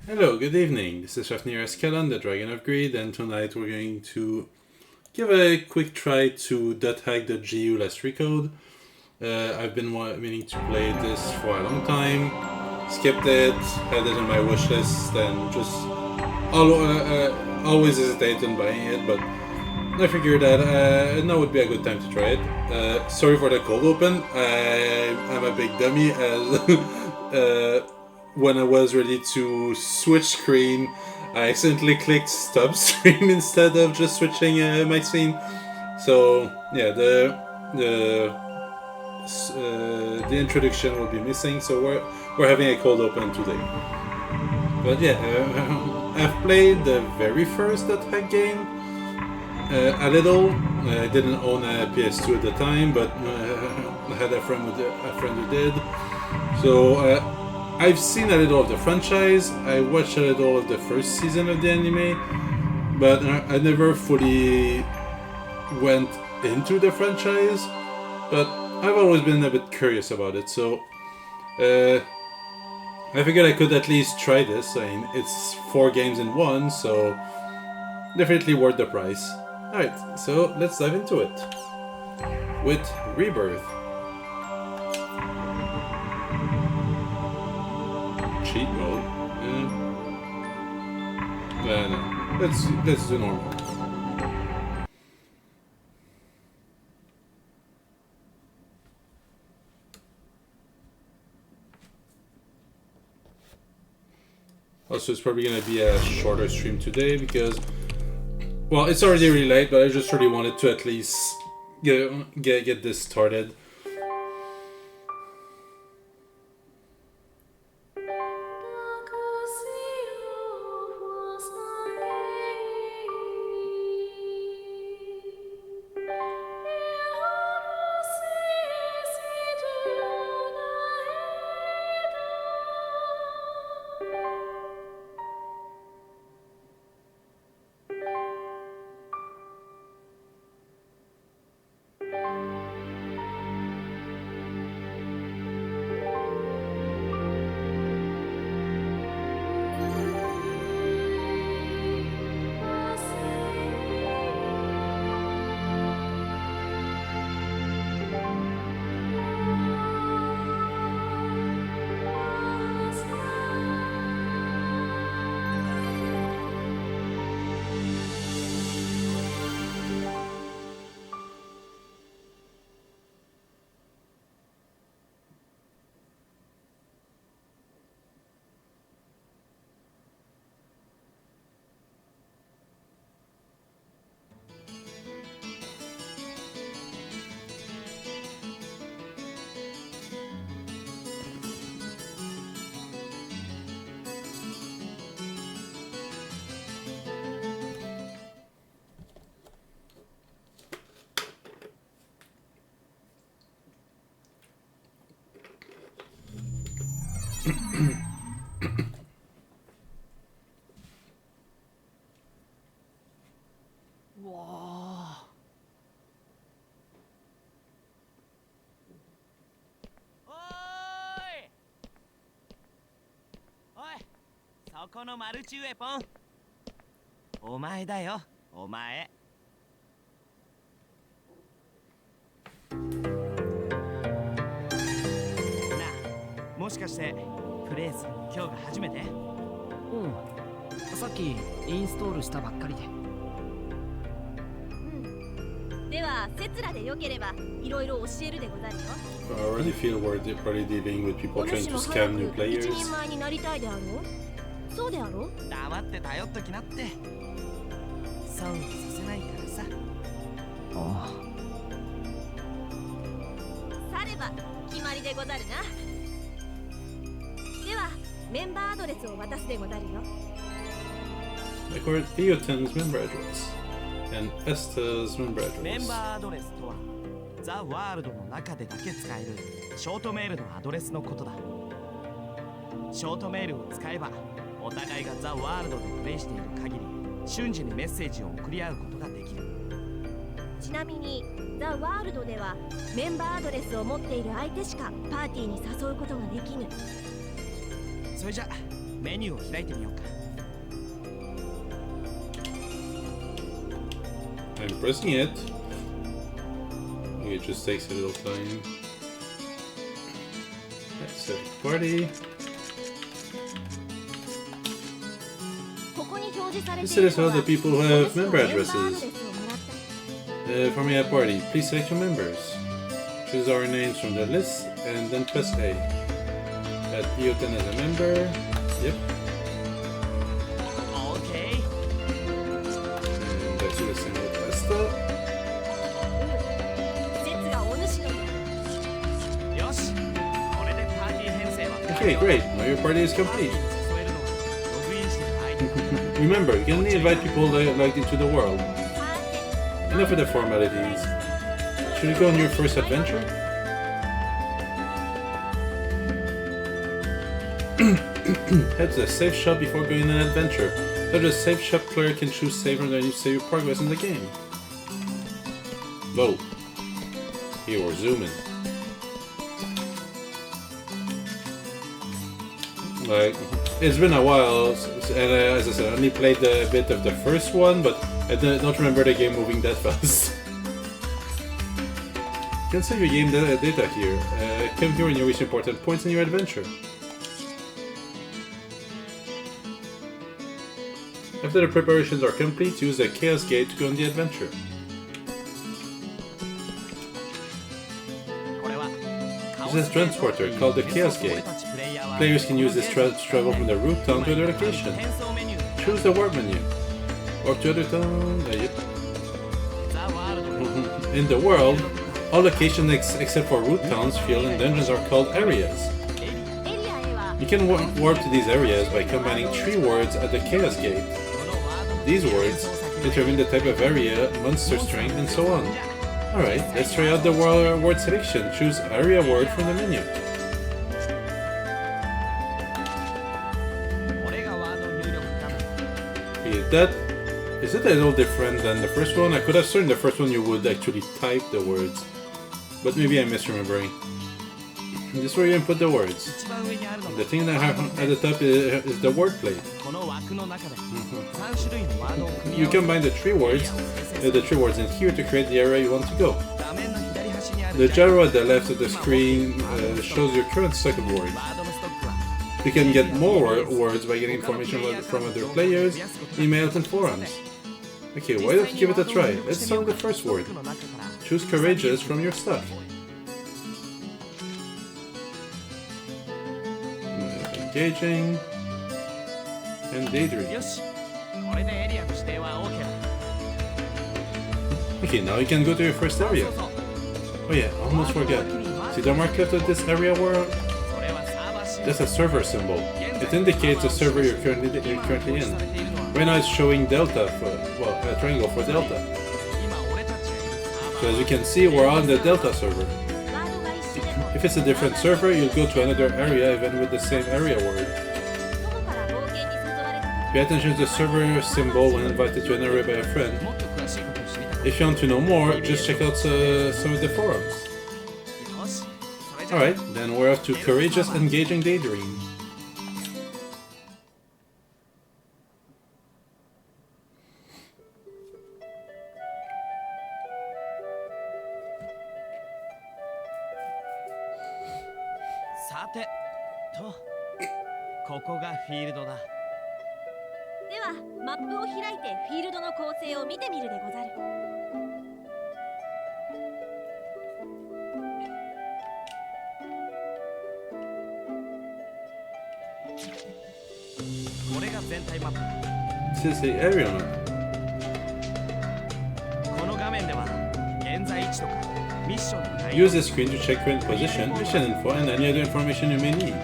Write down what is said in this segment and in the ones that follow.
Hello, good evening. This is Fafnir Escalan, the Dragon of Greed, and tonight we're going to give a quick try to Dothackslashslashgeeyu Last Recode. I've been meaning to play this for a long time, skipped it, had it on my wish list, and just always hesitated on buying it, but I figured that now would be a good time to try it. Sorry for the cold open. I'm a big dummy as when I was ready to switch screen, I accidentally clicked stop stream instead of just switching my scene. So yeah, the introduction will be missing. So we're having a cold open today. But yeah, I've played the very first Dothack game a little. I didn't own a PS2 at the time, but I had a friend who did. So I've seen a little of the franchise. I watched a little of the first season of the anime, but I never fully went into the franchise. But I've always been a bit curious about it, so I figured I could at least try this. I mean, it's 4 games in one, so definitely worth the price. Alright, so let's dive into it with Rebirth. Cheat mode. No. Let's do normal. Also, it's probably gonna be a shorter stream today because, well, it's already really late, but I just really wanted to at least get this started.そこのマルチウェポン、お前だよ、お前。なあ、もしかしてフレーズ今日が初めて？さっきインストールしたばっかりで。では、セツラでよければいろいろ教えるでござるよ。I already feel we're already dealing with people trying to scam new players. 一人前になりたいであろう？そうであろう？黙って頼っときなって。損させないからさ。ああ。されば決まりでござるな。では、メンバーアドレスを渡すでござるよ。Record Eoten's member address and Esta's member address. メンバーアドレスとは、ザ・ワールドの中でだけ使えるショートメールのアドレスのことだ。ショートメールを使えば、お互いがザ・ワールドでプレイしている限り瞬時にメッセージを送り合うことができる。ちなみにザ・ワールドではメンバーアドレスを持っている相手しかパーティーに誘うことができぬ。それじゃメニューを開いてみようか。 I'm pressing it. It just takes a little time. Let's select party. ここに表示されて This いる is の all は the people who 今 have 年の member メンバーアド addresses. レスをもらった For me at party, please select your members. Choose our names from the list and then press A. Add Ioten as a member. Yep. OK。 And I do the same with Vesta. 施設がお主のよし。これでパーティー編成は。 Okay, great. Now your party is パーティ complete. ーに誘えるのはログインしてる相手。 Remember, you can only invite people like into the world. Enough of the formalities. Should we go on your first adventure? Head to the safe shop before going on an adventure. So the safe shop player can choose save and then you save your progress in the game. Whoa. Here we're zooming. Like, it's been a while, and as I said, I only played a bit of the first one, but I don't remember the game moving that fast. You can save your game data here. Come here when you reach important points in your adventure. After the preparations are complete, use the Chaos Gate to go on the adventure. これは This is a transporter called the Chaos Gate. Players can use this to travel from the root town to another location. 変装メニュー。 Choose the warp menu. Warp to other town. Yep. ザ・ワールド。 In the world, all locations except for root towns, field, and dungeons are called areas. エリアへは You can warp to these areas by combining 3 words at the Chaos Gate. このワードの These words determine the type of area, monster strength, and so on. Alright, let's try out the word selection. Choose area word from the menu. これがワード入力画面。 Okay, is it a little different than the first one? I could have sworn the first one you would actually type the words, but maybe I'm misremembering. This is where you input the words. 一番上にあるの The が thing that I have at the top is the word plate. この枠の中で3種類のワードを組み You 合わせ combine the 3 words, the 3 words in here to create the area you want to go. 画面の左端にある The gyro at the left of the screen shows your current stock of words. ワードのストックは You can get more words by getting information from other players, emails, and forums. Okay, why don't you give it a try? Let's start with the first word. の中から Choose courageous from your stuff. Engaging and daydream. よしこれでエリアの指定は OK だ Okay, now you can go to your first そう area. そうそう Oh yeah, almost forgot. See the mark left of this area where それはサーバーシー that's a server symbol. It indicates the server you're currently in. されているのは Right now it's showing delta for, well, a triangle for delta. 今俺たちがいるサー So バ as ー you can see, we're on the delta server. ワードが一緒でも If it's a different server, you'll go to another area even with the same area word. 友から冒険に誘われた Pay attention to the server symbol when invited to an area by a friend. もっと詳しいことを知りたく If you want to know more, just check out some of the forums. よしそれじゃ Alright, then we're off to Courageous Engaging Daydream. さてとここがフィールドだではマップを開いてフィールドの構成を見てみるでござるこれが全体マップ This is the area map. この画面では現在位置とかミッションの内 Use 容 the screen to check current position, mission info, and any other information you may need.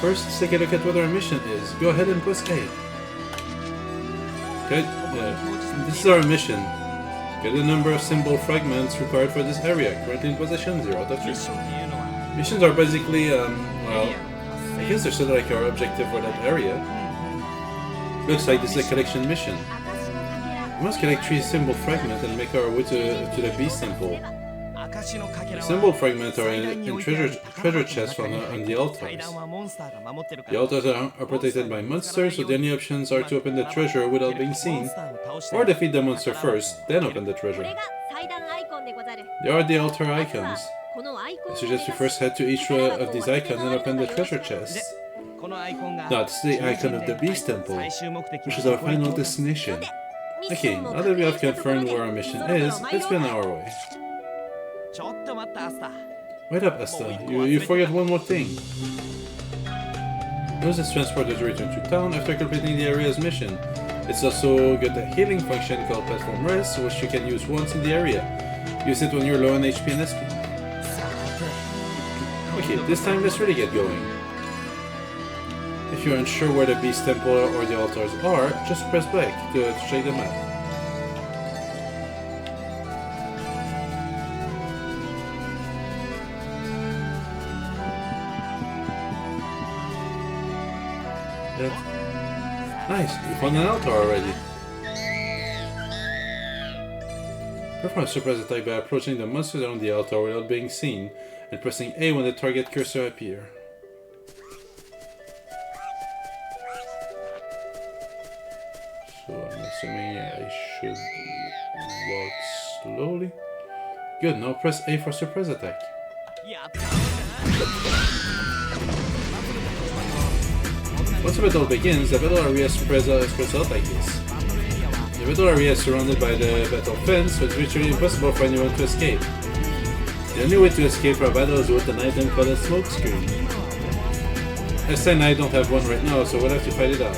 First, let's take a look at what our mission is. Go ahead and press A. Good. This is our mission. Get the number of symbol fragments required for this area. Currently in position 0 out of 3. ミッションっていうのは Missions are basically, well, I guess they're sort of like our objective for that area. Looks like this is a collection mission. 証のかけら We must collect 3 symbol fragments and make our way to the beast temple. Symbol fragments are in treasure chests on the altars. The altars are protected by monsters, so the only options are to open the treasure without being seen, or defeat the monster first, then open the treasure. これが祭壇アイコンでござる There are the altar icons. このアイコン I suggest you first head to each of these icons and open the treasure chests. That's the icon of the Beast Temple, which is our final destination. Okay, now that we have confirmed where our mission is, let's be on our way. ちょっと待ったアスタ Wait up, Asta. You forget one more thing. Use this transporter to return to town after completing the area's mission. It's also got a healing function called Platform Rest, which you can use once in the area. Use it when you're low on HP and SP. Okay, this time let's really get going. If you're unsure where the Beast Temple or the altars are, just press back to check the map. Nice, you found an altar already. Perform a surprise attack by approaching the monsters on the altar without being seen, and pressing A when the target cursor appears. So I'm assuming I should walk slowly. Good, now press A for surprise attack. やった Once the battle begins, the battle area spreads out like this. The battle area is surrounded by the battle fence, so it's virtually impossible for anyone to escape. The only way to escape from a battle is with an item called a smoke screen. Esther and I don't have one right now, so we'll have to fight it out.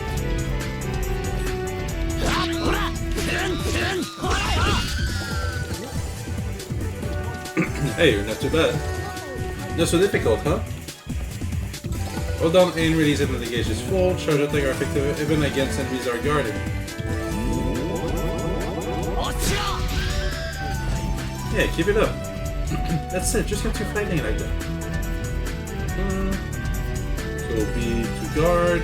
Hey, you're not too bad. Not so difficult, huh? Hold down A and release it when the gauge is full. Charge attack are effective even against enemies are guarded. Yeah, keep it up. That's it, just continue fighting like that. So B to guard.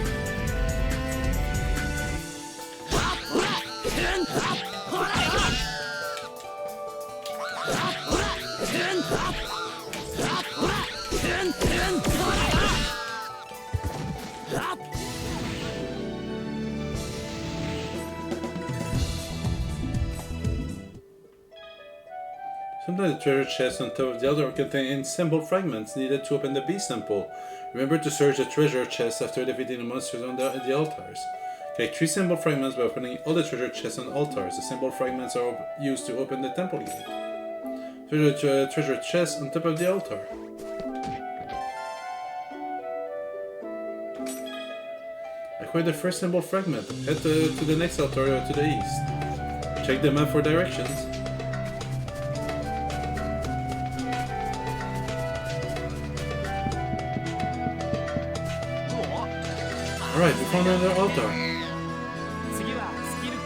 Sometimes the treasure chest on top of the altar contain symbol fragments needed to open the Beast Temple. Remember to search the treasure chest after defeating the monsters on the altars. Collect 3 symbol fragments by opening all the treasure chests on altars. The symbol fragments are used to open the temple gate. Treasure chest on top of the altar. Acquire the first symbol fragment. Head to the next altar to the east. Check the map for directions. Alright, we found another altar.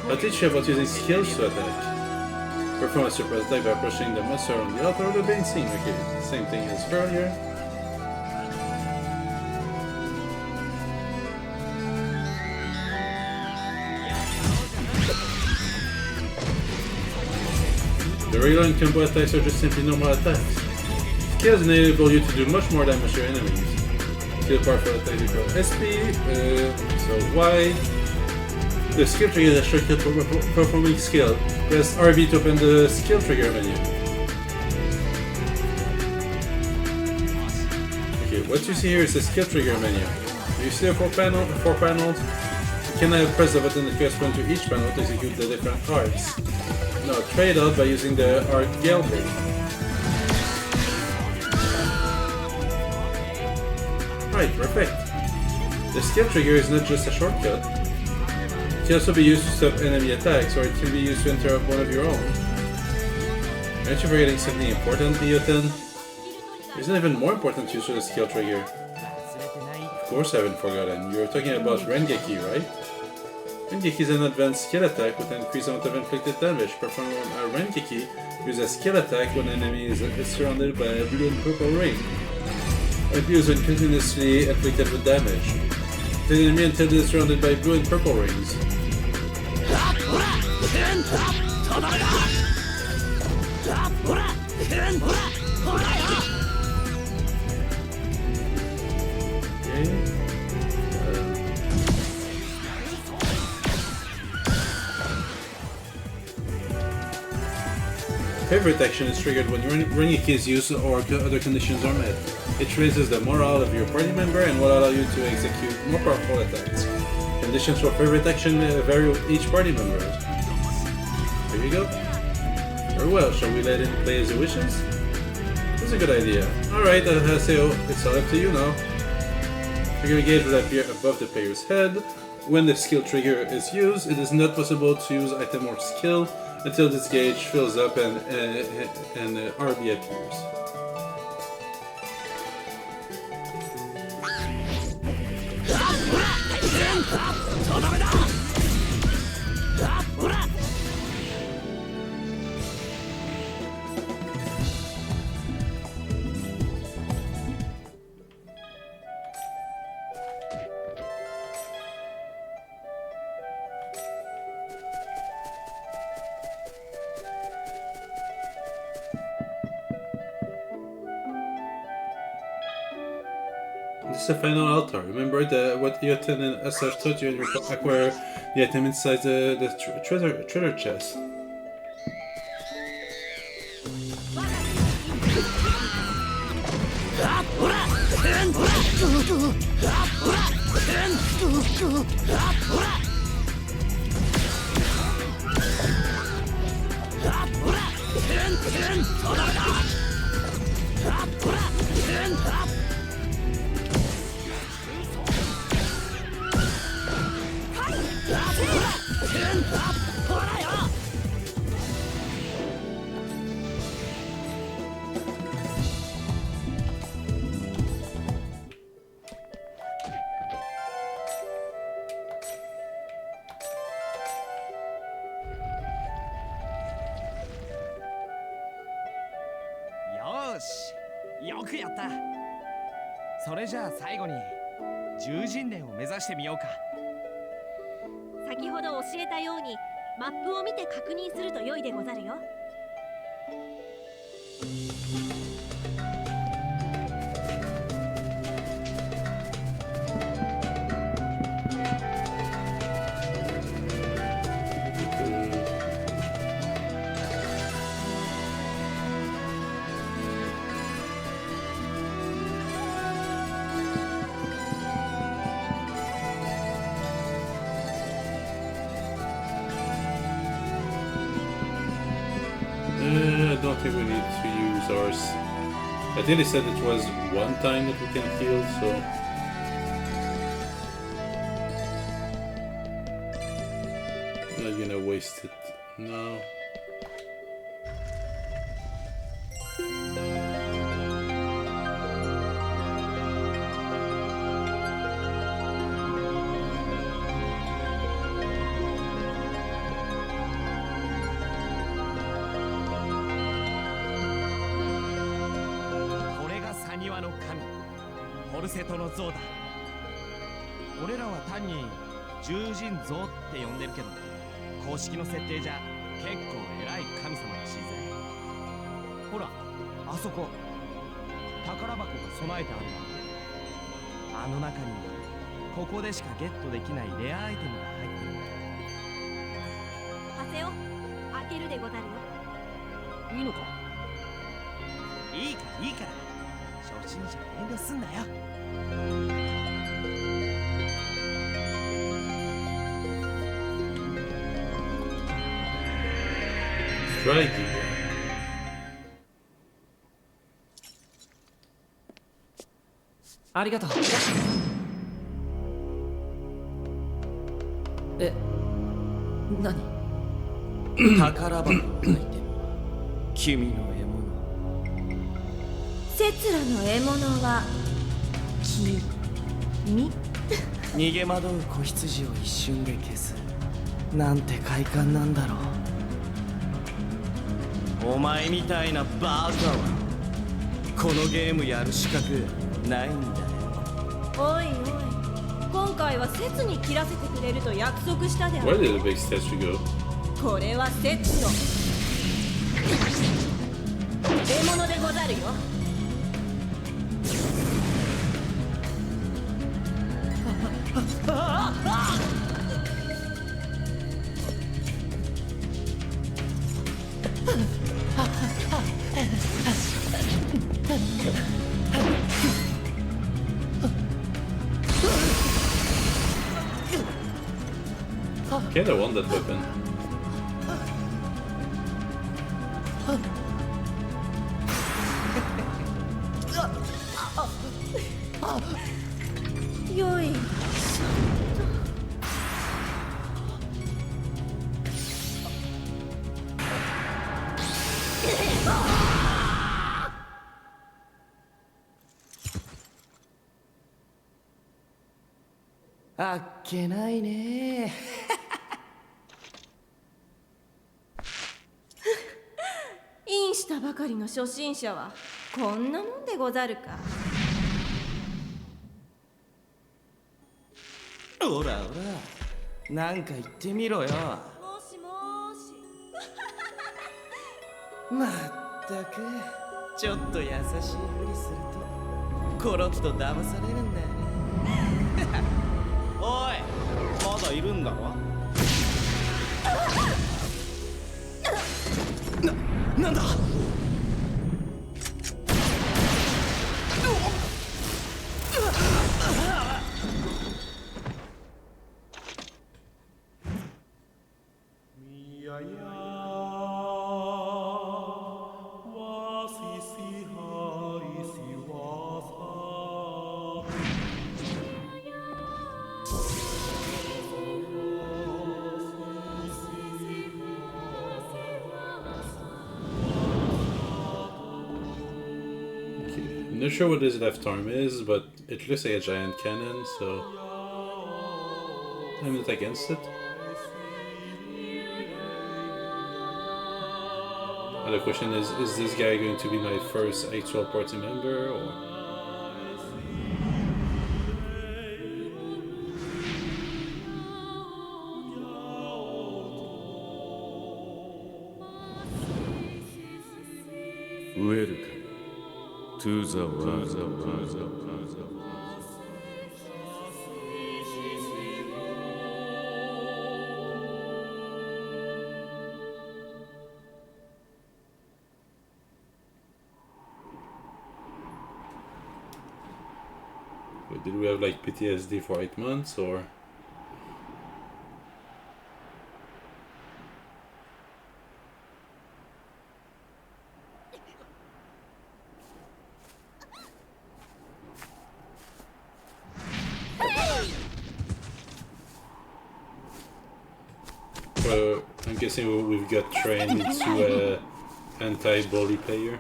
I'll teach you about using skills to attack. Perform a surprise attack by approaching the monster on the altar without being seen. Okay, same thing as earlier. The regular and combo attacks are just simply normal attacks. Skills enable you to do much more damage to your enemies. Skill bar for attack equal SP, so Y. The skill trigger is a shortcut for performing skill. Press RB to open the skill trigger menu. Okay, what you see here is the skill trigger menu. You see the 4 panels? You can press the button that corresponds to each panel to execute the different arts. Now try it out by using the art gallery. Right, perfect. The skill trigger is not just a shortcut. It can also be used to stop enemy attacks, or it can be used to interrupt one of your own. Aren't you forgetting something important, Leoten? There's an even more important use for the skill trigger. Of course I haven't forgotten. You're talking about Rengeki, right? Rengeki is an advanced skill attack with an increased amount of inflicted damage. Perform a Rengeki, use a skill attack when an enemy is surrounded by a blue and purple ring. Abuse when continuously inflicted with damage. The enemy until they are surrounded by blue and purple rings. favorite action is triggered when running key is used or other conditions are met. It raises the morale of your party member and will allow you to execute more powerful attacks. Conditions for favorite action vary with each party member. There you go. Very well, shall we let him play as he wishes? That's a good idea. Alright, Haseo, it's all up to you now. Trigger gauge will appear above the player's head. When the skill trigger is used, it is not possible to use item or skill until this gauge fills up and RB appears. This is the final altar. Remember what the attendant Asaj taught you and acquire the item inside the treasure chest.よし、よくやった。それじゃあ最後に獣人伝を目指してみようか。先ほど教えたようにマップを見て確認すると良いでござるよ。I don't think we need to use ours. I think they said it was one time that we can heal, so... I'm not gonna waste it. No.ホルセトの像だ。俺らは単に獣人像って呼んでるけど、公式の設定じゃ結構偉い神様らしいぜ。ほら、あそこ宝箱が備えてあるわ。あの中にはここでしかゲットできないレアアイテムが入ってるんだ。ハセオ、開けるでござるよ。いいのか？いいからいいから、初心者遠慮すんなよ。ありがとう。何？宝箱のアイテム、君の獲物。セツラの獲物は君。逃げ惑う子羊を一瞬で消すなんて快感なんだろう。お前みたいなバカはこのゲームやる資格ないんだよ。おいおい、今回はセツに切らせてくれると約束したであ Where る。 did the big statue go? これはセツの獲物でござるよ。Kinda want that weapon.よい。あっけないね。インしたばかりの初心者はこんなもんでござるか。ほらほら、なんか言ってみろよ。もしもし。まったく、ちょっと優しいふりするとコロッと騙されるんだよね。おい、まだいるんだろ。なんだ。I'm not sure what his left arm is, but it looks like a giant cannon, so I'm not against it. The question is this guy going to be my first actual party member, or...? Welcome to the world. Wait, did we have like PTSD for 8 months, or...? I'm guessing we've got trained into anti-bully player.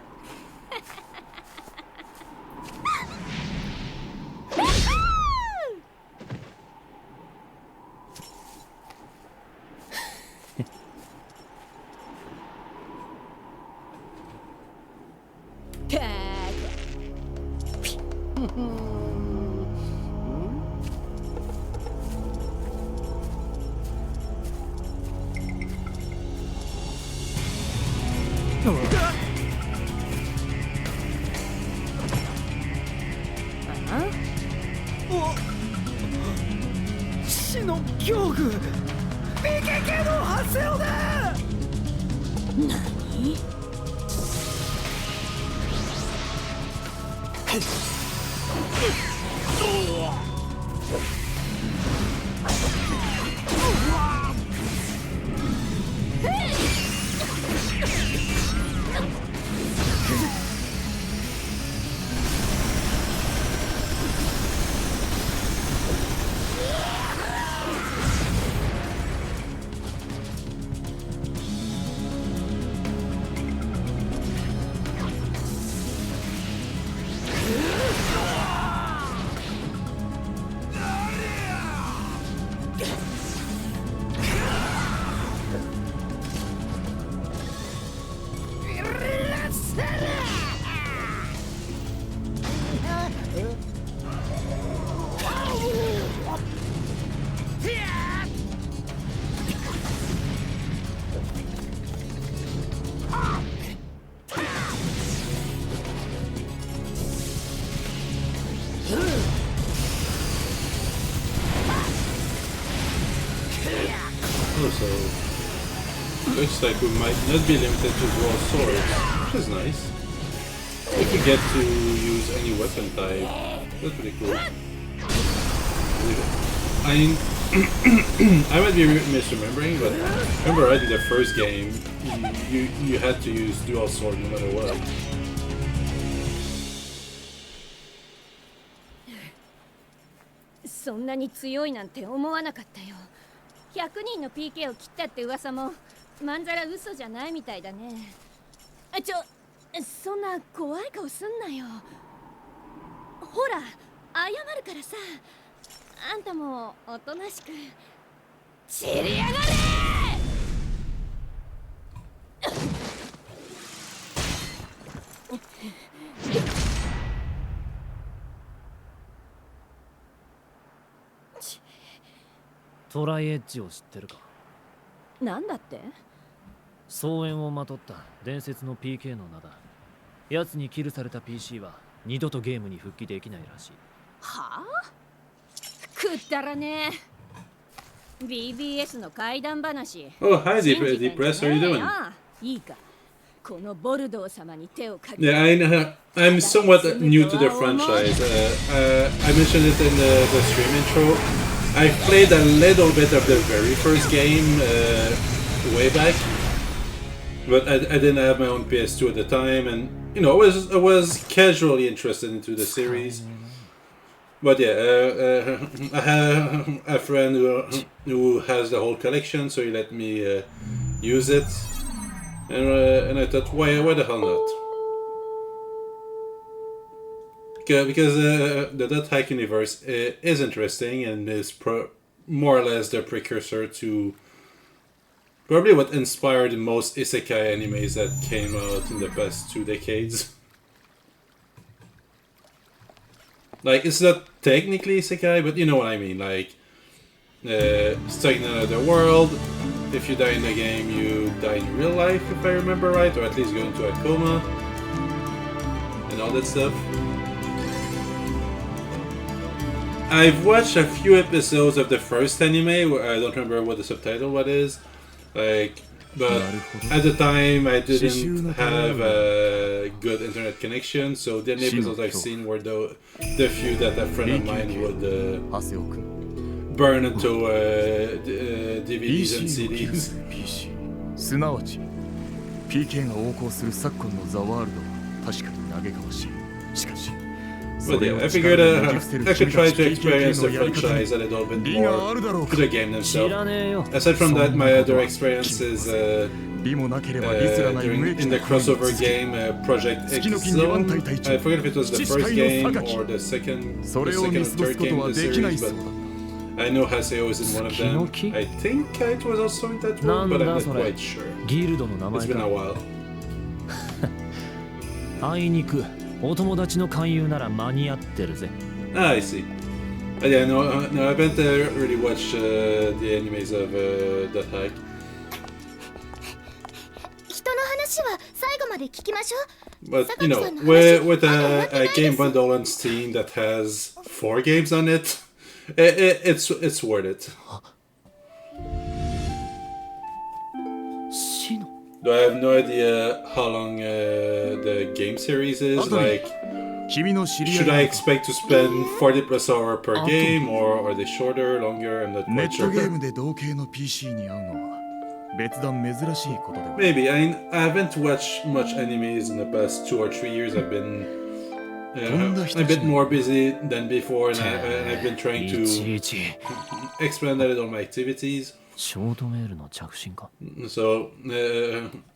Looks like we might not be limited to dual swords, which is nice. if you get to use any weapon type, that's pretty cool. I mean, I might be misremembering, but I remember right in the first game, you had to use dual sword no matter what. そんなに強いなんて思わなかったよ。100人の PK を切ったって噂もまんざら嘘じゃないみたいだね。そんな怖い顔すんなよ。ほら謝るからさ、あんたもおとなしく散りやがれ。トライエッジを知ってるか？なんだって？総縁をまとった伝説の PK の名だ。奴にキルされた PC は二度とゲームに復帰できないらしい。はあ？くったらねえ。BBS の怪談話。Oh, hi, Deep Press. How are you doing? いいか。このボルドー様に手をかけ。Yeah, I'm somewhat new to the franchise. I mentioned it in the stream intro. I played a little bit of the very first game way back, but I didn't have my own PS2 at the time, and you know, I was casually interested into the series. But yeah, I have a friend who has the whole collection, so he let me use it, and I thought, why the hell not? Because the Dothack universe is interesting and is more or less the precursor to probably what inspired most isekai animes that came out in the past 2 decades. Like, it's not technically isekai, but you know what I mean. Like, stuck in another world. If you die in the game, you die in real life, if I remember right, or at least go into a coma and all that stuff. I've watched a few episodes of the first anime, where I don't remember what the subtitle is, like, but at the time I didn't have a good internet connection, so the only episodes I've seen were the few that a friend of mine would burn into DVDs and CDs. すなわち PK が横行する昨今のザワールドは確かに嘆かわしい。しかし But yeah, I figured I could try to experience the franchise a little bit more to the game themselves. Aside from that, my other experiences in the crossover game Project X Zone. I forget if it was the first game or the second or third game of the series, but I know Haseo is in one of them. I think it was also in that one, but I'm not quite sure. It's been a while. あいにくお友達の勧誘なら間に合ってるぜ。Ah, I see. Yeah, no, I haven't really watched the animes of Dothack. 人の話は最後まで聞きましょう。 But you know, with a game bundle on Steam that has 4 games on it, it's worth it. Though I have no idea how long the game series is. Like, should I expect to spend 40 plus hours per game, or are they shorter, longer? I'm not quite sure. Maybe. I mean, I haven't watched much animes in the past 2 or 3 years. I've been a bit more busy than before, and I've been trying to expand a little on my activities. So I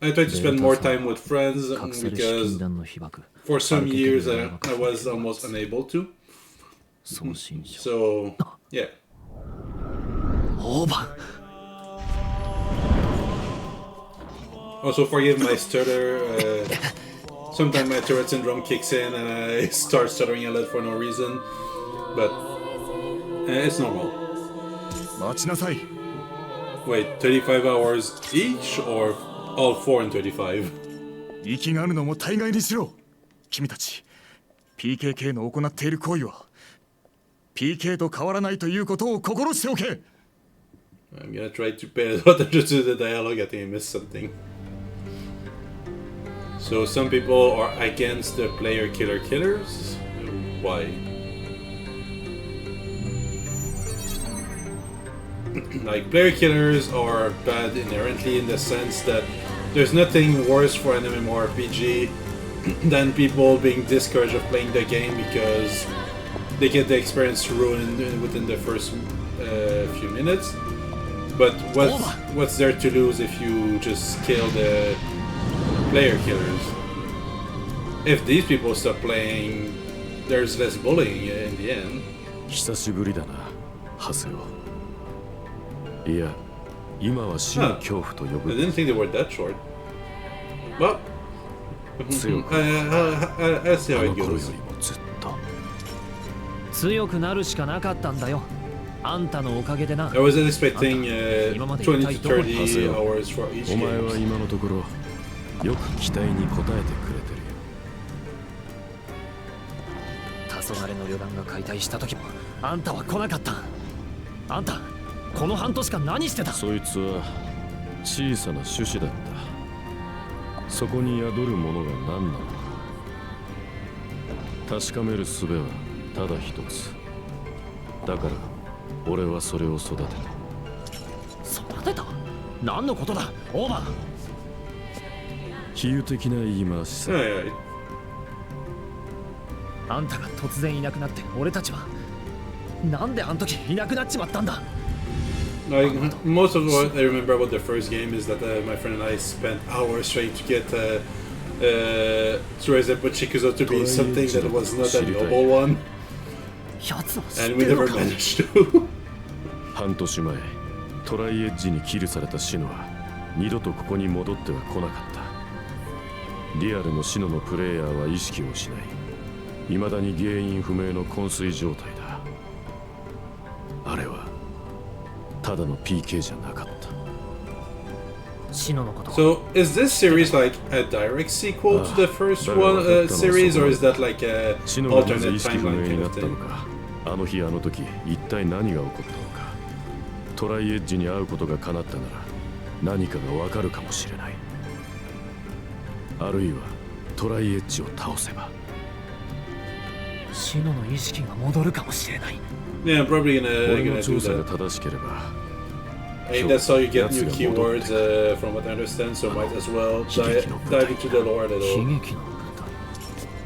try to spend more time with friends because for some years I was almost unable to. So yeah. Also forgive my stutter. Sometimes my Tourette syndrome kicks in and I start stuttering a lot for no reason. But it's normal. Wait, 35 hours each or all 4 and 35? 息があるのも大概にしろ。君たち PKK の行っている行為は PK と変わらないということを心しておけ。 I'm gonna try to pay attention to the dialogue. I think I missed something. So some people are against the player killer killers. Why? Like, player killers are bad inherently in the sense that there's nothing worse for an MMORPG than people being discouraged of playing the game because they get the experience ruined within the first few minutes. But what's there to lose if you just kill the player killers? If these people stop playing, there's less bullying in the end. 久しぶりだな、ハセオ。いや、今は死の恐怖と呼ぶ。I didn't think they were that short. Well, 強く、 I see あ how の it 頃よ goes. りもずっと。強くなるしかなかったんだよ。あんたのおかげでな。 I was expecting 20 to 30 hours for each お前は game. 今のところよく期待に応えてくれてるよ。黄昏の旅団が解体した時もあんたは来なかった。あんたこの半年間何してた？そいつは小さな種子だった。そこに宿るものが何なのか確かめる術はただ一つ。だから俺はそれを育てた。育てた？何のことだ、オーバー。比喩的な言い回しさ。Right. あんたが突然いなくなって俺たちはなんであの時いなくなっちまったんだ。 Like, most of what I remember about the first game is that my friend and I spent hours trying to get to raise up Chikuzo to be something that was not a noble one, やつは知っ and て we るの never か？ managed to. 半年前トライエッジにキルされたシノは二度とここに戻っては来なかった。リアルのシノのプレイヤーは意識を失い未だに原因不明の昏睡状態だ。あれはただの PK じゃなかった。シノのこと。 So, is this series like a direct sequel to the first one series, or is that like a シノがなぜ alternate 意識不 timeline 明に kind な of ったの thing? か。あの日あの時一体何が起こったのか。トライエッジに会うことが叶ったなら何かがわかるかもしれない。あるいはトライエッジを倒せばシノの意識が戻るかもしれない。 Yeah, I'm probably 俺 gonna の do 調査が that. 正しければ I think that's how you get new keywords, from what I understand. So might as well dive into the lore a 悲 little. 劇の舞台。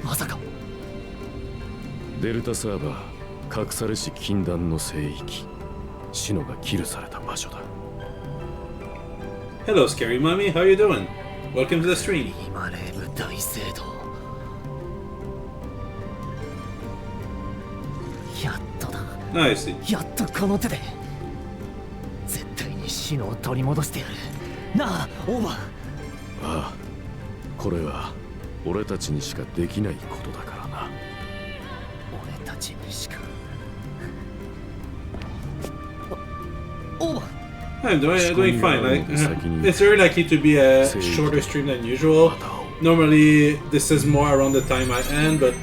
まさか。デルタサーバー隠されし禁断の聖域シノがキルされた場所だ。 Hello, scary mommy. How you doing? Welcome to the stream. 今レーブ大聖堂。やっとだ。 I see. やっとこの手で絶対にシノを取り戻してやる。なあ、オーバー。ああ、これは俺たちにしかできないことだからな。俺たちにしか。オーバー。 I'm doing fine. Like, it's very likely to be a shorter stream than usual. Normally, this is more around the time I end, but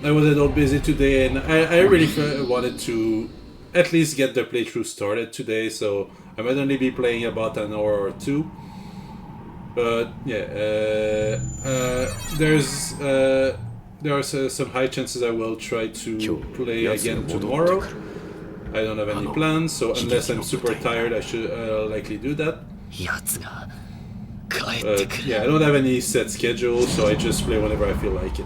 I was a little busy today, and I really wanted to at least get the playthrough started today, so I might only be playing about an hour or two. But yeah, there are some high chances I will try to play again tomorrow. I don't have any plans, so unless I'm super tired, I should likely do that. やつが帰ってく But る。 yeah, I don't have any set schedule, so I just play whenever I feel like it.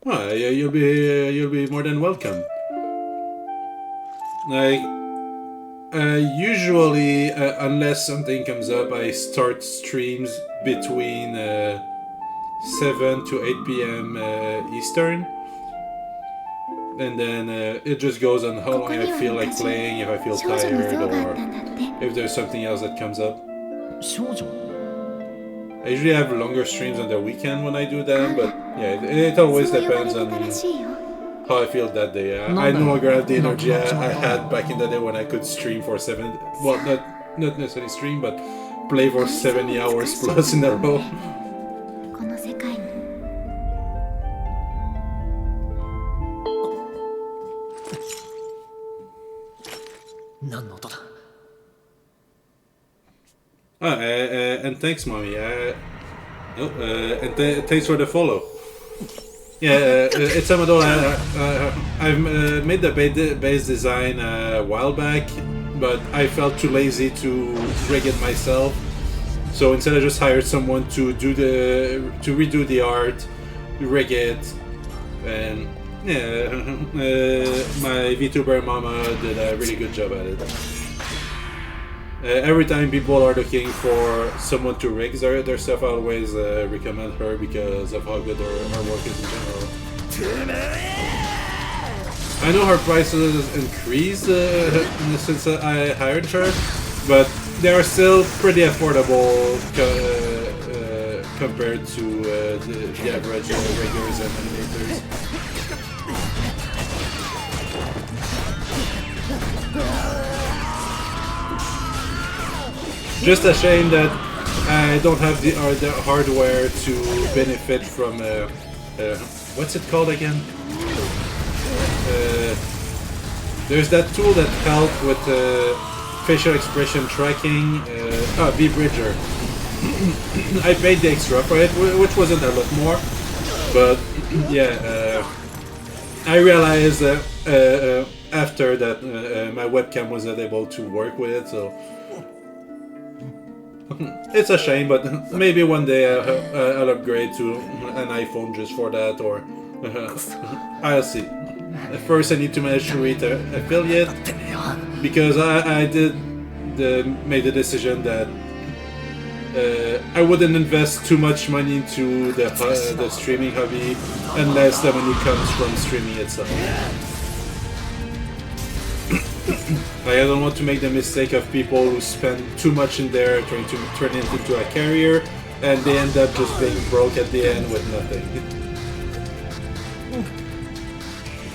Oh, yeah, you'll be more than welcome. Like, usually, unless something comes up, I start streams between 7 to 8 p.m. Eastern. And then it just goes on how long I feel like playing, if I feel tired, or if there's something else that comes up. 少女。 I usually have longer streams on the weekend when I do them, but yeah, it always depends on how I feel that day. I no longer have the energy I had back in the day when I could stream for 7. Well, not necessarily stream, but play for 70 hours plus in a row. この世界に 何の音だ And thanks, mommy. Thanks for the follow. Yeah, it's Amador. I've made the base design a while back, but I felt too lazy to rig it myself. So instead, I just hired someone to redo the art, rig it, and yeah, my VTuber mama did a really good job at it. Every time people are looking for someone to rig their stuff, I always recommend her because of how good her work is in general. I know her prices increased since I hired her, but they are still pretty affordable compared to the average riggers and animators. Just a shame that I don't have the hardware to benefit from what's it called again? There's that tool that helps with facial expression tracking. V-Bridger. I paid the extra for it, which wasn't a lot more, but yeah, I realized after that my webcam was not able to work with it, so. It's a shame, but maybe one day I'll upgrade to an iPhone just for that, or I'll see. First, I need to manage to reach the affiliate, because I did make the decision that I wouldn't invest too much money into the streaming hobby unless the money comes from streaming itself. I don't want to make the mistake of people who spend too much in there trying to turn it into a career and they end up just being broke at the end with nothing.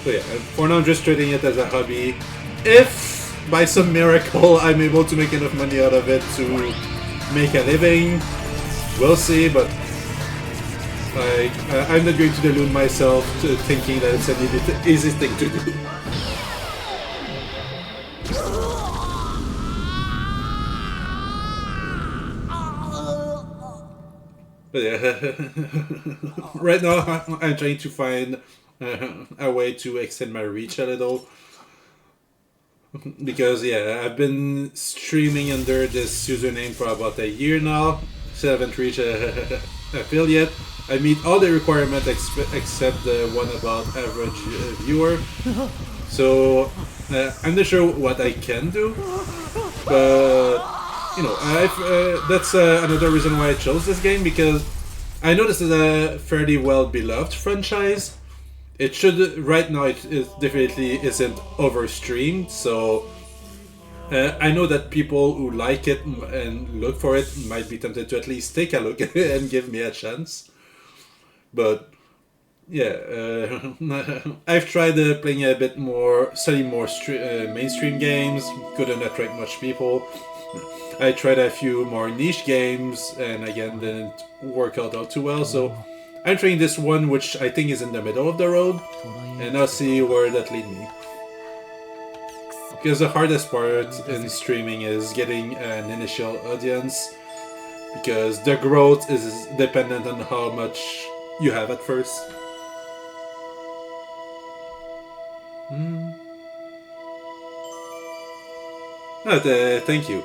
So yeah, for now I'm just treating it as a hobby. If by some miracle I'm able to make enough money out of it to make a living, we'll see, but I'm not going to delude myself to thinking that it's an easy thing to do. But yeah, right now I'm trying to find a way to extend my reach a little. Because yeah, I've been streaming under this username for about a year now. Still haven't reached an affiliate. I meet all the requirements except the one about average viewer. So I'm not sure what I can do, but you know, that's another reason why I chose this game, because I know this is a fairly well beloved franchise. It should, right now it definitely isn't overstreamed, so I know that people who like it and look for it might be tempted to at least take a look and give me a chance. But yeah, I've tried playing a bit more, studying more mainstream games, couldn't attract much people. I tried a few more niche games and again didn't work out all too well, so I'm trying this one which I think is in the middle of the road, and I'll see where that leads me. Because the hardest part in streaming is getting an initial audience, because the growth is dependent on how much you have at first. Thank you.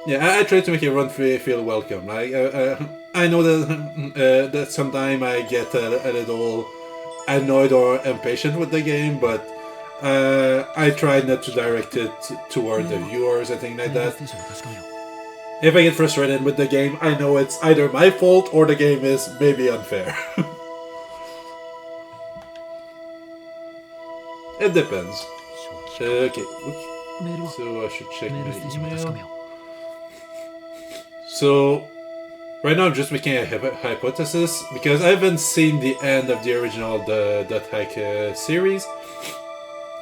Yeah, I try to make everyone feel welcome. Like I know that that sometimes I get a little annoyed or impatient with the game, but I try not to direct it toward the viewers and things like that. If I get frustrated with the game, I know it's either my fault or the game is maybe unfair. It depends. Okay, so I should check my email. So, right now I'm just making a hypothesis, because I haven't seen the end of the original Dothack series.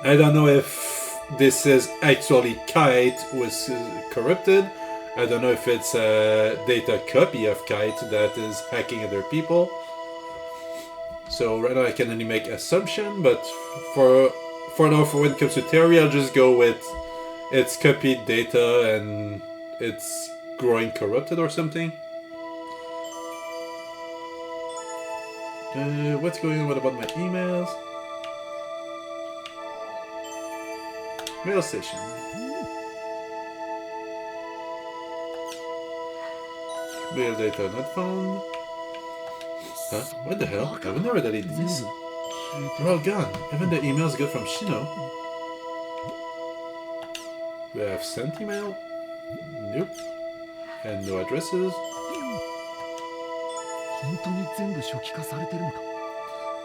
I don't know if this is actually Kite was corrupted, I don't know if it's a data copy of Kite that is hacking other people. So right now I can only make assumption, but for now, for when it comes to theory, I'll just go with it's copied data and it's growing corrupted or something. What's going on? What about my emails? Mail station. Mail data not found. Huh? What the hell? I would never delete these. They're all gone. Even the emails got from Shino. We have sent email. Nope. And no addresses.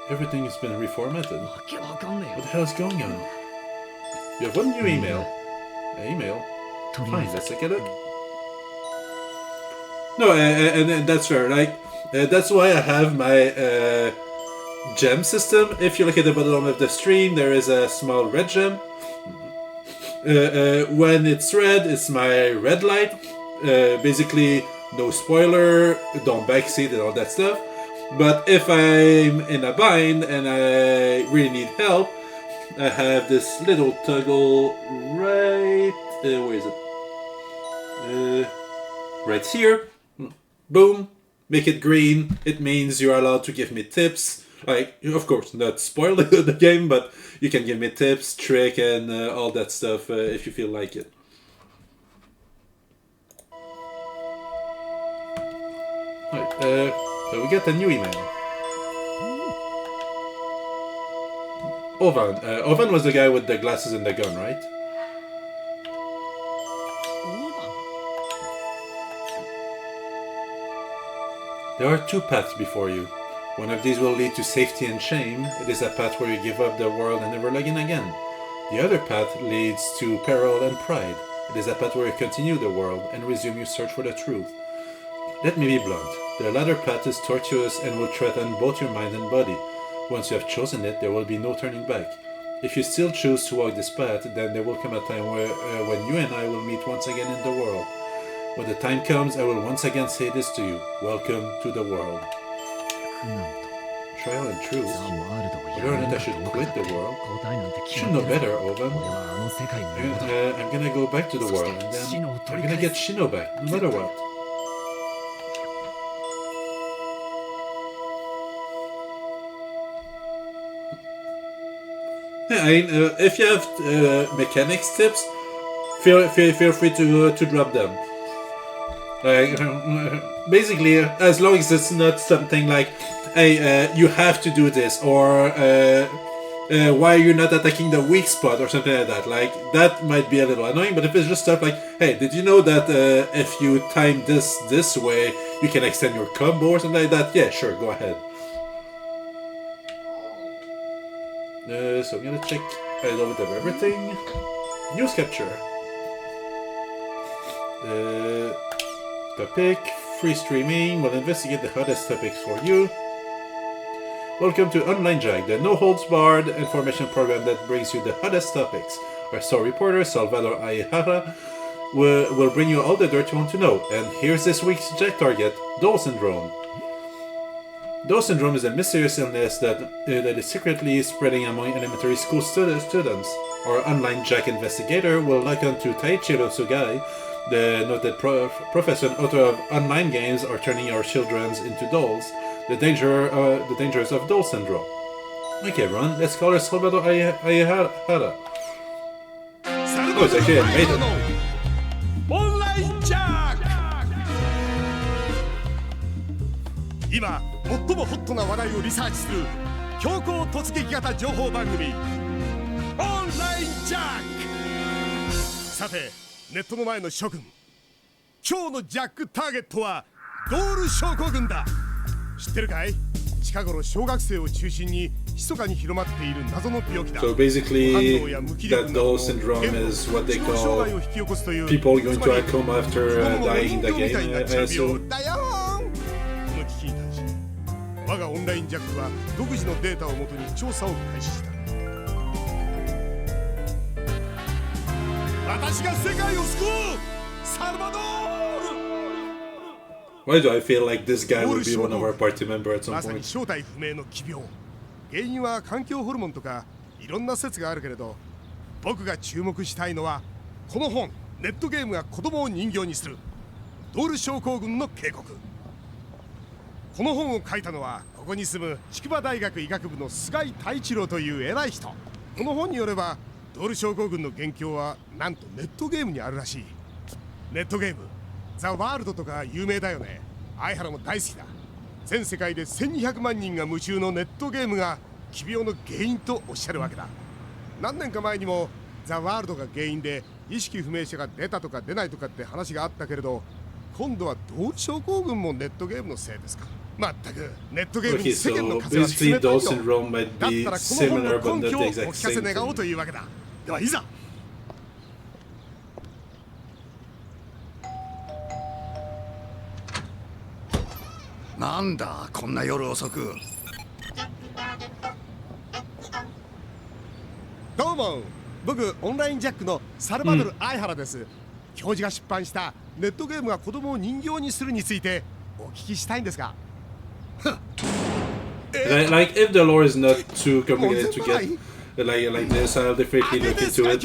Everything has been reformatted. What the hell is going on? You have one new email. An email? Fine, let's take a look. No, and that's fair. Like, that's why I have my gem system. If you look at the bottom of the stream, there is a small red gem. When it's red, it's my red light. Basically, no spoiler, don't backseat and all that stuff. But if I'm in a bind and I really need help, I have this little toggle right... where is it? Right here. Boom. Make it green. It means you're allowed to give me tips. Like, of course, not spoil the game, but you can give me tips, trick, and all that stuff if you feel like it. Right, so we get a new email. Ovan. Ovan was the guy with the glasses and the gun, right? There are two paths before you. One of these will lead to safety and shame. It is a path where you give up the world and never log in again. The other path leads to peril and pride. It is a path where you continue the world and resume your search for the truth. Let me be blunt. The latter path is tortuous and will threaten both your mind and body. Once you have chosen it, there will be no turning back. If you still choose to walk this path, then there will come a time when you and I will meet once again in the world. When the time comes, I will once again say this to you. Welcome to the world. Trial and truth. Whether or not I should quit the world. You should know better, Ovan. I'm gonna go back to the world, and then I'm gonna get Shino back, no matter what. Yeah, I mean, if you have mechanics tips, feel free to drop them. Basically, as long as it's not something like, hey, you have to do this, or why you're not attacking the weak spot, or something like that. Like, that might be a little annoying, but if it's just stuff like, hey, did you know that if you time this way, you can extend your combo or something like that? Yeah, sure, go ahead. So I'm gonna check a little bit of everything. News capture. Topic, free streaming. We'll investigate the hottest topics for you. Welcome to Online Jack, the no-holds-barred information program that brings you the hottest topics. Our star reporter, Salvador Ayehara, will bring you all the dirt you want to know. And here's this week's Jack target, Dole Syndrome. Dole Syndrome is a mysterious illness that is secretly spreading among elementary school students. Our Online Jack investigator will lock on to Taichiro Sugai, the noted professor and author of online games are turning our children into dolls. The dangers of Dole Syndrome. Okay, everyone, let's call her Salvador Ayehara. Oh, it's actually animated. Online Jack! 今、最もホットな話題をリサーチする強行突撃型情報番組 Online Jack! さて、ネットの前の諸君、今日のジャックターゲットはドール症候群だ。知ってるかい？近頃小学生を中心に密かに広まっている謎の病気だ。 So basically, that Dole syndrome is what they call people going to a coma after dying in the game. I assume. この危機に対し、我がオンラインジャックは独自のデータをもとに調査を開始した。私が世界を救う！サルバドー！ Why do I feel like this guy would be one of our party members at some まさに point? 正体不明の奇病。原因は環境ホルモンとかいろんな説があるけれど、僕が注目したいのはこの本、ネットゲームが子供を人形にするドール症候群の警告。この本を書いたのはここに住む筑波大学医学部の菅井太一郎という偉い人。この本によればドール症候群の元凶はなんとネットゲームにあるらしい。ネットゲームザ・ワールドとか有名だよね。相原も大好きだ。全世界で1200万人が夢中のネットゲームが奇病の原因とおっしゃるわけだ。何年か前にもザ・ワールドが原因で意識不明者が出たとか出ないとかって話があったけれど、今度はドール症候群もネットゲームのせいですか。まったくネットゲームに Okay, 世間の so 風は basically 冷たいよ。 Doll syndrome might だっ be たらこの本 similar の but 根 not 拠を the お exact 聞かせ same 願おう thing. というわけだ。ではいざ。なんだこんな夜遅く。どうも、僕オンラインジャックのサルバドル相原です。教授が出版したネットゲームが子供を人形にするについてお聞きしたいんですが。Like if the lore is not too complicated to get like this, I'll definitely look into it.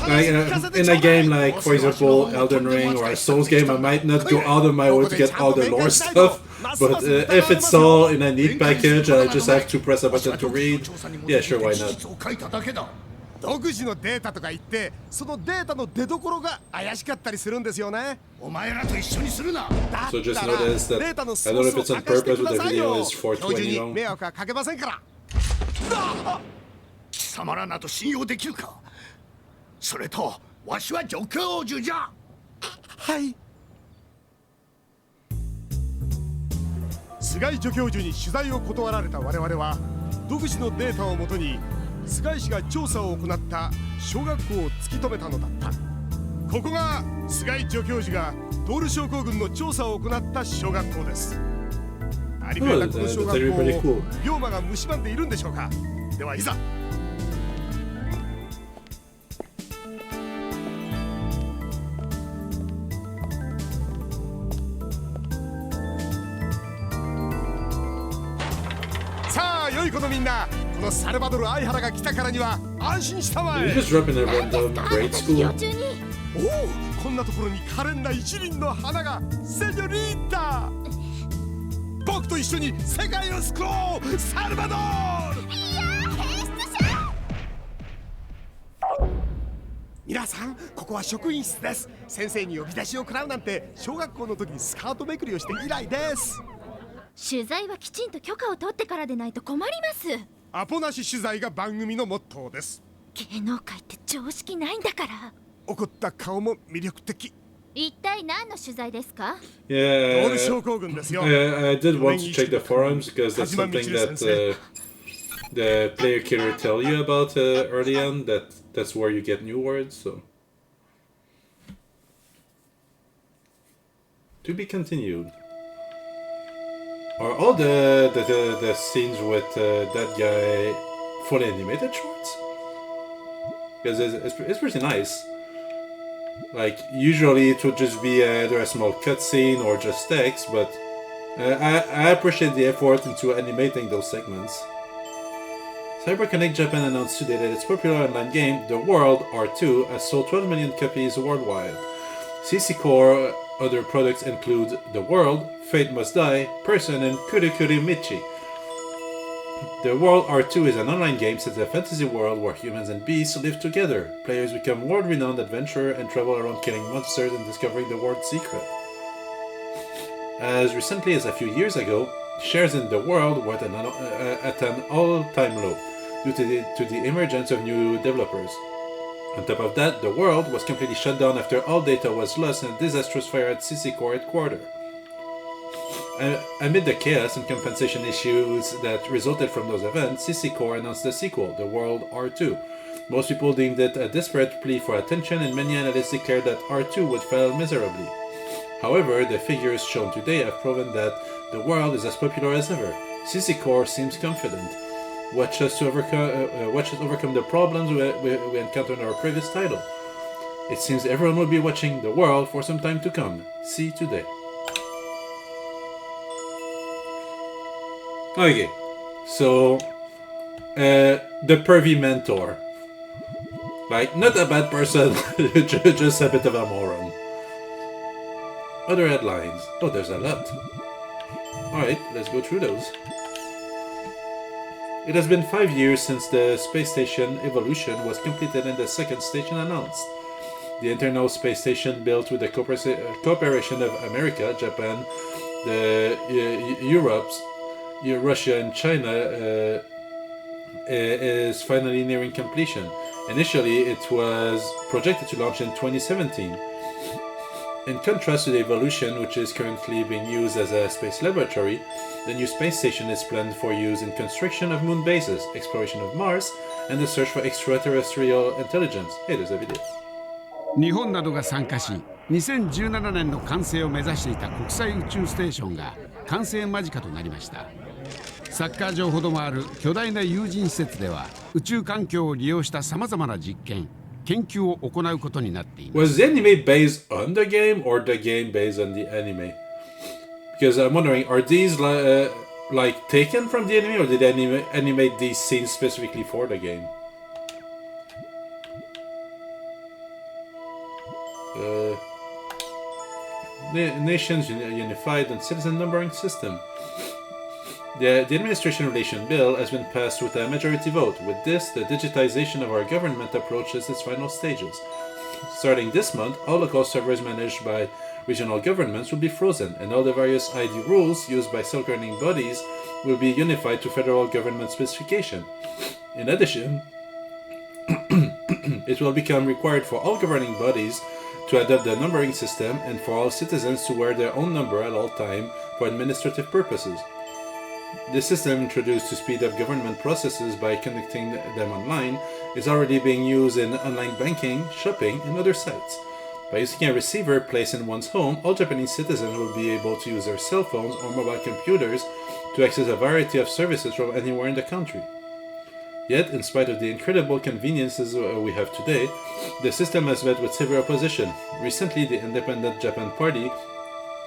Like in a game like, for example, Elden Ring or a Souls game, I might not go out of my way to get all the lore stuff. But if it's all in a neat package, I just have to press a button to read. Yeah, sure, why not? 独自のデータとか言って、そのデータの出所が怪しかったりするんですよね。お前らと一緒にするな。 So just notice that I don't know if it's on purpose, but the video is 420 long. 迷惑はかけませんから。貴様らなど信用できるか。それとわしは助教授じゃ。はい。菅井助教授に取材を断られた我々は独自のデータをもとに菅井氏が調査を行った小学校を突き止めたのだった。ここが菅井助教授がドール症候群の調査を行った小学校です。ありふれたこの小学校を龍馬が蝕んでいるんでしょうか。ではいざ。さあ良い子のみんな、このサルバドル相原が来たからには安心したま Did え。 you just drop in a random grade school? おお、こんなところに可憐な一輪の花が。セニョリータ、僕と一緒に世界を救おう。サルバドル。皆さん、ここは職員室です。先生に呼び出しを食らうなんて小学校の時にスカートめくりをして以来です。取材はきちんと許可を取ってからでないと困ります。アポなし取材が番組のモットーです。芸能界って常識ないんだから。怒った顔も魅力的。一体何の取材ですか？ Yeah, ドール症候群ですよ。 I did want to check the forums because that's something that the player killer tell you about early on. That's where you get new words. So to be continued. Are all the scenes with that guy fully animated shorts? Because it's pretty nice. Like, usually it would just be either a small cutscene or just text, but I appreciate the effort into animating those segments. CyberConnect Japan announced today that its popular online game, The World R2, has sold 12 million copies worldwide. CC Core other products include The World, Fate Must Die, Person, and Kurikuri Michi. The World R2 is an online game set in a fantasy world where humans and beasts live together. Players become world-renowned adventurers and travel around killing monsters and discovering the world's secret. As recently as a few years ago, shares in The World were at an all-time low due to the emergence of new developers. On top of that, The World was completely shut down after all data was lost in a disastrous fire at CC Core headquarters. Amid the chaos and compensation issues that resulted from those events, CC Core announced the sequel, The World R2. Most people deemed it a desperate plea for attention, and many analysts declared that R2 would fail miserably. However, the figures shown today have proven that The World is as popular as ever. CC Core seems confident. Watch us overcome the problems we encountered in our previous title. It seems everyone will be watching The World for some time to come. See today. Okay, so the pervy mentor. Like, not a bad person, just a bit of a moron. Other headlines. Oh, there's a lot. Alright, let's go through those. It has been 5 years since the space station evolution was completed and the second station announced. The internal space station, built with the cooperation of America, Japan, Europe, Russia and China, is finally nearing completion. Initially, it was projected to launch in 2017. In contrast to the Evolution, which is currently being used as a space laboratory, the new space station is planned for use in construction of moon bases, exploration of Mars, and the search for extraterrestrial intelligence. Hey, there's a video. 日本などが参加し、2017年の完成を目指していた国際宇宙ステーションが完成間近となりました。サッカー場ほどもある巨大な有人施設では、宇宙環境を利用したさまざまな実験、研究を行うことになっています。Was the anime based on the game or the game based on the anime? Because I'm wondering, are these like taken from the anime, or did they animate these scenes specifically for the game? Nations unified and citizen numbering system. The Administration Relation Bill has been passed with a majority vote. With this, the digitization of our government approaches its final stages. Starting this month, all local servers managed by regional governments will be frozen, and all the various ID rules used by self-governing bodies will be unified to federal government specification. In addition, it will become required for all governing bodies to adopt the numbering system and for all citizens to wear their own number at all times for administrative purposes. This system, introduced to speed up government processes by conducting them online, is already being used in online banking, shopping, and other sites. By using a receiver placed in one's home, all Japanese citizens will be able to use their cell phones or mobile computers to access a variety of services from anywhere in the country. Yet, in spite of the incredible conveniences we have today, the system has met with severe opposition. Recently, the Independent Japan Party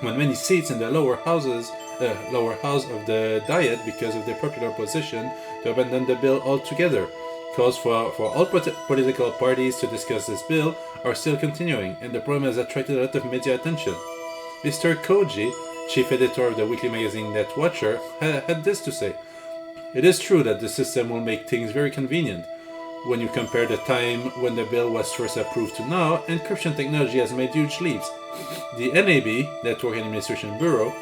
won many seats in the lower house of the Diet because of their popular position to abandon the bill altogether. Calls for all political parties to discuss this bill are still continuing, and the problem has attracted a lot of media attention. Mr. Koji, chief editor of the weekly magazine Netwatcher, had this to say. It is true that the system will make things very convenient. When you compare the time when the bill was first approved to now, encryption technology has made huge leaps. The NAB, Network Administration Bureau,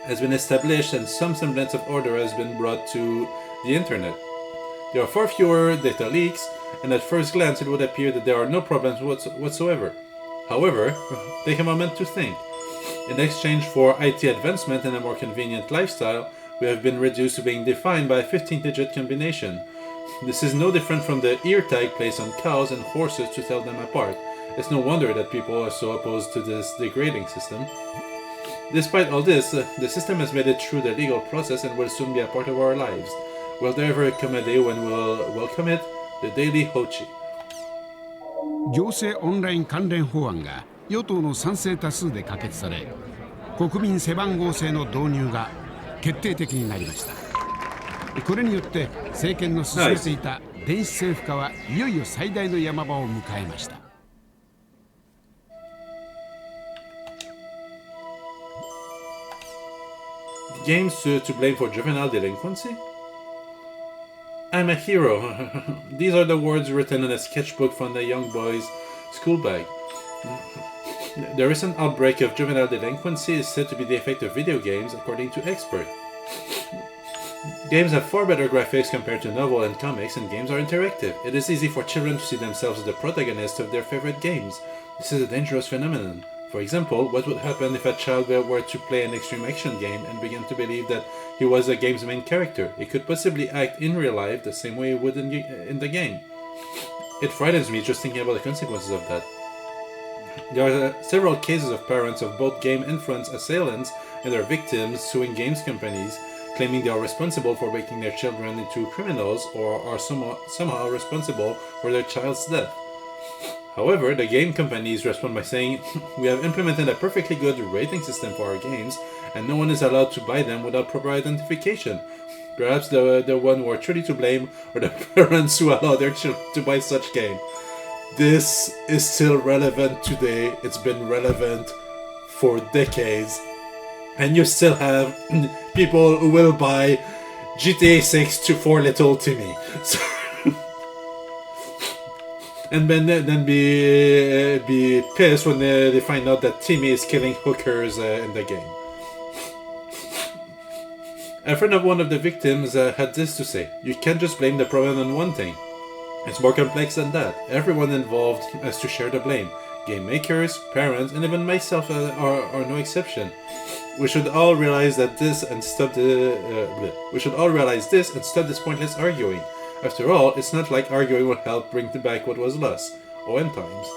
has been established and some semblance of order has been brought to the internet. There are far fewer data leaks, and at first glance it would appear that there are no problems whatsoever. However, take a moment to think. In exchange for IT advancement and a more convenient lifestyle, we have been reduced to being defined by a 15-digit combination. This is no different from the ear tag placed on cows and horses to tell them apart. It's no wonder that people are so opposed to this degrading system. Despite all this, the system has made it through the legal process and will soon be a part of our lives. Will there ever come a day when we'll welcome it? The Daily Hochi. 行政オンライン関連法案が与党の賛成多数で可決され、国民背番号制の導入が決定的になりました。これによって政権の進めていた電子政府化はいよいよ最大の山場を迎えました。Games to blame for juvenile delinquency? I'm a hero. These are the words written in a sketchbook from the young boy's school bag. The recent outbreak of juvenile delinquency is said to be the effect of video games, according to experts. Games have far better graphics compared to novels and comics, and games are interactive. It is easy for children to see themselves as the protagonists of their favorite games. This is a dangerous phenomenon. For example, what would happen if a child were to play an extreme action game and begin to believe that he was the game's main character? He could possibly act in real life the same way he would in the game. It frightens me just thinking about the consequences of that. There are several cases of parents of both game-influenced assailants and their victims suing games companies, claiming they are responsible for making their children into criminals or are somehow responsible for their child's death. However, the game companies respond by saying, "We have implemented a perfectly good rating system for our games, and no one is allowed to buy them without proper identification. Perhaps the one who are truly to blame are the parents who allow their children to buy such game. This is still relevant today. It's been relevant for decades. And you still have people who will buy GTA 6 for little Timmy. So and then be pissed when they find out that Timmy is killing hookers in the game. A friend of one of the victims had this to say: "You can't just blame the problem on one thing. It's more complex than that. Everyone involved has to share the blame. Game makers, parents, and even myself are no exception. We should all realize this and stop this pointless arguing. After all, it's not like arguing will help bring back what was lost. OM times."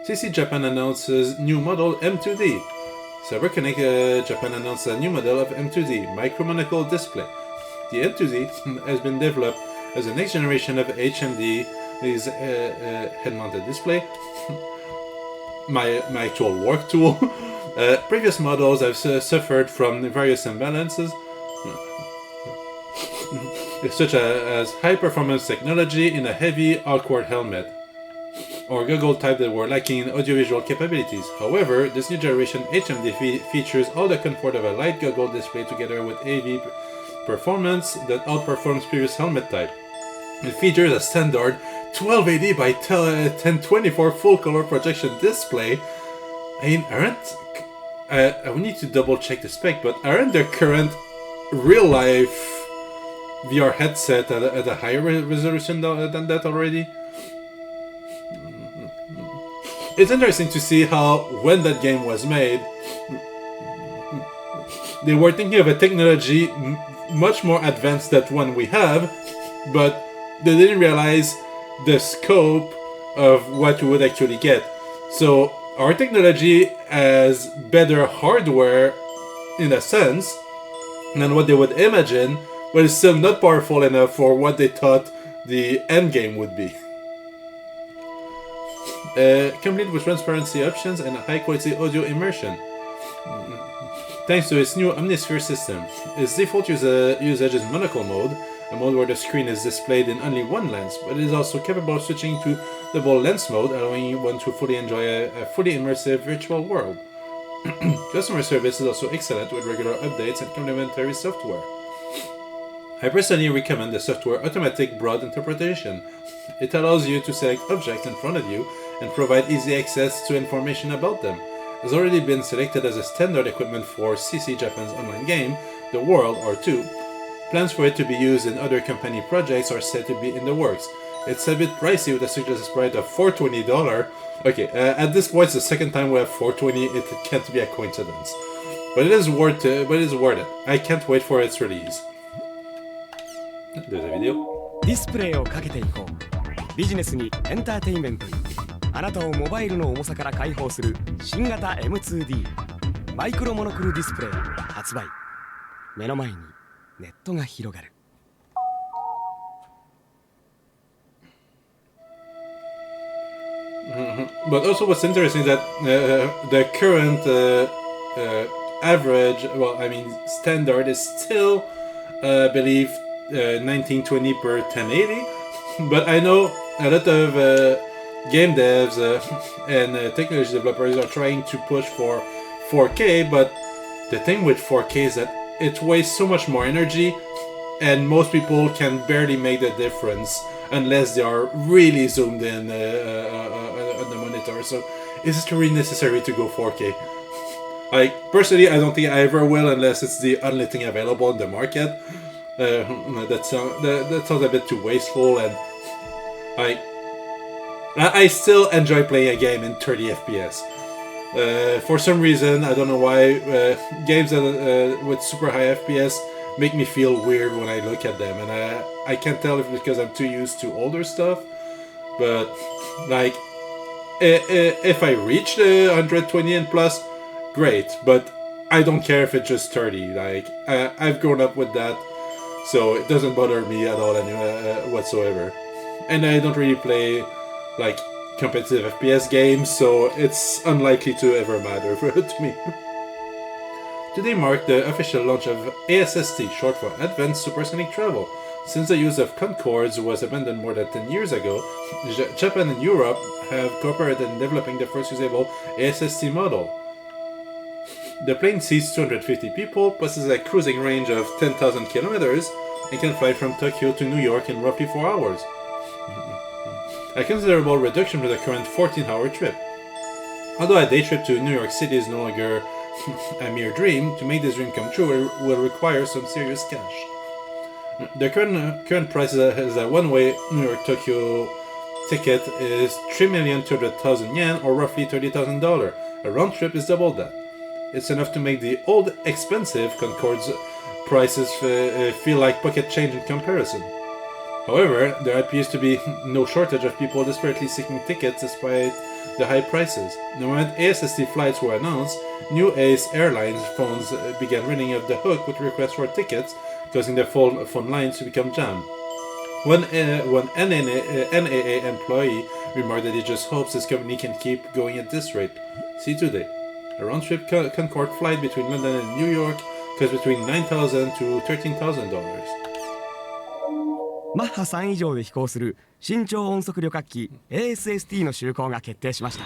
CC Japan announces new model M2D. CyberConnect Japan announced a new model of M2D, micro-monocle display. The M2D has been developed as the next generation of HMD, is head-mounted display. my actual work tool. Previous models have suffered from various imbalances, such as high-performance technology in a heavy, awkward helmet, or goggle type that were lacking in audiovisual capabilities. However, this new generation HMD features all the comfort of a light goggle display together with AV performance that outperforms previous helmet type. It features a standard 1280 by 1024 full color projection display. I mean, I need to double check the spec, but aren't the current real life VR headset at a higher resolution than that already? It's interesting to see how, when that game was made, they were thinking of a technology much more advanced than one we have, but they didn't realize the scope of what we would actually get. So our technology has better hardware, in a sense, than what they would imagine, but it's still not powerful enough for what they thought the end game would be. Complete with transparency options and high quality audio immersion. Thanks to its new Omnisphere system. Its default usage is monocle mode, a mode where the screen is displayed in only one lens, but it is also capable of switching to double lens mode, allowing one to fully enjoy a fully immersive virtual world. Customer service is also excellent with regular updates and complementary software. I personally recommend the software Automatic Broad Interpretation. It allows you to select objects in front of you and provide easy access to information about them. It has already been selected as a standard equipment for CC Japan's online game, The World R2. Plans for it to be used in other company projects are said to be in the works. It's a bit pricey with a suggested price of $420. Okay, at this point it's the second time we have $420, it can't be a coincidence. But it is worth it. I can't wait for its release. There's a video. ディスプレイをかけていこう。ビジネスにエンターテインメントに。あなたをモバイルの重さから解放する新型 M2D マイクロモノクルディスプレイ発売。目の前にネットが広がる。But also what's interesting is that the current average, standard is still, I believe, 1920 per 1080. But I know a lot of game devs and technology developers are trying to push for 4K, but the thing with 4K is that it wastes so much more energy, and most people can barely make the difference unless they are really zoomed in on the monitor. So is it really necessary to go 4K? Personally, I don't think I ever will unless it's the only thing available in the market. That sounds a bit too wasteful, and I still enjoy playing a game in 30 FPS. For some reason, I don't know why, games with super high FPS make me feel weird when I look at them, and I can't tell if it's because I'm too used to older stuff, but if I reach the 120 and plus, great, but I don't care if it's just 30. I've grown up with that, so it doesn't bother me at all whatsoever. And I don't really play competitive FPS game, so it's unlikely to ever matter to me. Today marked the official launch of ASST, short for Advanced Supersonic Travel. Since the use of Concords was abandoned more than 10 years ago, Japan and Europe have cooperated in developing the first usable ASST model. The plane seats 250 people, possesses a cruising range of 10,000 kilometers, and can fly from Tokyo to New York in roughly 4 hours. A considerable reduction from the current 14-hour trip. Although a day trip to New York City is no longer a mere dream, to make this dream come true will require some serious cash. The current price is a one-way New York-Tokyo ticket is 3,200,000 yen, or roughly $30,000. A round trip is double that. It's enough to make the old expensive Concords prices feel like pocket change in comparison. However, there appears to be no shortage of people desperately seeking tickets despite the high prices. The moment ASST flights were announced, new Ace Airlines phones began ringing off the hook with requests for tickets, causing the phone lines to become jammed. One NAA employee remarked that he just hopes his company can keep going at this rate. See today. A round-trip Concorde flight between London and New York costs between $9,000 to $13,000. マッハ3以上で飛行する伸長音速旅客機 ASST の就航が決定しました。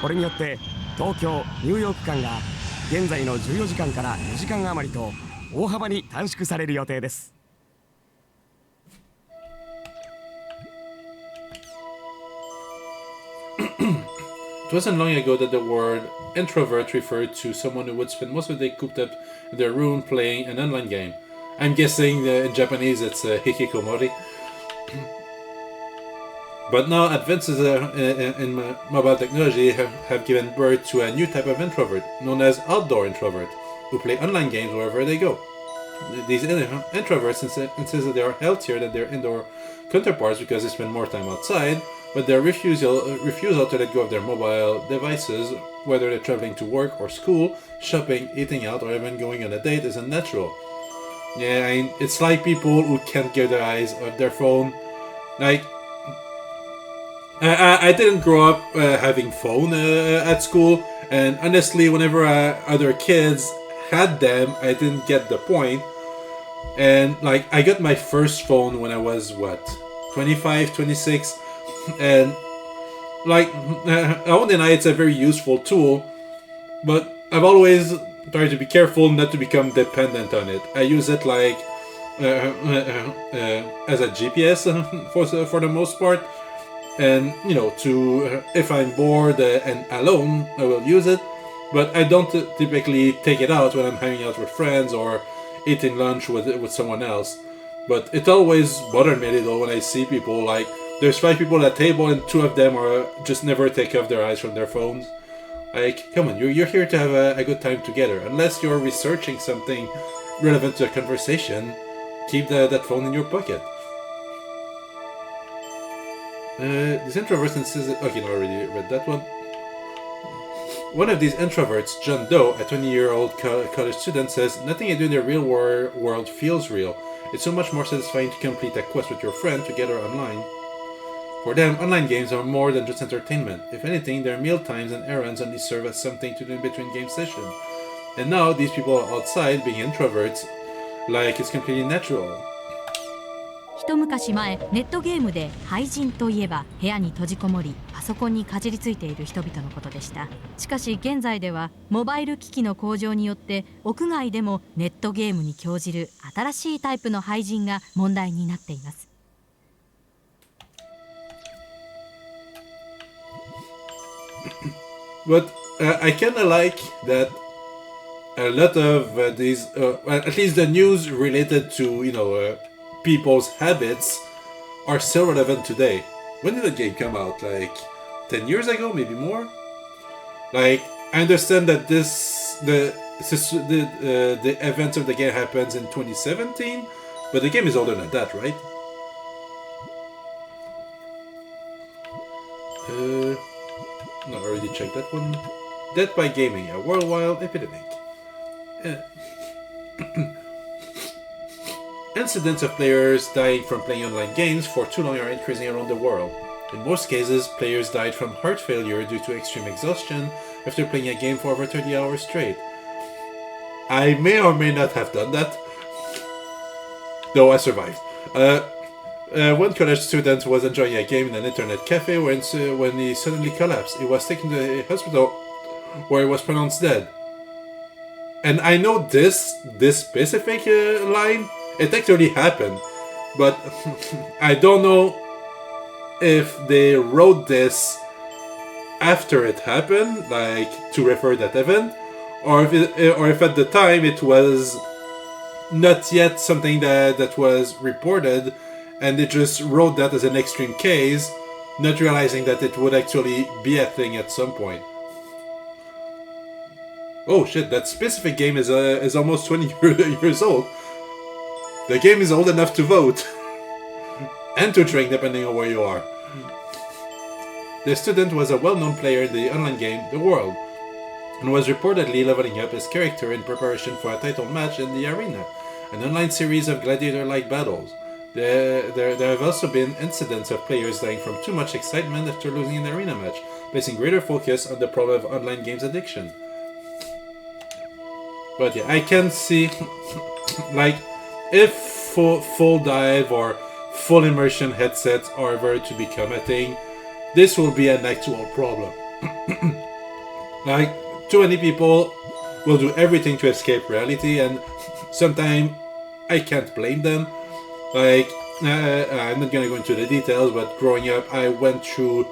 これによって東京・ニューヨーク間が現在の14時間から4時間余りと大幅に短縮される予定です。It wasn't long ago that the word introvert referred to someone who would spend most of the day cooped up in their room playing an online game. I'm guessing in Japanese it's hikikomori. But now advances in mobile technology have given birth to a new type of introvert, known as outdoor introvert, who play online games wherever they go. These introverts insist that they are healthier than their indoor counterparts because they spend more time outside, but their refusal to let go of their mobile devices, whether they're traveling to work or school, shopping, eating out, or even going on a date, is unnatural. Yeah, I mean, it's like people who can't get their eyes off their phone. Like, I didn't grow up having phone at school, and honestly, whenever other kids had them, I didn't get the point. And like, I got my first phone when I was, what, 25, 26, and like, I won't deny it's a very useful tool, but I've always tried to be careful not to become dependent on it. I use it like as a GPS for the most part, and you know, to if I'm bored and alone, I will use it, but I don't typically take it out when I'm hanging out with friends or eating lunch with someone else. But it always bothered me a little when I see people, like, there's 5 people at a table and 2 of them are just never take off their eyes from their phones. Like, come on, you're here to have a good time together. Unless you're researching something relevant to a conversation, keep that phone in your pocket. These introverts insist... Okay, no, I already read that one. One of these introverts, John Doe, a 20-year-old college student, says, "Nothing I do in the real world feels real. It's so much more satisfying to complete a quest with your friend together online." For them, online games are more than just entertainment. If anything, their meal times and errands only serve as something to do in between game sessions. And now, these people are outside, being introverts, like it's completely natural. 一昔前ネットゲームで廃人といえば部屋に閉じこもりパソコンにかじりついている人々のことでした。しかし現在ではモバイル機器の向上によって屋外でもネットゲームに興じる新しいタイプの廃人が問題になっています。But I kind of like that a lot of these, at least the news related to, you know, people's habits are still relevant today. When did the game come out? Like 10 years ago, maybe more? Like, I understand that the events of the game happens in 2017, but the game is older than that, right? No, I already checked that one. Death by gaming, a worldwide epidemic. Incidents of players dying from playing online games for too long are increasing around the world. In most cases, players died from heart failure due to extreme exhaustion after playing a game for over 30 hours straight. I may or may not have done that, though I survived. One college student was enjoying a game in an internet cafe when he suddenly collapsed. He was taken to a hospital where he was pronounced dead. And I know this specific line, it actually happened, but I don't know if they wrote this after it happened, like to refer that event, or if at the time it was not yet something that was reported, and they just wrote that as an extreme case, not realizing that it would actually be a thing at some point. Oh shit! That specific game is almost 20 years old. The game is old enough to vote. And to drink, depending on where you are. The student was a well-known player in the online game The World, and was reportedly leveling up his character in preparation for a title match in the arena, an online series of gladiator-like battles. There have also been incidents of players dying from too much excitement after losing an arena match, placing greater focus on the problem of online games addiction. But yeah, I can see, like, if full dive or full immersion headsets are ever to become a thing, this will be an actual problem. Like, too many people will do everything to escape reality, and sometimes I can't blame them. Like, I'm not gonna go into the details, but growing up, I went through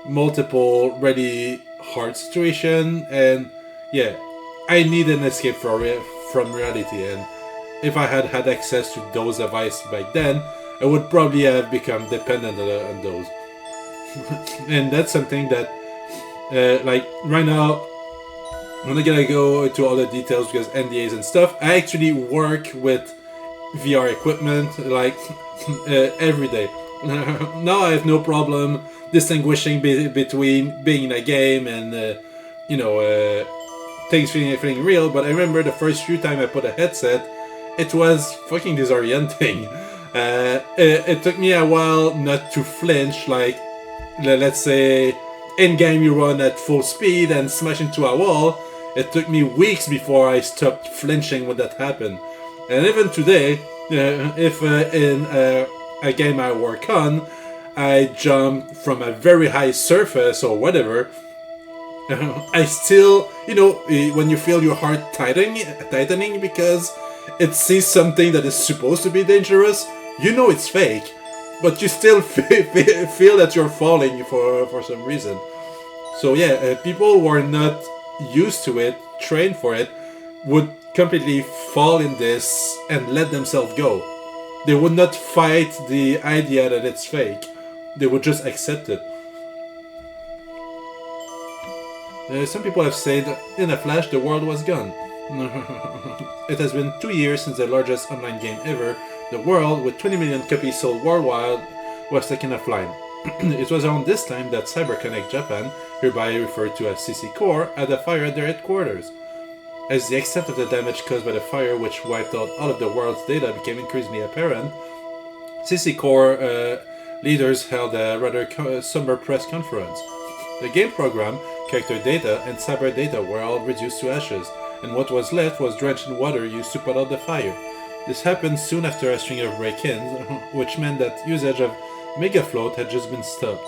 multiple really hard situations, and yeah, I need an escape from reality, and if I had had access to those devices back then, I would probably have become dependent on those. And that's something that, like, right now, I'm not gonna go into all the details because NDAs and stuff. I actually work with VR equipment, like, every day. Now I have no problem distinguishing between being in a game and, things feeling real, but I remember the first few times I put a headset, it was fucking disorienting. It took me a while not to flinch, like, let's say, in-game you run at full speed and smash into a wall. It took me weeks before I stopped flinching when that happened. And even today, if in a game I work on, I jump from a very high surface or whatever, I still, when you feel your heart tightening because it sees something that is supposed to be dangerous, it's fake, but you still feel that you're falling for some reason. So yeah, people who are not used to it, trained for it, would completely fall in this and let themselves go. They would not fight the idea that it's fake. They would just accept it. Some people have said, in a flash, the world was gone. It has been 2 years since the largest online game ever, The World, with 20 million copies sold worldwide, was taken offline. It was around this time that CyberConnect Japan, hereby referred to as CC Core, had a fire at their headquarters. As the extent of the damage caused by the fire, which wiped out all of the world's data, became increasingly apparent, CC Core leaders held a rather somber press conference. The game program, character data, and cyber data were all reduced to ashes, and what was left was drenched in water used to put out the fire. This happened soon after a string of break-ins, which meant that usage of Megafloat had just been stopped.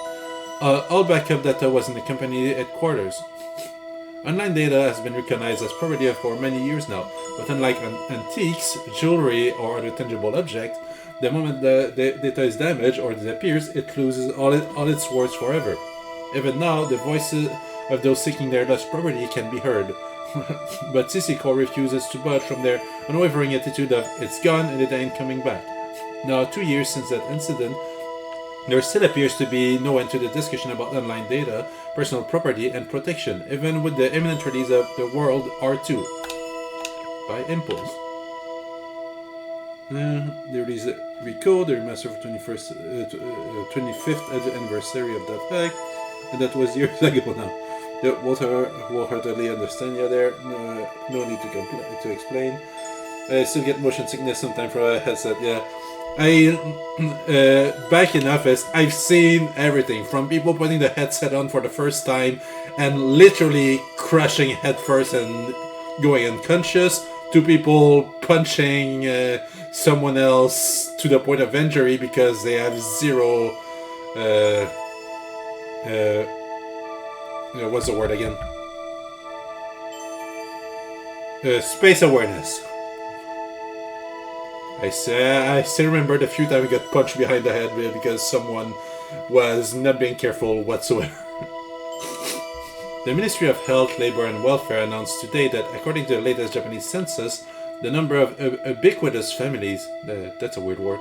All backup data was in the company headquarters. Online data has been recognized as property for many years now, but unlike antiques, jewelry, or other tangible objects, the moment the data is damaged or disappears, it loses all its worth forever. Even now, the voices of those seeking their lost property can be heard. But CC Core refuses to budge from their unwavering attitude of "it's gone and it ain't coming back." Now, 2 years since that incident, there still appears to be no end to the discussion about online data, personal property, and protection, even with the imminent release of The World R2 by Impulse. There is Recode, the remaster for 25th anniversary of Dothack, and that was years ago now. Wholeheartedly understand you there. No need to explain. I still get motion sickness sometimes from a headset. Yeah, Back in office, I've seen everything from people putting the headset on for the first time and literally crashing headfirst and going unconscious, to people punching someone else to the point of injury because they have zero. What's the word again? Space awareness. I still remember the few times I got punched behind the head because someone was not being careful whatsoever. The Ministry of Health, Labor and Welfare announced today that according to the latest Japanese census, the number of ubiquitous families, that's a weird word,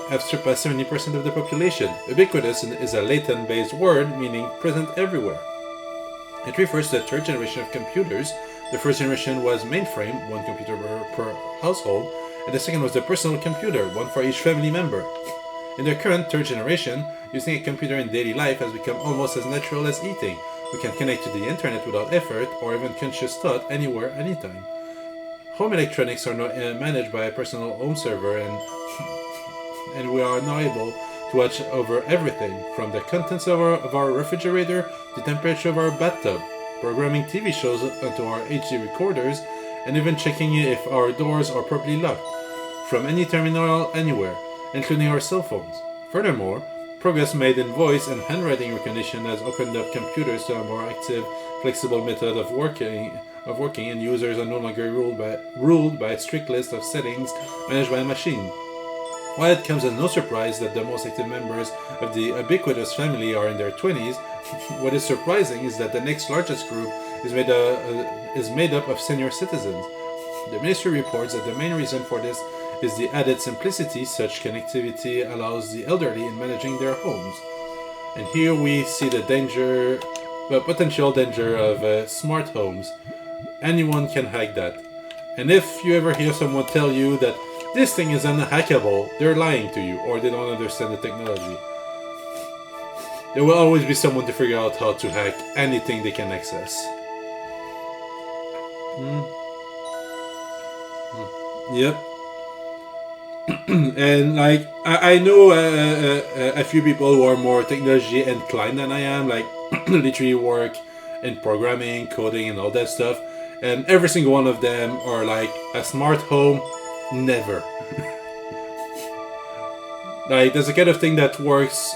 have surpassed 70% of the population. Ubiquitous is a Latin-based word meaning present everywhere. It refers to the third generation of computers. The first generation was mainframe, one computer per household, and the second was the personal computer, one for each family member. In the current third generation, using a computer in daily life has become almost as natural as eating. We can connect to the internet without effort or even conscious thought anywhere, anytime. Home electronics are now managed by a personal home server, and we are now able to watch over everything, from the contents of our refrigerator to the temperature of our bathtub, programming TV shows onto our HD recorders, and even checking if our doors are properly locked, from any terminal anywhere, including our cell phones. Furthermore, progress made in voice and handwriting recognition has opened up computers to a more active, flexible method of working, and users are no longer ruled by a strict list of settings managed by a machine. While it comes as no surprise that the most active members of the ubiquitous family are in their 20s, what is surprising is that the next largest group is made up of senior citizens. The ministry reports that the main reason for this is the added simplicity such connectivity allows the elderly in managing their homes. And here we see the potential danger of smart homes. Anyone can hack that. And if you ever hear someone tell you that this thing is unhackable, they're lying to you, or they don't understand the technology. There will always be someone to figure out how to hack anything they can access. Yep. And like I know a few people who are more technology inclined than I am, like literally work in programming, coding, and all that stuff. And every single one of them are like, a smart home, never. Like, that's the kind of thing that works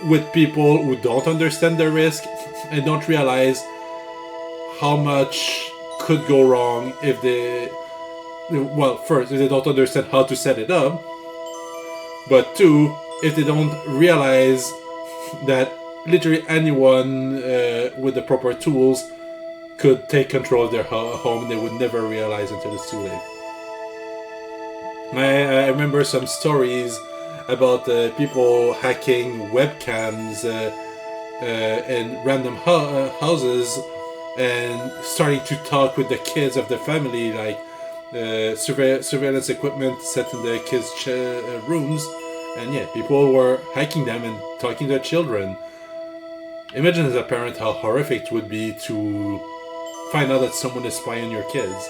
with people who don't understand the risk and don't realize how much could go wrong if they, well, first, if they don't understand how to set it up, but two, if they don't realize that literally anyone with the proper tools could take control of their home, they would never realize until it's too late. I remember some stories about people hacking webcams in random houses and starting to talk with the kids of the family, like surveillance equipment set in the kids' rooms, and yeah, people were hacking them and talking to their children. Imagine as a parent how horrific it would be to find out that someone is spying on your kids.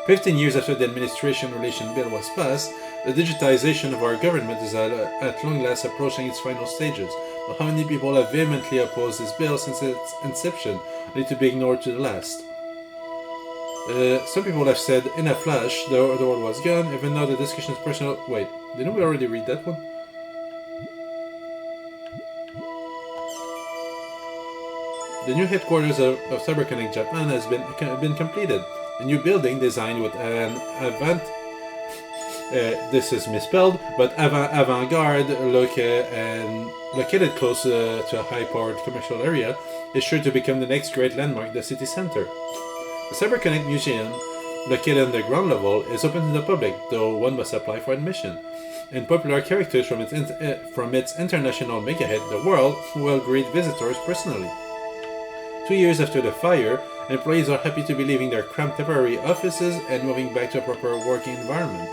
15 years after the Administration Relation Bill was passed, the digitization of our government is at long last approaching its final stages. But how many people have vehemently opposed this bill since its inception, only to be ignored to the last? Some people have said, in a flash, the world was gone, even though the discussion is personal. Wait, didn't we already read that one? The new headquarters of CyberConnect Japan has been completed. A new building designed with an this is misspelled, but avant-garde look and located close to a high-powered commercial area is sure to become the next great landmark, the city center. The CyberConnect Museum, located on the ground level, is open to the public, though one must apply for admission. And popular characters from its international mega-hit, The World, will greet visitors personally. 2 years after the fire, employees are happy to be leaving their cramped temporary offices and moving back to a proper working environment.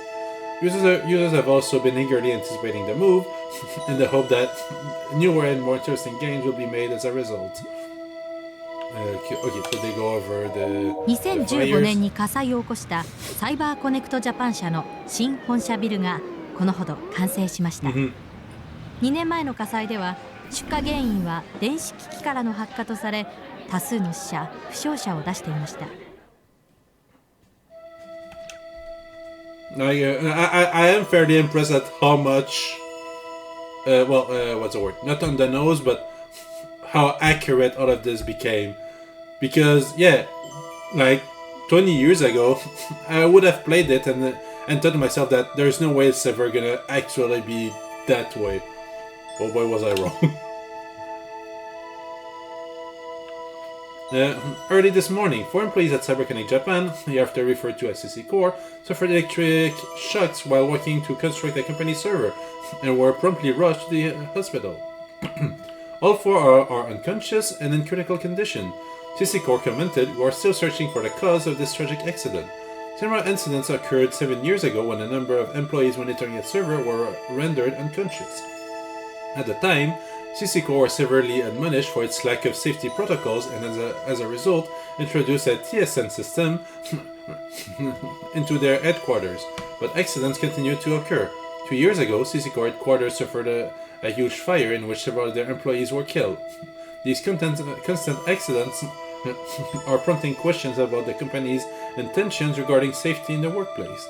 Users have also been eagerly anticipating the move, in the hope that newer and more interesting games will be made as a result. Okay, so they go over the 2015年に火災を起こしたサイバーコネクトジャパン社の新本社ビルがこのほど完成しました。2年前の火災では出火原因は電子機器からの発火とされ、多数の死者負傷者を出していました。I am fairly impressed at how much, what's the word? Not on the nose, but how accurate all of this became. Because, yeah, like 20 years ago, I would have played it and thought to myself that there's no way it's ever gonna actually be that way. Oh boy, was I wrong. Early this morning, 4 employees at CyberConnect Japan, hereafter referred to as CC Core, suffered electric shocks while working to construct a company server and were promptly rushed to the hospital. All 4 are unconscious and in critical condition. CC Core commented, "We are still searching for the cause of this tragic accident." Similar incidents occurred 7 years ago when a number of employees monitoring its server were rendered unconscious. At the time, CC Core was severely admonished for its lack of safety protocols and as a result introduced a TSN system into their headquarters, but accidents continued to occur. 2 years ago, CC Core headquarters suffered a huge fire in which several of their employees were killed. These constant accidents are prompting questions about the company's intentions regarding safety in the workplace.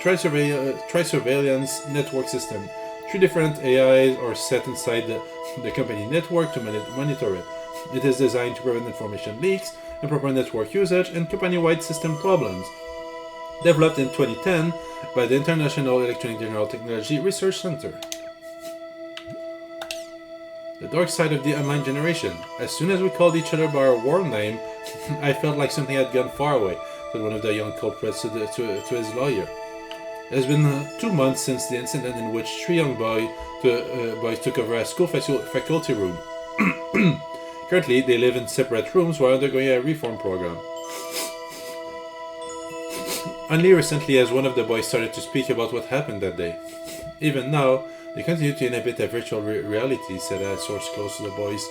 Tri-surveillance network system. 3 different AIs are set inside the company network to monitor it. It is designed to prevent information leaks, improper network usage, and company-wide system problems. Developed in 2010 by the International Electronic General Technology Research Center. The dark side of the online generation. As soon as we called each other by our world name, I felt like something had gone far away, said one of the young culprits to his lawyer. It has been 2 months since the incident in which 3 young boys took over a school faculty room. Currently, they live in separate rooms while undergoing a reform program. Only recently has one of the boys started to speak about what happened that day. Even now, they continue to inhabit a virtual reality, said a source close to the boys.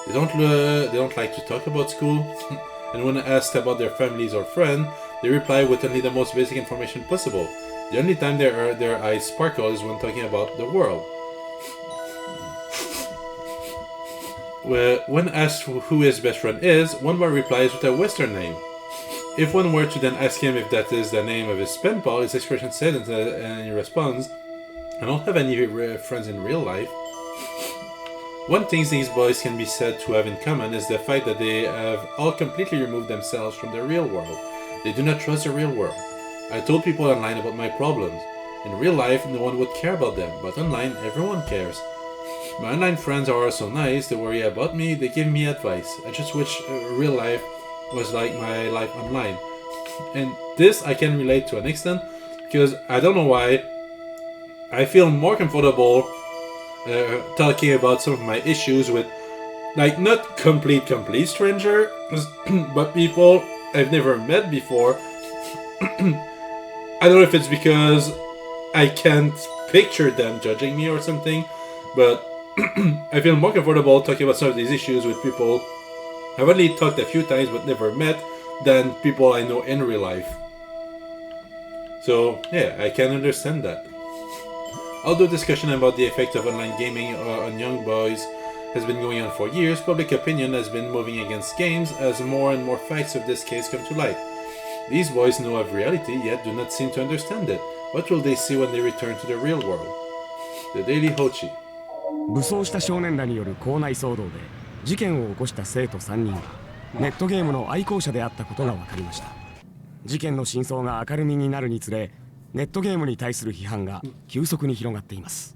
They don't like to talk about school, and when asked about their families or friends, they reply with only the most basic information possible. The only time their eyes sparkle is when talking about the world. When asked who his best friend is, one boy replies with a Western name. If one were to then ask him if that is the name of his pen pal, his expression said, and he responds, "I don't have any friends in real life." One thing these boys can be said to have in common is the fact that they have all completely removed themselves from the real world. They do not trust the real world. I told people online about my problems. In real life, no one would care about them, but online, everyone cares. My online friends are also nice, they worry about me, they give me advice. I just wish real life was like my life online. And this I can relate to an extent, because I don't know why, I feel more comfortable talking about some of my issues with, like, not complete stranger, but people I've never met before. I don't know if it's because I can't picture them judging me or something, but I feel more comfortable talking about some of these issues with people I've only talked a few times but never met than people I know in real life. So yeah, I can understand that. Although discussion about the effect of online gaming on young boys has been going on for years, public opinion has been moving against games as more and more facts of this case come to light. These boys know of reality, yet do not seem to understand it. What will they see when they return to the real world? The Daily Hochi. 武装した少年らによる校内騒動で事件を起こした生徒3人はネットゲームの愛好者であったことが分かりました。事件の真相が明るみになるにつれ、ネットゲームに対する批判が急速に広がっています。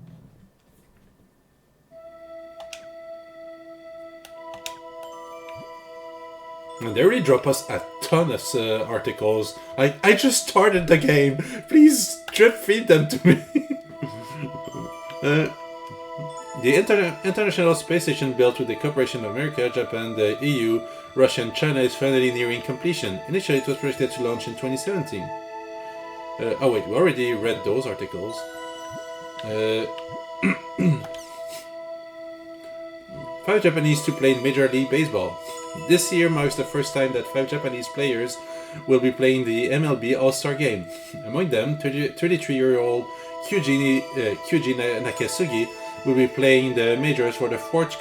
And they already drop us a ton of articles. I just started the game. Please drip feed them to me. The International Space Station built with the cooperation of America, Japan, the EU, Russia and China is finally nearing completion. Initially it was projected to launch in 2017. Oh wait, we already read those articles. 5 Japanese to play in Major League Baseball. This year marks the first time that 5 Japanese players will be playing the MLB All-Star Game. Among them, 33-year-old Kyuji Nakasugi will be playing the majors for the 4th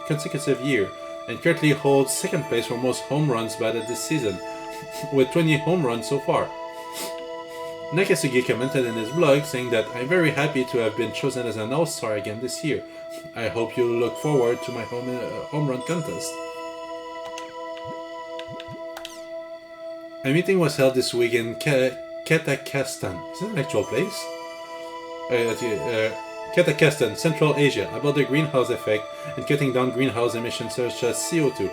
consecutive year, and currently holds 2nd place for most home runs batted this season, with 20 home runs so far. Nakasugi commented in his blog saying that I'm very happy to have been chosen as an All-Star again this year. I hope you look forward to my home run contest. A meeting was held this week in Kazakhstan. Is that an actual place? Kazakhstan, Central Asia, about the greenhouse effect and cutting down greenhouse emissions such as CO2.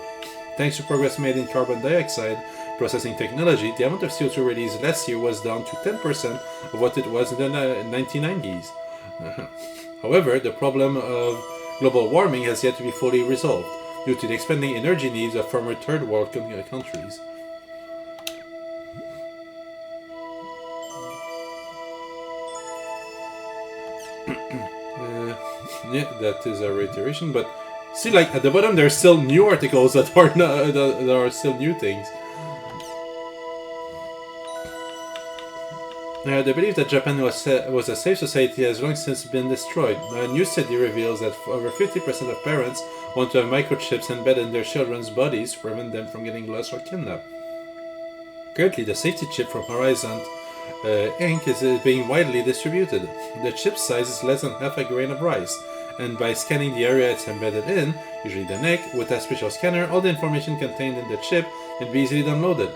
Thanks to progress made in carbon dioxide processing technology, the amount of CO2 released last year was down to 10% of what it was in the 1990s. However, the problem of global warming has yet to be fully resolved, due to the expanding energy needs of former third world countries. Yeah, that is a reiteration, but see, like at the bottom, there's still new articles that are that are still new things. The belief that Japan was a safe society has long since been destroyed. A new study reveals that over 50% of parents want to have microchips embedded in their children's bodies to prevent them from getting lost or kidnapped. Currently, the safety chip from Horizon Inc. is being widely distributed. The chip size is less than half a grain of rice, and by scanning the area it's embedded in, usually the neck, with a special scanner, all the information contained in the chip can be easily downloaded.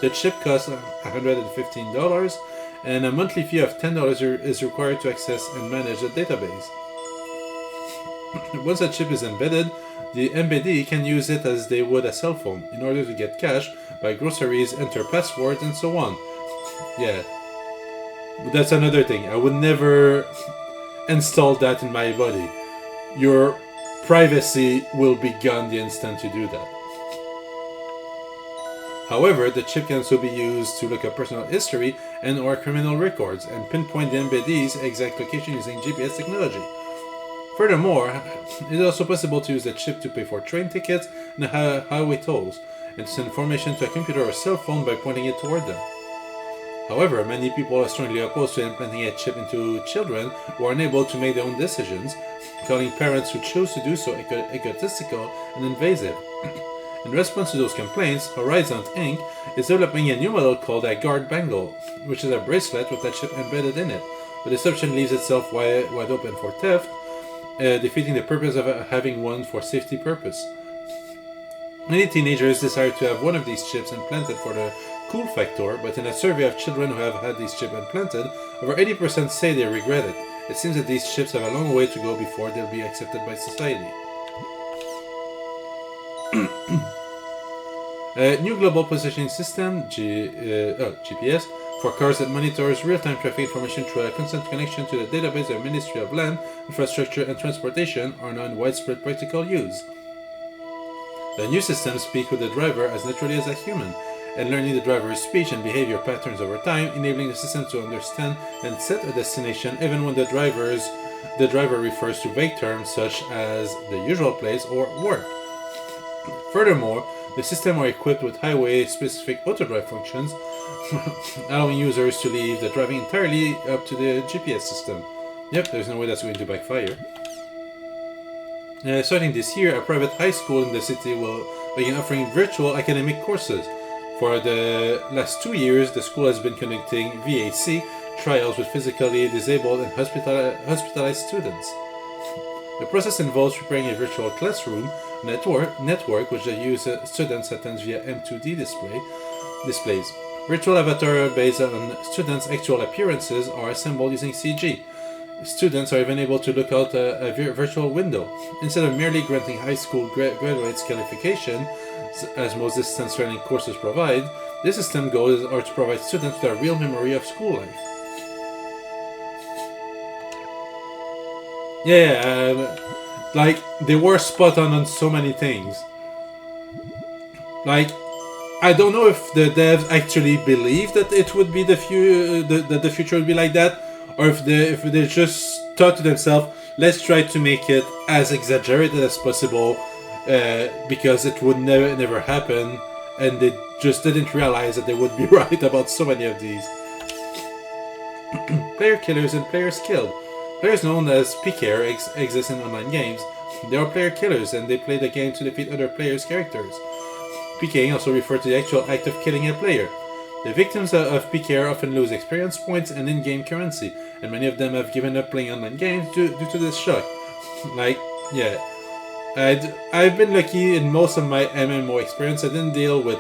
The chip costs $115, and a monthly fee of $10 is required to access and manage the database. Once a chip is embedded, the embeddee can use it as they would a cell phone in order to get cash, buy groceries, enter passwords, and so on. Yeah, that's another thing. I would never install that in my body. Your privacy will be gone the instant you do that. However, the chip can also be used to look at personal history and or criminal records and pinpoint the embeddee's exact location using GPS technology. Furthermore, it is also possible to use the chip to pay for train tickets and highway tolls, and to send information to a computer or cell phone by pointing it toward them. However, many people are strongly opposed to implanting a chip into children who are unable to make their own decisions, calling parents who choose to do so egotistical and invasive. In response to those complaints, Horizon Inc. is developing a new model called a guard bangle, which is a bracelet with a chip embedded in it, but this option leaves itself wide open for theft, defeating the purpose of having one for safety purpose. Many teenagers desire to have one of these chips implanted for the cool factor, but in a survey of children who have had these chips implanted, over 80% say they regret it. It seems that these chips have a long way to go before they'll be accepted by society. A new global positioning system, GPS, for cars that monitors real-time traffic information through a constant connection to the database of Ministry of Land, Infrastructure and Transportation are now in widespread practical use. The new systems speak with the driver as naturally as a human, and learning the driver's speech and behavior patterns over time, enabling the system to understand and set a destination even when the driver refers to vague terms such as the usual place or work. Furthermore, the system are equipped with highway-specific auto-drive functions, allowing users to leave the driving entirely up to the GPS system. Yep, there's no way that's going to backfire. Starting this year, a private high school in the city will begin offering virtual academic courses. For the last 2 years, the school has been conducting VAC trials with physically disabled and hospitalized students. The process involves preparing a virtual classroom network which the students attend via M2D displays. Virtual avatars based on students' actual appearances are assembled using CG. Students are even able to look out a virtual window. Instead of merely granting high school graduates qualification, as most distance learning courses provide, this system goals are to provide students with a real memory of school life. Like, they were spot on so many things. Like, I don't know if the devs actually believe that it would be the future would be like that, or if they just thought to themselves, let's try to make it as exaggerated as possible because it would never happen, and they just didn't realize that they would be right about so many of these. Player killers and players killed. Players known as PKer exist in online games. They are player killers, and they play the game to defeat other players' characters. PKing also refers to the actual act of killing a player. The victims of PKer often lose experience points and in-game currency, and many of them have given up playing online games due to this shock. Like, yeah. I've been lucky in most of my MMO experience. I didn't deal with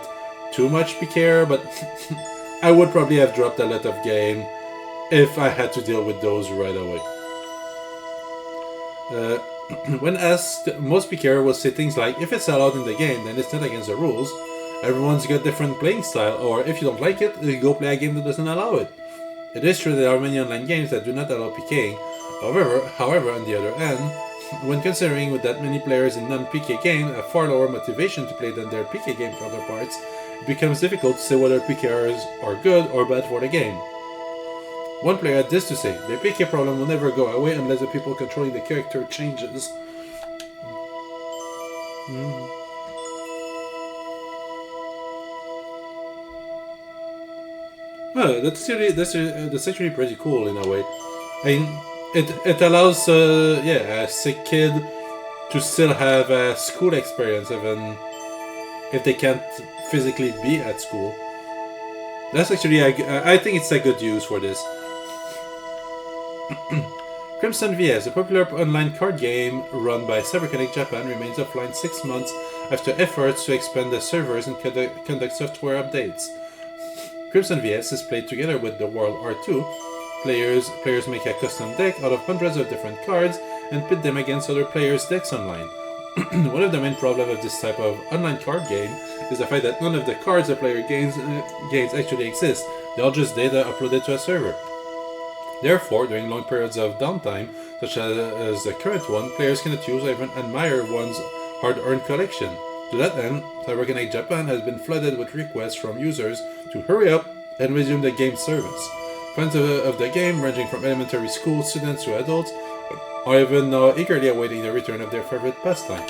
too much PKer, but I would probably have dropped a lot of game if I had to deal with those right away. When asked, most PKer will say things like, if it's allowed in the game, then it's not against the rules. Everyone's got different playing style, or if you don't like it, go play a game that doesn't allow it. It is true there are many online games that do not allow PKing. However, on the other hand, when considering with that many players in non-PK games have far lower motivation to play than their PK game counterparts, it becomes difficult to say whether PKers are good or bad for the game. One player had this to say, the PK problem will never go away unless the people controlling the character changes. Well, that's actually pretty cool in a way. I mean, it allows a sick kid to still have a school experience even if they can't physically be at school. That's actually I think it's a good use for this. Crimson VS, a popular online card game run by CyberConnect Japan, remains offline 6 months after efforts to expand the servers and conduct software updates. Crimson VS is played together with the World R2. Players make a custom deck out of hundreds of different cards and pit them against other players' decks online. One of the main problems of this type of online card game is the fact that none of the cards the player gains actually exist. They're all just data uploaded to a server. Therefore, during long periods of downtime, such as the current one, players cannot use or even admire one's hard-earned collection. To that end, CyberConnect Japan has been flooded with requests from users to hurry up and resume the game's service. Fans of the game, ranging from elementary school students to adults, are even now eagerly awaiting the return of their favorite pastime.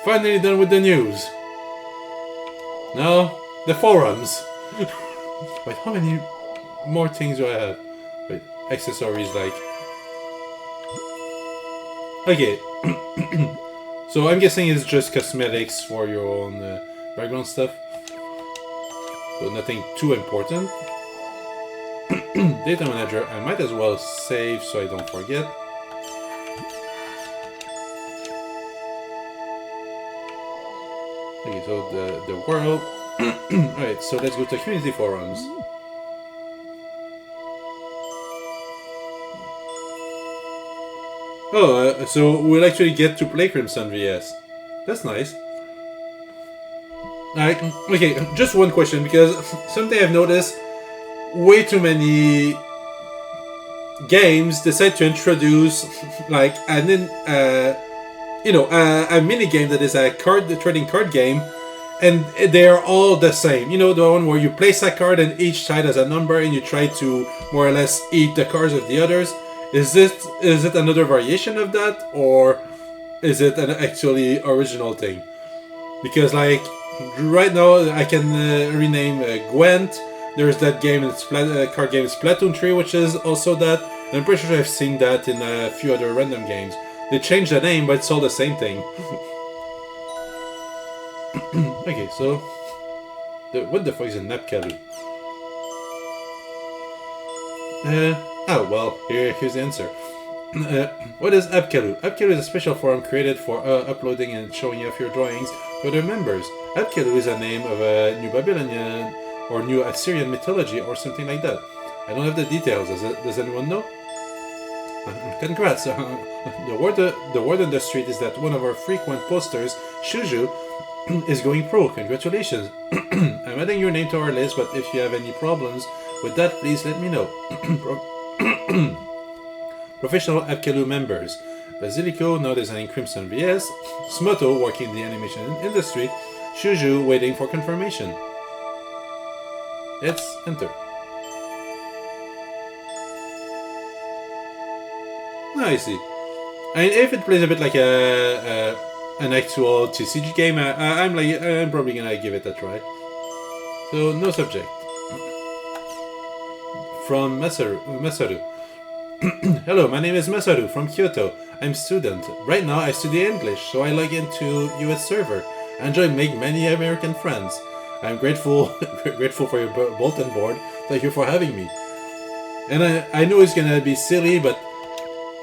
Finally done with the news. Now, the forums. Wait, how many more things do I have? Wait, accessories like... Okay. So I'm guessing it's just cosmetics for your own background stuff. So nothing too important. Data manager, I might as well save so I don't forget. Okay, so the world. Alright, so let's go to community forums. Oh, so we'll actually get to play Crimson VS. That's nice. Alright, okay, just one question, because something I've noticed, way too many games decide to introduce like a mini game that is a trading card game, and they are all the same. You know, the one where you place a card and each side has a number and you try to more or less eat the cards of the others. Is it another variation of that, or is it an actually original thing? Because like right now I can rename Gwent. There's that game, card game Splatoon 3, which is also that. And I'm pretty sure I've seen that in a few other random games. They changed the name, but it's all the same thing. Okay, so what the fuck is a Napkalu? Oh, well, here's the answer. What is Apkalu? Apkalu is a special forum created for uploading and showing off your drawings to other members. Apkalu is a name of a New Babylonian or New Assyrian mythology or something like that. I don't have the details. Does anyone know? Congrats! The word on the street is that one of our frequent posters, Shuju, is going pro. Congratulations! I'm adding your name to our list, but if you have any problems with that, please let me know. Professional Apkalu members: Basilico, now designing Crimson VS; Smoto, working in the animation industry; Shuju, waiting for confirmation. Let's enter. I see. And if it plays a bit like an actual TCG game, I'm probably gonna give it a try. So no subject. From Masaru. Hello, my name is Masaru from Kyoto. I'm a student. Right now I study English, so I log into US server. I enjoy making many American friends. I'm grateful for your bulletin board. Thank you for having me. And I know it's gonna be silly, but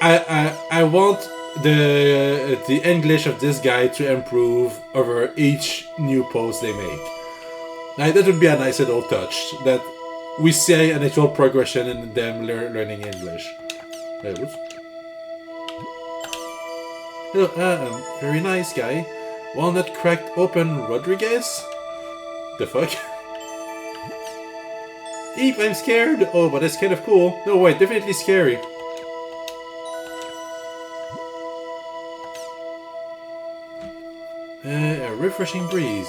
I want the English of this guy to improve over each new post they make. Like, that would be a nice little touch, that we see an actual progression in them learning English. Whoops. Hello, very nice guy. Walnut cracked open Rodriguez? The fuck? Eep, I'm scared! Oh, but that's kind of cool. No, wait, definitely scary. A refreshing breeze.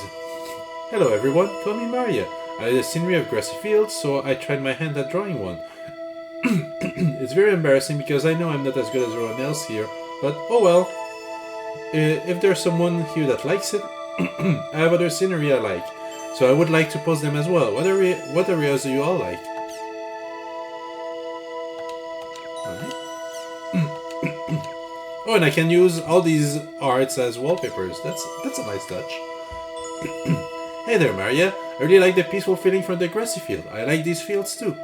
Hello everyone, call me Maria. I had a scenery of grassy fields, so I tried my hand at drawing one. It's very embarrassing because I know I'm not as good as everyone else here, but oh well. If there's someone here that likes it, I have other scenery I like, so I would like to post them as well. What areas do you all like? Oh, and I can use all these arts as wallpapers. That's a nice touch. Hey there, Maria. I really like the peaceful feeling from the grassy field. I like these fields too.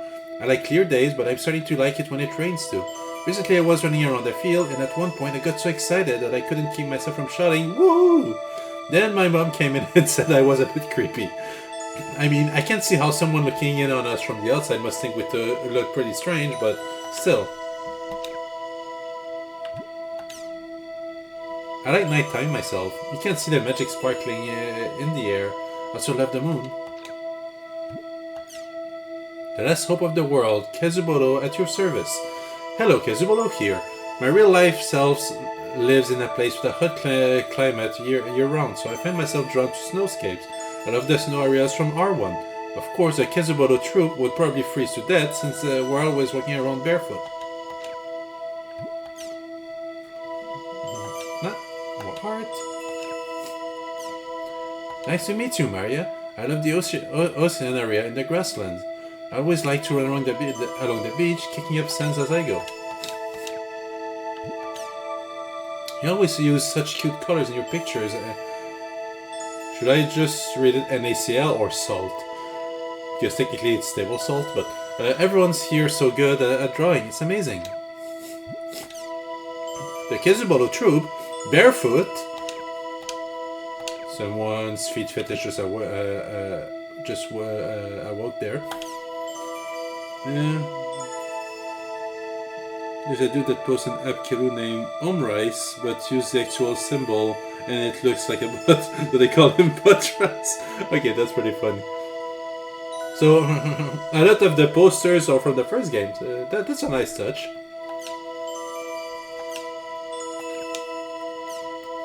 I like clear days, but I'm starting to like it when it rains too. Recently I was running around the field, and at one point I got so excited that I couldn't keep myself from shouting, "Woo!" Then my mom came in and said I was a bit creepy. I mean, I can't see how someone looking in on us from the outside must think we look pretty strange, but still. I like nighttime myself. You can't see the magic sparkling in the air. I also love the moon. The last hope of the world, Kezuboro at your service. Hello, Kezuboro here. My real life self lives in a place with a hot climate year round, so I find myself drawn to snowscapes. I love the snow areas from R1. Of course, the Kezuboro troop would probably freeze to death since we're always walking around barefoot. Heart. Nice to meet you, Maria. I love the ocean area and the grasslands. I always like to run along the beach, kicking up sands as I go. You always use such cute colors in your pictures. Should I just read it NaCl or salt? Because technically it's table salt, but everyone's here so good at drawing. It's amazing. The Kezuboro troop. Barefoot. Someone's feet fetish just awoke there. There's a dude that posts an Abkiru named Omrice, but use the actual symbol, and it looks like a butt, but they call him Buttress. Okay, that's pretty funny. So, a lot of the posters are from the first game. That's a nice touch.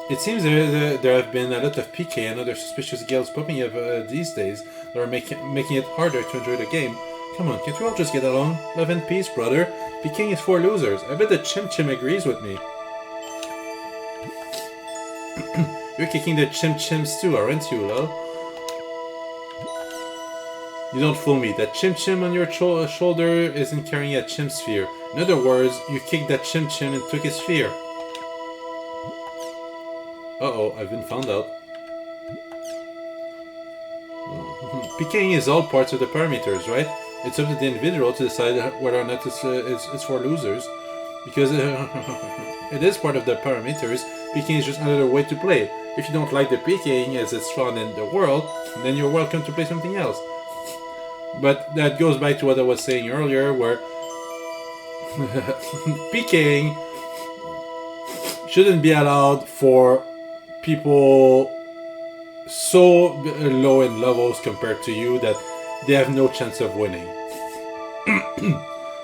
It seems there have been a lot of PK and other suspicious guilds popping up these days that are making it harder to enjoy the game. Come on, can't we all just get along? Love and peace, brother. PKing is for losers. I bet the Chim Chim agrees with me. You're kicking the Chim Chims too, aren't you, lol? You don't fool me. That Chim Chim on your shoulder isn't carrying a Chim sphere. In other words, you kicked that Chim Chim and took his sphere. Uh-oh, I've been found out. PKing is all parts of the parameters, right? It's up to the individual to decide whether or not it's for losers. Because it is part of the parameters, PKing is just another way to play. If you don't like the PKing as it's found in the world, then you're welcome to play something else. But that goes back to what I was saying earlier, where PKing shouldn't be allowed for people so low in levels compared to you that they have no chance of winning.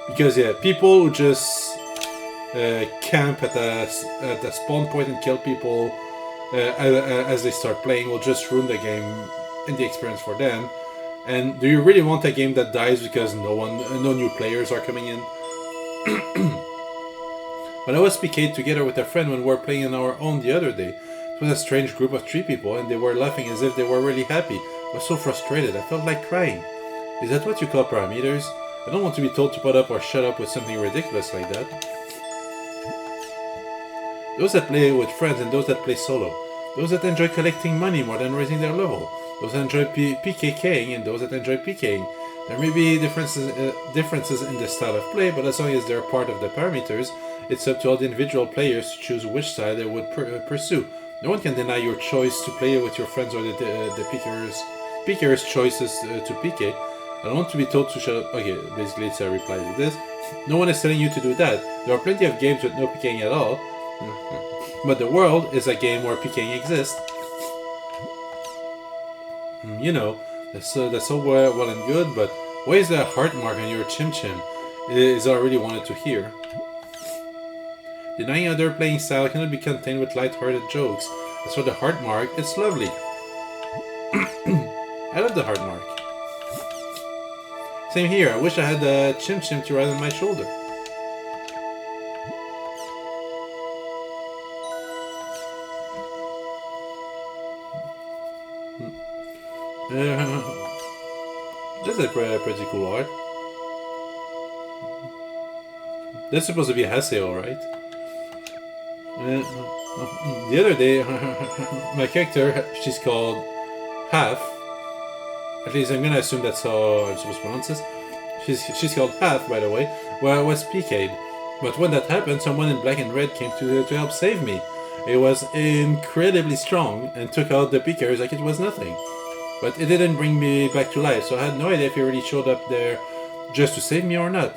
Because yeah, people who just camp at the spawn point and kill people as they start playing will just ruin the game and the experience for them. And do you really want a game that dies because no new players are coming in? But I was PK'd together with a friend when we were playing on our own the other day. It was a strange group of 3 people, and they were laughing as if they were really happy. I was so frustrated, I felt like crying. Is that what you call parameters? I don't want to be told to put up or shut up with something ridiculous like that. Those that play with friends and those that play solo. Those that enjoy collecting money more than raising their level. Those that enjoy PKing and those that enjoy PKing. There may be differences in the style of play, but as long as they're part of the parameters, it's up to all the individual players to choose which side they would pursue. No one can deny your choice to play with your friends or the PKers' choices to PK. I don't want to be told to shut up. Okay, basically it's a reply to this. No one is telling you to do that. There are plenty of games with no PKing at all. But the world is a game where PKing exists. You know, that's all well and good, but why is there a heart mark on your chim chim? Is all I really wanted to hear. Denying other playing style cannot be contained with light-hearted jokes. As for the heart mark, it's lovely. I love the heart mark. Same here, I wish I had a chim chim to ride on my shoulder. That's a pretty cool art. That's supposed to be Haseo, right? The other day, my character, she's called Half. At least I'm gonna assume that's how I'm supposed to pronounce this. She's called Half, by the way, where I was PK'd. But when that happened, someone in black and red came to help save me. It was incredibly strong and took out the PKers like it was nothing. But it didn't bring me back to life, so I had no idea if he really showed up there just to save me or not.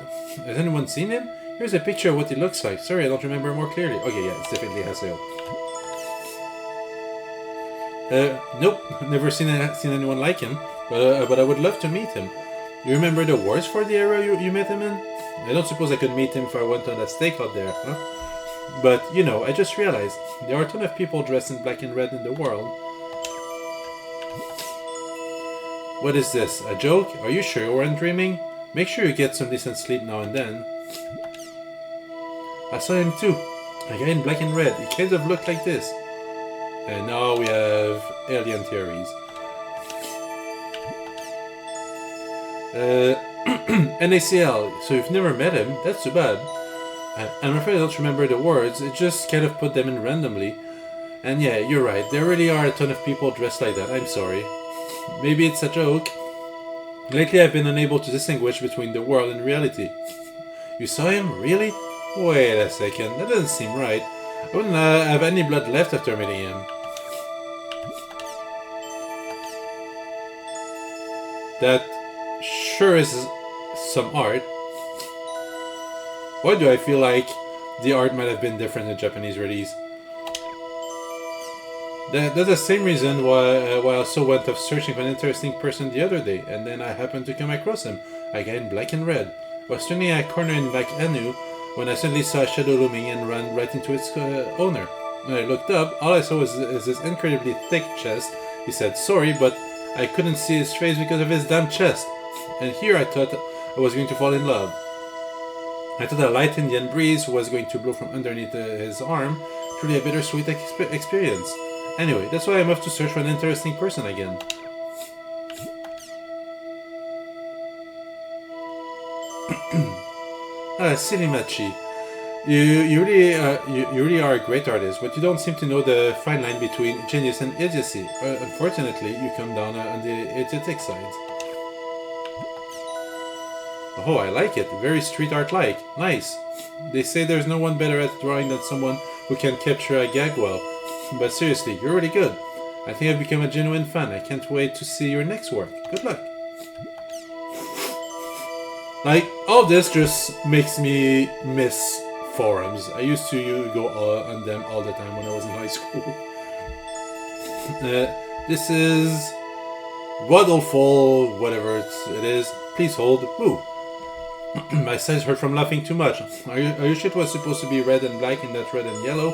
Has anyone seen him? Here's a picture of what he looks like. Sorry, I don't remember more clearly. Okay, yeah, it's definitely Haseo. Nope, never seen anyone like him, but I would love to meet him. You remember the words for the area you met him in? I don't suppose I could meet him if I went on that stake out there, huh? But, you know, I just realized, there are a ton of people dressed in black and red in the world. What is this, a joke? Are you sure you weren't dreaming? Make sure you get some decent sleep now and then. I saw him too. A guy in black and red. He kind of looked like this. And now we have alien theories. NACL. So you've never met him? That's too bad. I'm afraid I don't remember the words. It just kind of put them in randomly. And yeah, you're right. There really are a ton of people dressed like that. I'm sorry. Maybe it's a joke. Lately I've been unable to distinguish between the world and reality. You saw him? Really? Wait a second, that doesn't seem right. I wouldn't have any blood left after meeting him. That sure is some art. Why do I feel like the art might have been different in Japanese release? That's the same reason why I also went off searching for an interesting person the other day, and then I happened to come across him, a guy in black and red. I was turning a corner in Lake Anu when I suddenly saw a shadow looming and ran right into its owner. When I looked up, all I saw was this incredibly thick chest. He said sorry, but I couldn't see his face because of his damn chest. And here I thought I was going to fall in love. I thought a light Indian breeze was going to blow from underneath his arm. Truly a bittersweet experience. Anyway, that's why I'm off to search for an interesting person again. Silly Machi. You really are a great artist, but you don't seem to know the fine line between genius and idiocy. Unfortunately, you come down on the idiotic side. Oh, I like it. Very street art-like. Nice. They say there's no one better at drawing than someone who can capture a gag well. But seriously, you're really good. I think I've become a genuine fan. I can't wait to see your next work. Good luck. Like, all this just makes me miss forums. I used to go on them all the time when I was in high school. This is Waddleful, whatever it is. Please hold. Ooh. My sides hurt from laughing too much. Are you sure it was supposed to be red and black and not red and yellow?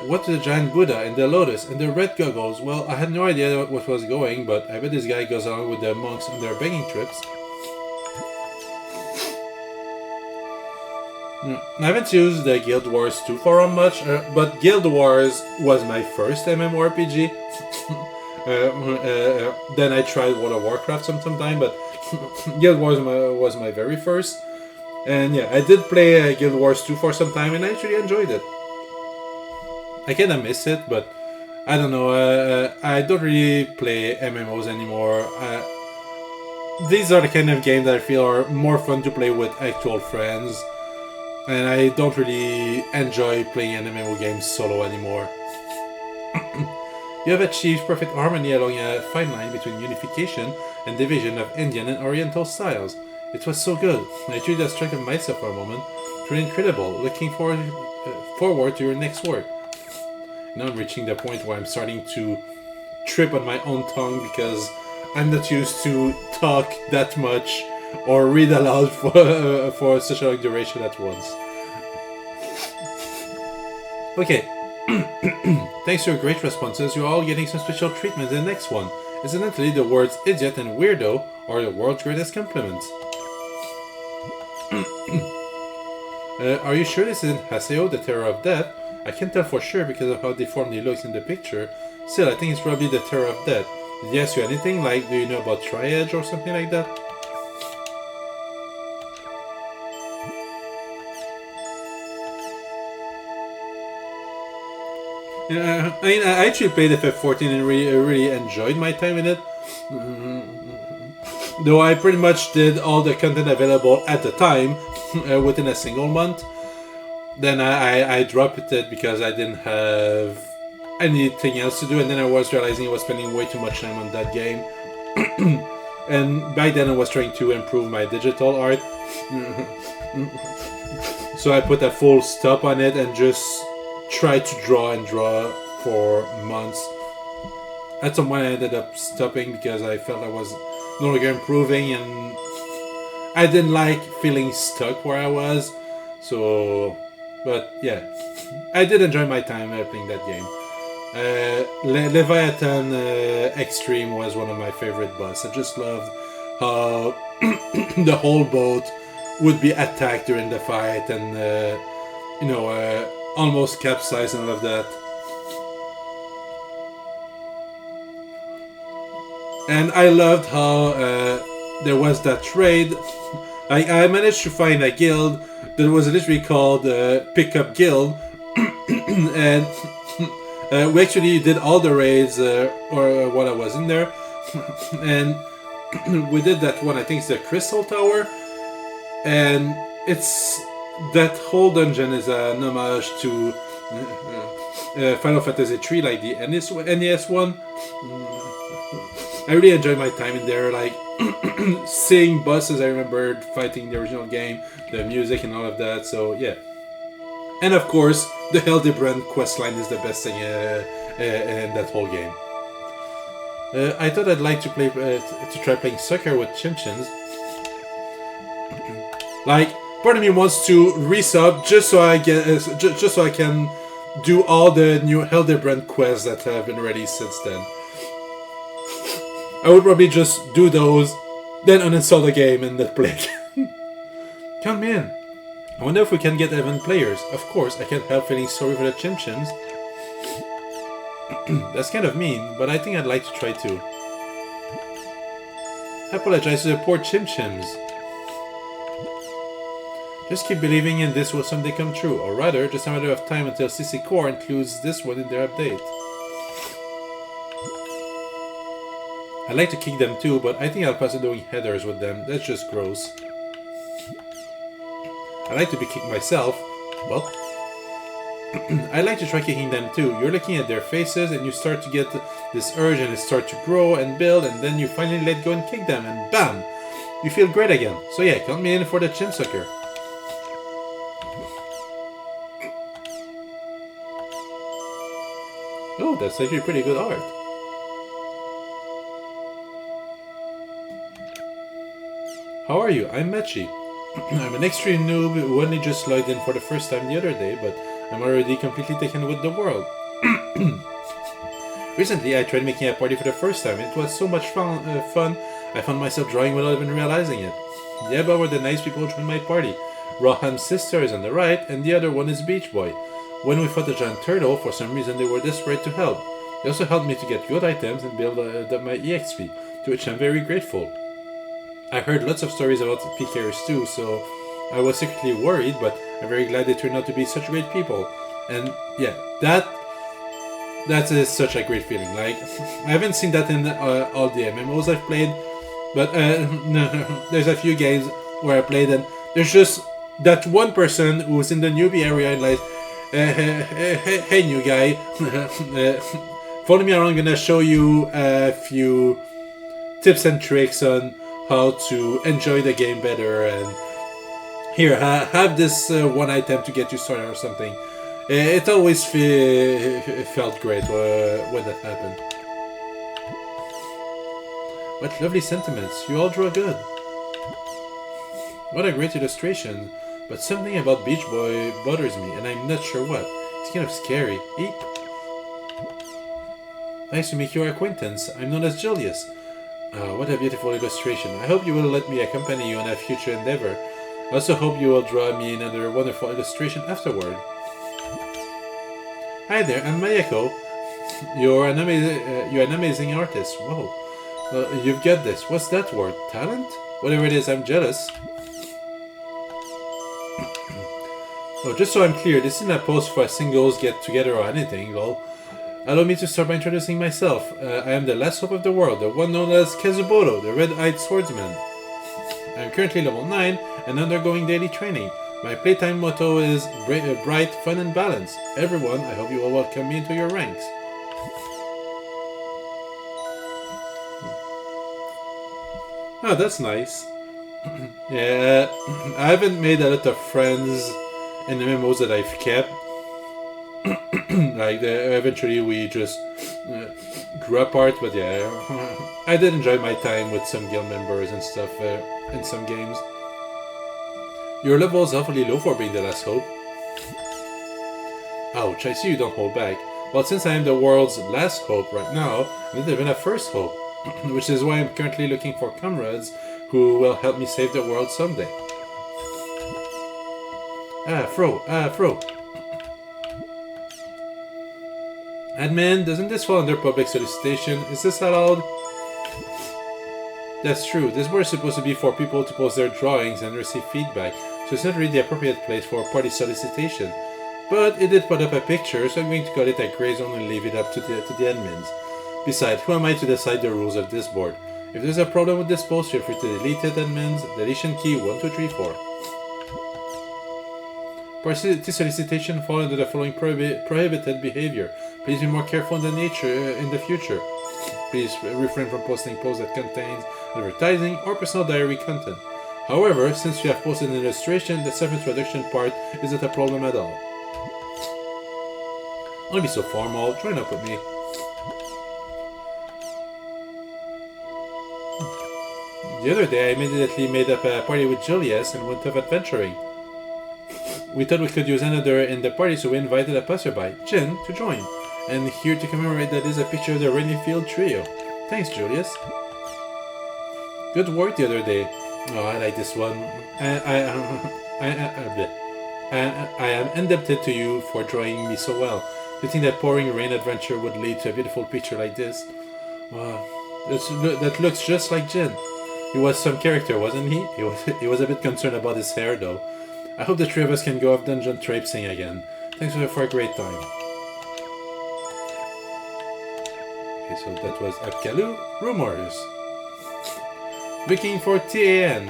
What the giant Buddha and the lotus and the red goggles? Well, I had no idea what was going, but I bet this guy goes along with the monks on their begging trips. I haven't used the Guild Wars 2 for much, but Guild Wars was my first MMORPG. Then I tried World of Warcraft sometime, but Guild Wars was my very first. And yeah, I did play Guild Wars 2 for some time, and I actually enjoyed it. I kinda miss it, but I don't know, I don't really play MMOs anymore. These are the kind of games that I feel are more fun to play with actual friends, and I don't really enjoy playing an MMO games solo anymore. You have achieved perfect harmony along a fine line between unification and division of Indian and Oriental styles. It was so good. I truly lost track of myself for a moment. Truly incredible. Looking forward to your next work. Now I'm reaching the point where I'm starting to trip on my own tongue because I'm not used to talk that much or read aloud for such a long duration at once. Okay. Thanks to your great responses, you're all getting some special treatment in the next one. Incidentally, the words idiot and weirdo are the world's greatest compliments. Are you sure this isn't Haseo, the Terror of Death? I can't tell for sure because of how deformed he looks in the picture. Still, I think it's probably the Terror of Death. Did he ask you anything? Like, do you know about Tri-Edge or something like that? I mean, I actually played FF14 and really enjoyed my time in it. Though I pretty much did all the content available at the time within a single month. Then I dropped it because I didn't have anything else to do, and then I was realizing I was spending way too much time on that game. And back then I was trying to improve my digital art. So I put a full stop on it and just tried to draw for months. At some point I ended up stopping because I felt I was no longer improving and I didn't like feeling stuck where I was. So, but yeah, I did enjoy my time playing that game. Leviathan Extreme was one of my favorite boss. I just loved how the whole boat would be attacked during the fight and almost capsized and all of that. And I loved how there was that trade. I managed to find a guild that was literally called Pickup Guild, and we actually did all the raids or while I was in there, and we did that one. I think it's the Crystal Tower, and it's that whole dungeon is an homage to Final Fantasy III, like the NES one. I really enjoyed my time in there, like seeing bosses I remembered fighting the original game, the music and all of that, so yeah. And of course, the Hildebrand questline is the best thing in that whole game. I thought I'd like to try playing soccer with Chimchins. Like, part of me wants to resub just so I can do all the new Hildebrand quests that have been released since then. I would probably just do those, then uninstall the game and then play again. Count me in. I wonder if we can get 11 players. Of course, I can't help feeling sorry for the Chimchims. That's kind of mean, but I think I'd like to try too. I apologize to the poor Chimchims. Just keep believing in this will someday come true, or rather, just a matter of time until CC Core includes this one in their update. I'd like to kick them too, but I think I'll pass on doing headers with them. That's just gross. I like to be kicked myself. Well, I like to try kicking them too. You're looking at their faces and you start to get this urge and it starts to grow and build, and then you finally let go and kick them and BAM! You feel great again. So yeah, count me in for the Chim Sucker. Oh, that's actually pretty good art. How are you? I'm Mechi. I'm an extreme noob who only just logged in for the first time the other day, but I'm already completely taken with the world. Recently, I tried making a party for the first time. It was so much fun. I found myself drawing without even realizing it. Yeah, but were the nice people who joined my party. Rohan's sister is on the right, and the other one is Beach Boy. When we fought the giant turtle, for some reason they were desperate to help. They also helped me to get good items and build up my EXP, to which I'm very grateful. I heard lots of stories about PKers too, so I was secretly worried, but I'm very glad they turned out to be such great people. And yeah, that is such a great feeling. Like, I haven't seen that in all the MMOs I've played, but there's a few games where I played and there's just that one person who's in the newbie area and like, hey new guy, follow me around, I'm gonna show you a few tips and tricks on how to enjoy the game better, and here, have this one item to get you started or something. It always felt great when that happened. What lovely sentiments, you all draw good. What a great illustration, but something about Beach Boy bothers me and I'm not sure what. It's kind of scary. Eep. Nice to make your acquaintance. I'm known as Julius. What a beautiful illustration. I hope you will let me accompany you on a future endeavor. I also hope you will draw me another wonderful illustration afterward. Hi there, I'm Mayako. You're an amazing artist. Whoa. You've got this. What's that word? Talent? Whatever it is, I'm jealous. Oh, just so I'm clear, this isn't a post for a singles get-together or anything, lol. Allow me to start by introducing myself. I am the last hope of the world, the one known as Kezuboro, the red-eyed swordsman. I'm currently level 9 and undergoing daily training. My playtime motto is bright, fun, and balance. Everyone, I hope you will welcome me into your ranks. Oh, that's nice. Yeah, I haven't made a lot of friends in the MMOs that I've kept. Like, eventually we just grew apart, but yeah, I did enjoy my time with some guild members and stuff in some games. Your level is awfully low for being the last hope. Ouch, I see you don't hold back. Well, since I am the world's last hope right now, I'm not even a first hope, which is why I'm currently looking for comrades who will help me save the world someday. Fro. Admin, doesn't this fall under public solicitation? Is this allowed? That's true. This board is supposed to be for people to post their drawings and receive feedback, so it's not really the appropriate place for party solicitation. But it did put up a picture, so I'm going to call it a gray zone and leave it up to the admins. Besides, who am I to decide the rules of this board? If there's a problem with this post, feel free to delete it, admins. Deletion key 1234. Party solicitation fall under the following prohibited behavior. Please be more careful in the future. Please refrain from posting posts that contains advertising or personal diary content. However, since you have posted an illustration, the self-introduction part isn't a problem at all. Don't be so formal, join up with me. The other day I immediately made up a party with Julius and went off adventuring. We thought we could use another in the party, so we invited a passerby, Jin, to join. And here to commemorate that is a picture of the Raineyfield trio. Thanks, Julius. Good work the other day. Oh, I like this one. I am indebted to you for drawing me so well. Do you think that pouring rain adventure would lead to a beautiful picture like this? Wow, that looks just like Jin. He was some character, wasn't he? He was a bit concerned about his hair, though. I hope the three of us can go off dungeon traipsing again. Thanks for a great time. Okay, so that was Apkalu. Rumors. Looking for TAN.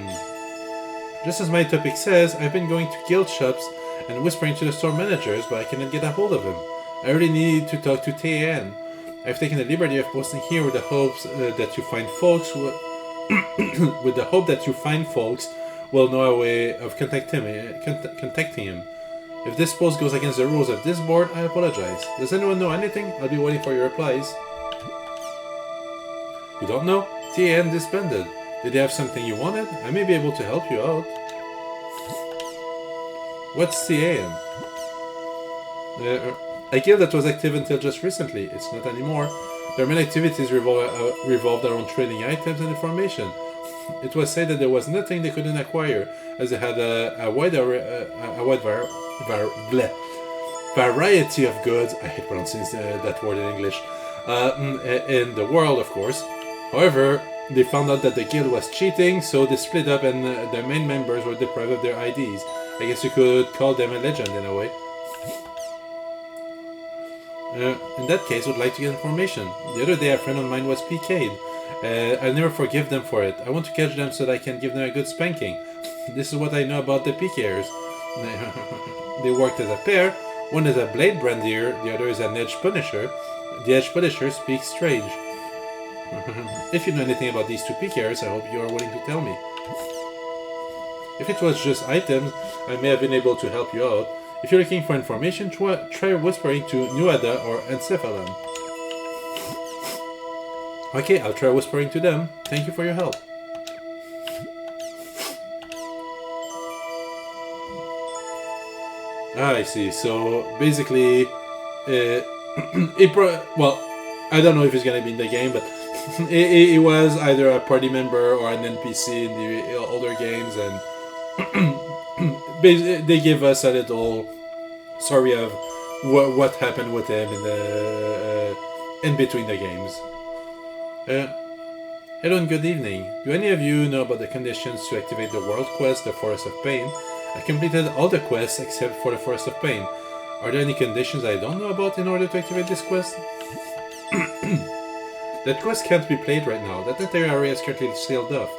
Just as my topic says, I've been going to guild shops and whispering to the store managers, but I cannot get a hold of him. I really need to talk to TAN. I've taken the liberty of posting here with the hopes that you find folks will know a way of contacting him. If this post goes against the rules of this board, I apologize. Does anyone know anything? I'll be waiting for your replies. You don't know? TAN disbanded. Did they have something you wanted? I may be able to help you out. What's TAN? A guild that was active until just recently. It's not anymore. Their main activities revolved around trading items and information. It was said that there was nothing they couldn't acquire, as they had a wide variety of goods. I hate pronouncing that word in English. In the world, of course. However, they found out that the guild was cheating, so they split up and the main members were deprived of their IDs. I guess you could call them a legend in a way. In that case, I would like to get information. The other day, a friend of mine was PK'd. I'll never forgive them for it. I want to catch them so that I can give them a good spanking. This is what I know about the PKers. They worked as a pair. One is a blade brandier, the other is an edge punisher. The edge punisher speaks strange. If you know anything about these two PKers, I hope you are willing to tell me. If it was just items, I may have been able to help you out. If you're looking for information, try whispering to Nuada or Encephalon. Okay, I'll try whispering to them. Thank you for your help. I see. So basically, well, I don't know if he's gonna be in the game, but he was either a party member or an NPC in the older games, and they give us a little story of what happened with him in between the games. Hello and good evening. Do any of you know about the conditions to activate the world quest, the Forest of Pain? I completed all the quests except for the Forest of Pain. Are there any conditions I don't know about in order to activate this quest? That quest can't be played right now. That entire area is currently sealed off.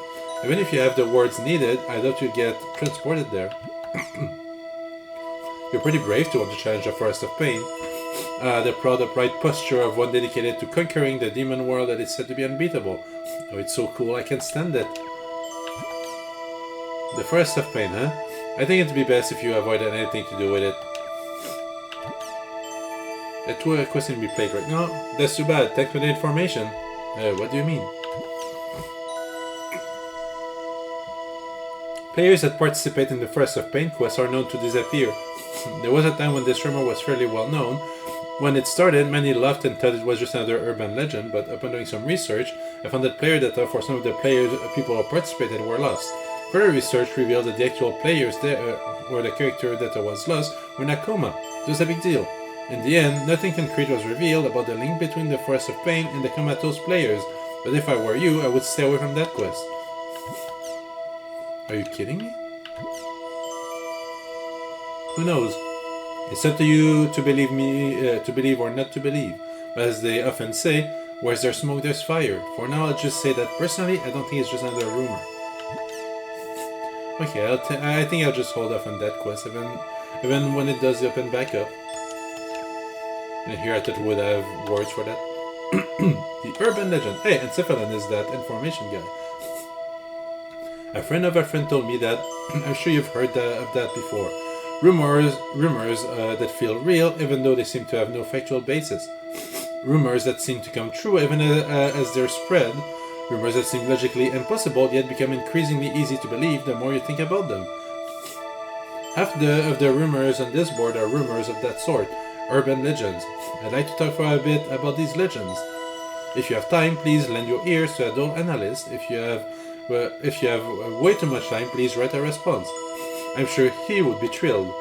Even if you have the words needed, I doubt you get transported there. You're pretty brave to want to challenge the Forest of Pain. The proud, upright posture of one dedicated to conquering the demon world that is said to be unbeatable. Oh, it's so cool, I can't stand it. The Forest of Pain, huh? I think it'd be best if you avoided anything to do with it. That quest can be played right now. That's too bad. Thanks for the information. What do you mean? Players that participate in the Forest of Pain quest are known to disappear. There was a time when this rumor was fairly well known. When it started, many laughed and thought it was just another urban legend, but upon doing some research, I found that player data for some of the people who participated were lost. Further research revealed that the actual players where the character data was lost were in a coma. It was a big deal. In the end, nothing concrete was revealed about the link between the Forest of Pain and the comatose players, but if I were you, I would stay away from that quest. Are you kidding me? Who knows? It's up to you to believe me, to believe or not to believe. But as they often say, where's there smoke, there's fire. For now, I'll just say that personally, I don't think it's just another rumor. Okay, I think I'll just hold off on that quest, even when it does open back up. And here I thought we would have words for that. The urban legend. Hey, Encephalon is that information guy. A friend of a friend told me that. I'm sure you've heard of that before. Rumors that feel real, even though they seem to have no factual basis. Rumors that seem to come true, even as they're spread. Rumors that seem logically impossible, yet become increasingly easy to believe the more you think about them. Half of the rumors on this board are rumors of that sort. Urban legends. I'd like to talk for a bit about these legends. If you have time, please lend your ears to a dull analyst. If you have way too much time, please write a response. I'm sure he would be thrilled.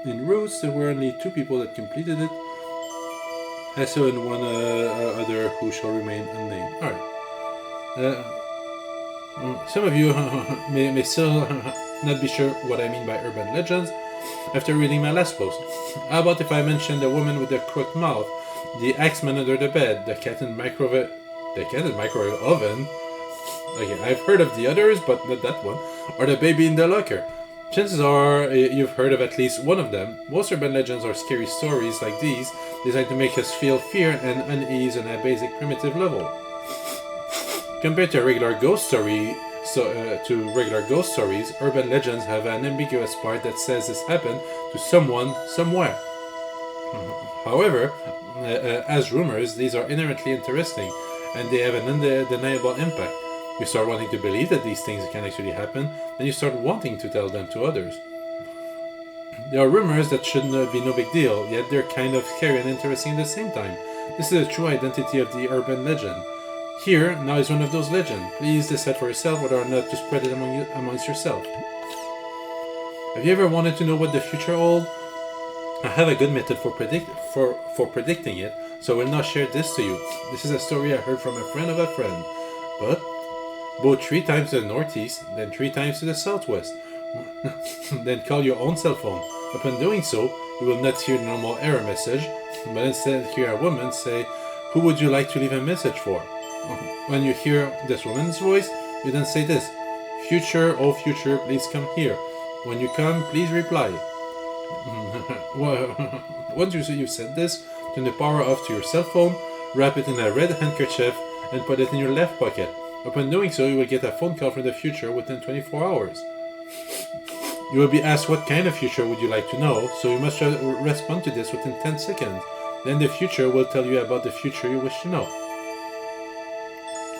In Roots, there were only 2 people that completed it. I saw in one other who shall remain unnamed. Alright. Some of you may still not be sure what I mean by urban legends after reading my last post. How about if I mention the woman with the crooked mouth, the axeman under the bed, the cat in microwave oven? Okay, I've heard of the others, but not that one. Or the baby in the locker. Chances are you've heard of at least one of them. Most urban legends are scary stories like these, designed to make us feel fear and unease on a basic primitive level. Compared to a regular ghost story, urban legends have an ambiguous part that says this happened to someone somewhere. However, as rumors, these are inherently interesting, and they have an undeniable impact. You start wanting to believe that these things can actually happen, then you start wanting to tell them to others. There are rumors that should be no big deal, yet they're kind of scary and interesting at the same time. This is the true identity of the urban legend. Here, now is one of those legends. Please decide for yourself whether or not to spread it amongst yourself. Have you ever wanted to know what the future holds? I have a good method for predicting it, so I will not share this to you. This is a story I heard from a friend of a friend. But go 3 times to the northeast, then 3 times to the southwest. Then call your own cell phone. Upon doing so, you will not hear the normal error message, but instead hear a woman say, "Who would you like to leave a message for?" When you hear this woman's voice, you then say this: "Future, oh future, please come here. When you come, please reply." Once you've said this, turn the power off to your cell phone, wrap it in a red handkerchief, and put it in your left pocket. Upon doing so, you will get a phone call from the future within 24 hours. You will be asked what kind of future would you like to know, so you must respond to this within 10 seconds. Then the future will tell you about the future you wish to know.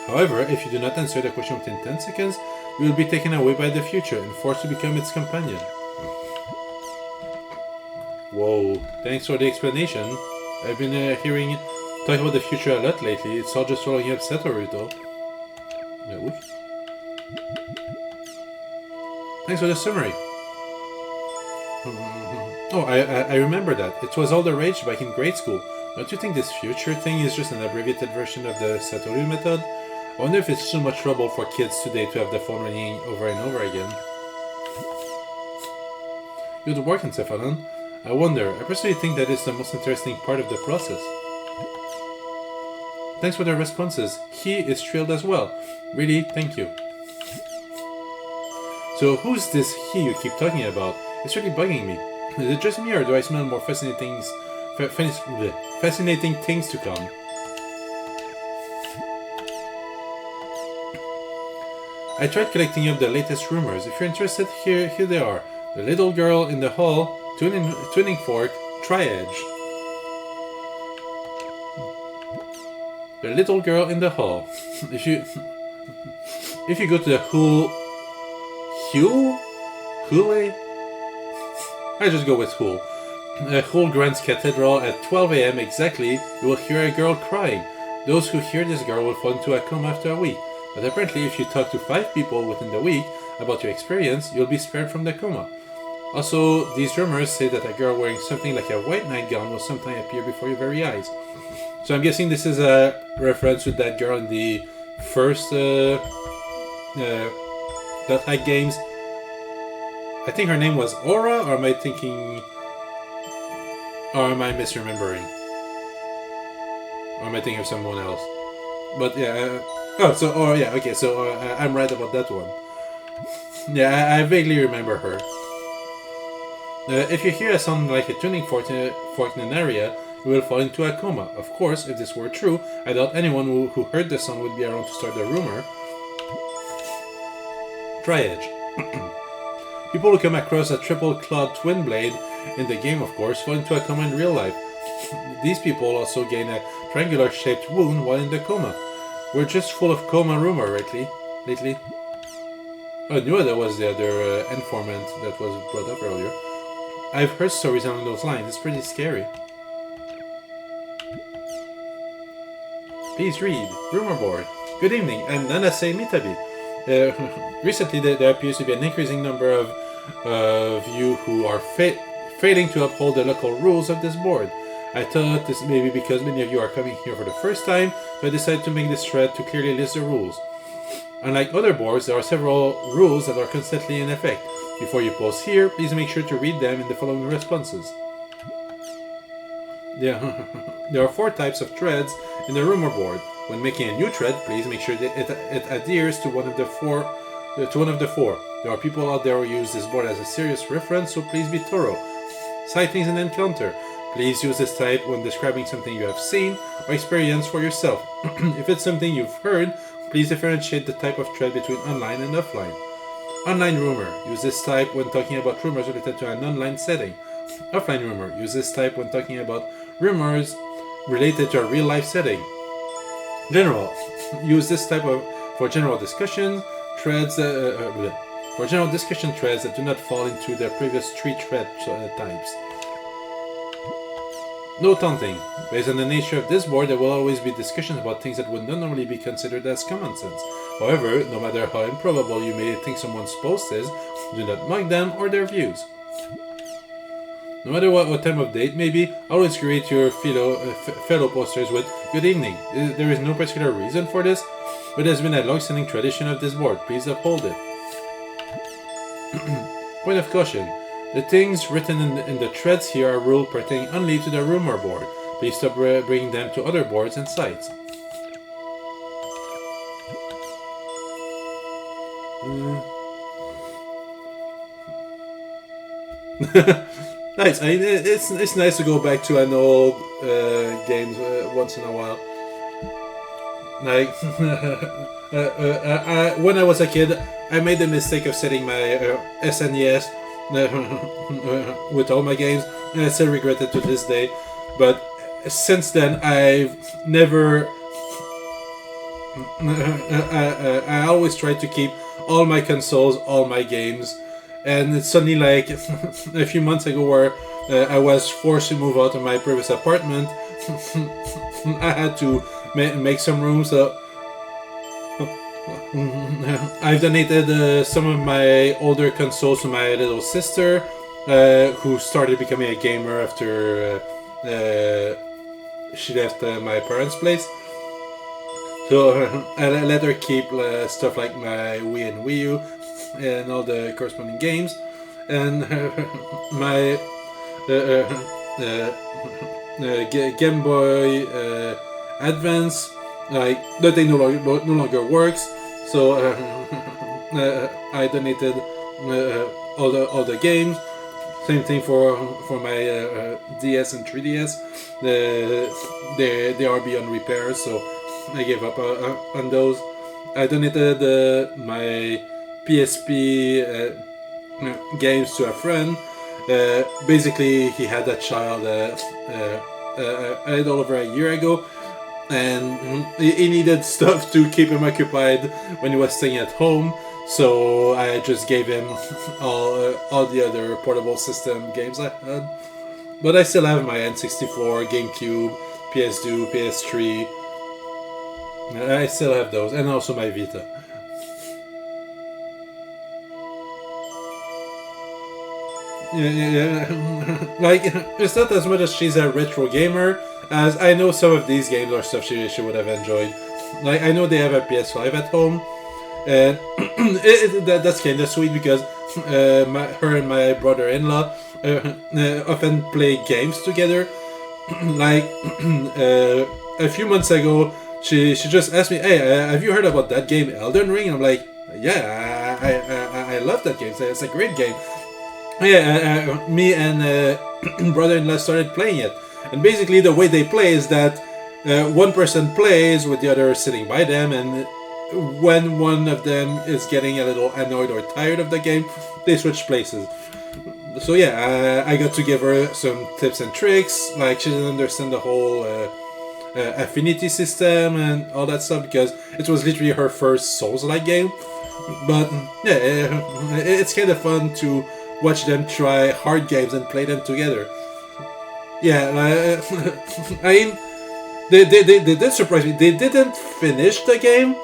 However, if you do not answer the question within 10 seconds, you will be taken away by the future and forced to become its companion. Whoa, thanks for the explanation. I've been hearing talk about the future a lot lately. It's all just following up Satoruto. Yeah, oops. Thanks for the summary. Oh, I remember that. It was all the rage back in grade school. Don't you think this future thing is just an abbreviated version of the Satoru method? I wonder if it's too much trouble for kids today to have the phone ringing over and over again. Good work, Encephalon. I wonder. I personally think that is the most interesting part of the process. Thanks for the responses. He is thrilled as well. Really, thank you. So who's this he you keep talking about? It's really bugging me. Is it just me, or do I smell more fascinating things to come? I tried collecting up the latest rumors. If you're interested, here they are. The little girl in the hall, tuning fork, tri-edge. The little girl in the hall. If you go to the Hule, I just go with Hule. Hule Grant's Cathedral at 12 a.m. exactly, you will hear a girl crying. Those who hear this girl will fall into a coma after a week. But apparently if you talk to 5 people within the week about your experience, you'll be spared from the coma. Also, these rumors say that a girl wearing something like a white nightgown will sometime appear before your very eyes. So I'm guessing this is a reference to that girl in the first Dothack games. I think her name was Aura, or am I misremembering? Or am I thinking of someone else? But yeah, I'm right about that one. Yeah, I vaguely remember her. If you hear a sound like a tuning fork in an area, you will fall into a coma. Of course, if this were true, I doubt anyone who heard the sound would be around to start the rumor. Tri-edge. People who come across a triple-clawed twin blade in the game, of course, fall into a coma in real life. These people also gain a triangular-shaped wound while in the coma. We're just full of coma rumor lately. I knew that was the other informant that was brought up earlier. I've heard stories along those lines. It's pretty scary. Please read. Rumor board. Good evening, I'm Nanase Mitabi. Recently, there appears to be an increasing number of you who are failing to uphold the local rules of this board. I thought this may be because many of you are coming here for the first time, so I decided to make this thread to clearly list the rules. Unlike other boards, there are several rules that are constantly in effect. Before you post here, please make sure to read them in the following responses. There are 4 types of threads in the rumor board. When making a new thread, please make sure that it adheres to one of the four. There are people out there who use this board as a serious reference, so please be thorough. Sightings and encounter. Please use this type when describing something you have seen or experienced for yourself. If it's something you've heard, please differentiate the type of thread between online and offline. Online rumor. Use this type when talking about rumors related to an online setting. Offline rumor. Use this type when talking about rumors related to a real-life setting. General. Use this type for general discussion threads. For general discussion threads that do not fall into the previous 3 thread types. No taunting. Based on the nature of this board, there will always be discussions about things that would not normally be considered as common sense. However, no matter how improbable you may think someone's post is, do not mock them or their views. No matter what time of day it may be, always greet your fellow posters with "Good evening." There is no particular reason for this, but it has been a long-standing tradition of this board. Please uphold it. Point of caution. The things written in the threads here are rules pertaining only to the rumor board. Please stop bringing them to other boards and sites. Nice. I mean, it's nice to go back to an old games once in a while. Like when I was a kid, I made the mistake of setting my SNES with all my games, and I still regret it to this day. But since then, I've never. I always try to keep all my consoles, all my games. And it's suddenly like a few months ago where I was forced to move out of my previous apartment. I had to make some room, so I've donated some of my older consoles to my little sister, who started becoming a gamer after she left my parents' place. So I let her keep stuff like my Wii and Wii U and all the corresponding games, and my Game Boy Advance, like that thing no longer works. So I donated all the games. Same thing for my DS and 3DS. They are beyond repair, so I gave up on those. I donated my PSP games to a friend. Basically, he had a child a little over a year ago, and he needed stuff to keep him occupied when he was staying at home. So I just gave him all the other portable system games I had. But I still have my N64, GameCube, PS2, PS3. I still have those, and also my Vita. Yeah. Like, it's not as much as she's a retro gamer, as I know some of these games are stuff she would have enjoyed. Like, I know they have a PS5 at home, and that's kind of sweet because her and my brother-in-law often play games together. Like, a few months ago, she just asked me, "Hey, have you heard about that game, Elden Ring?" And I'm like, "Yeah, I love that game. It's a great game." Yeah, me and brother-in-law started playing it, and basically the way they play is that one person plays with the other sitting by them, and when one of them is getting a little annoyed or tired of the game, they switch places. So yeah, I got to give her some tips and tricks. Like, she didn't understand the whole affinity system and all that stuff because it was literally her first Souls-like game. But yeah, it's kind of fun to watch them try hard games and play them together. Yeah, I mean, they did surprise me. They didn't finish the game,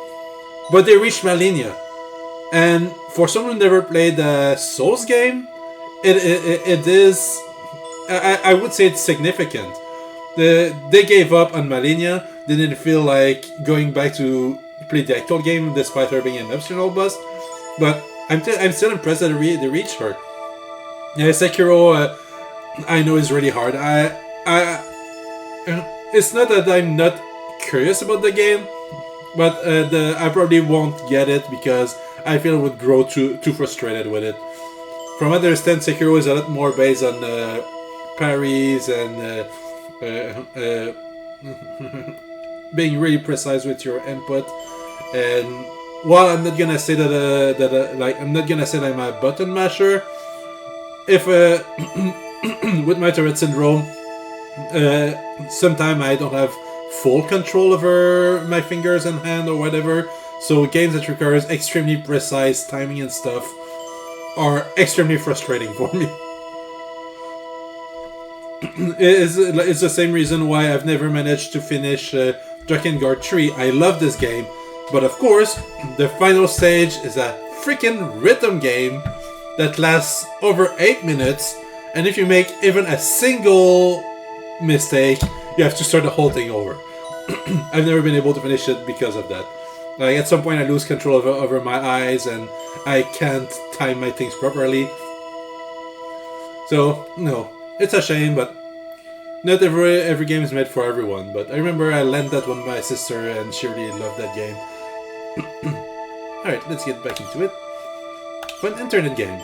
but they reached Malinia. And for someone who never played a Souls game, it is, I would say it's significant. They gave up on Malinia. They didn't feel like going back to play the actual game despite her being an optional boss. But I'm still impressed that they reached her. Yeah, Sekiro, I know is really hard. It's not that I'm not curious about the game, but I probably won't get it because I feel I would grow too frustrated with it. From what I understand, Sekiro is a lot more based on parries and being really precise with your input. And while I'm not gonna say that I'm not gonna say that I'm a button masher, if with my Tourette syndrome, sometimes I don't have full control over my fingers and hand or whatever, so games that requires extremely precise timing and stuff are extremely frustrating for me. it's the same reason why I've never managed to finish Drakengard 3. I love this game, but of course, the final stage is a freaking rhythm game that lasts over 8 minutes, and if you make even a single mistake, you have to start the whole thing over. I've never been able to finish it because of that. Like, at some point I lose control over my eyes and I can't time my things properly. So, no, it's a shame, but not every game is made for everyone. But I remember I lent that one to my sister and she really loved that game. Alright, let's get back into it. Fun internet game.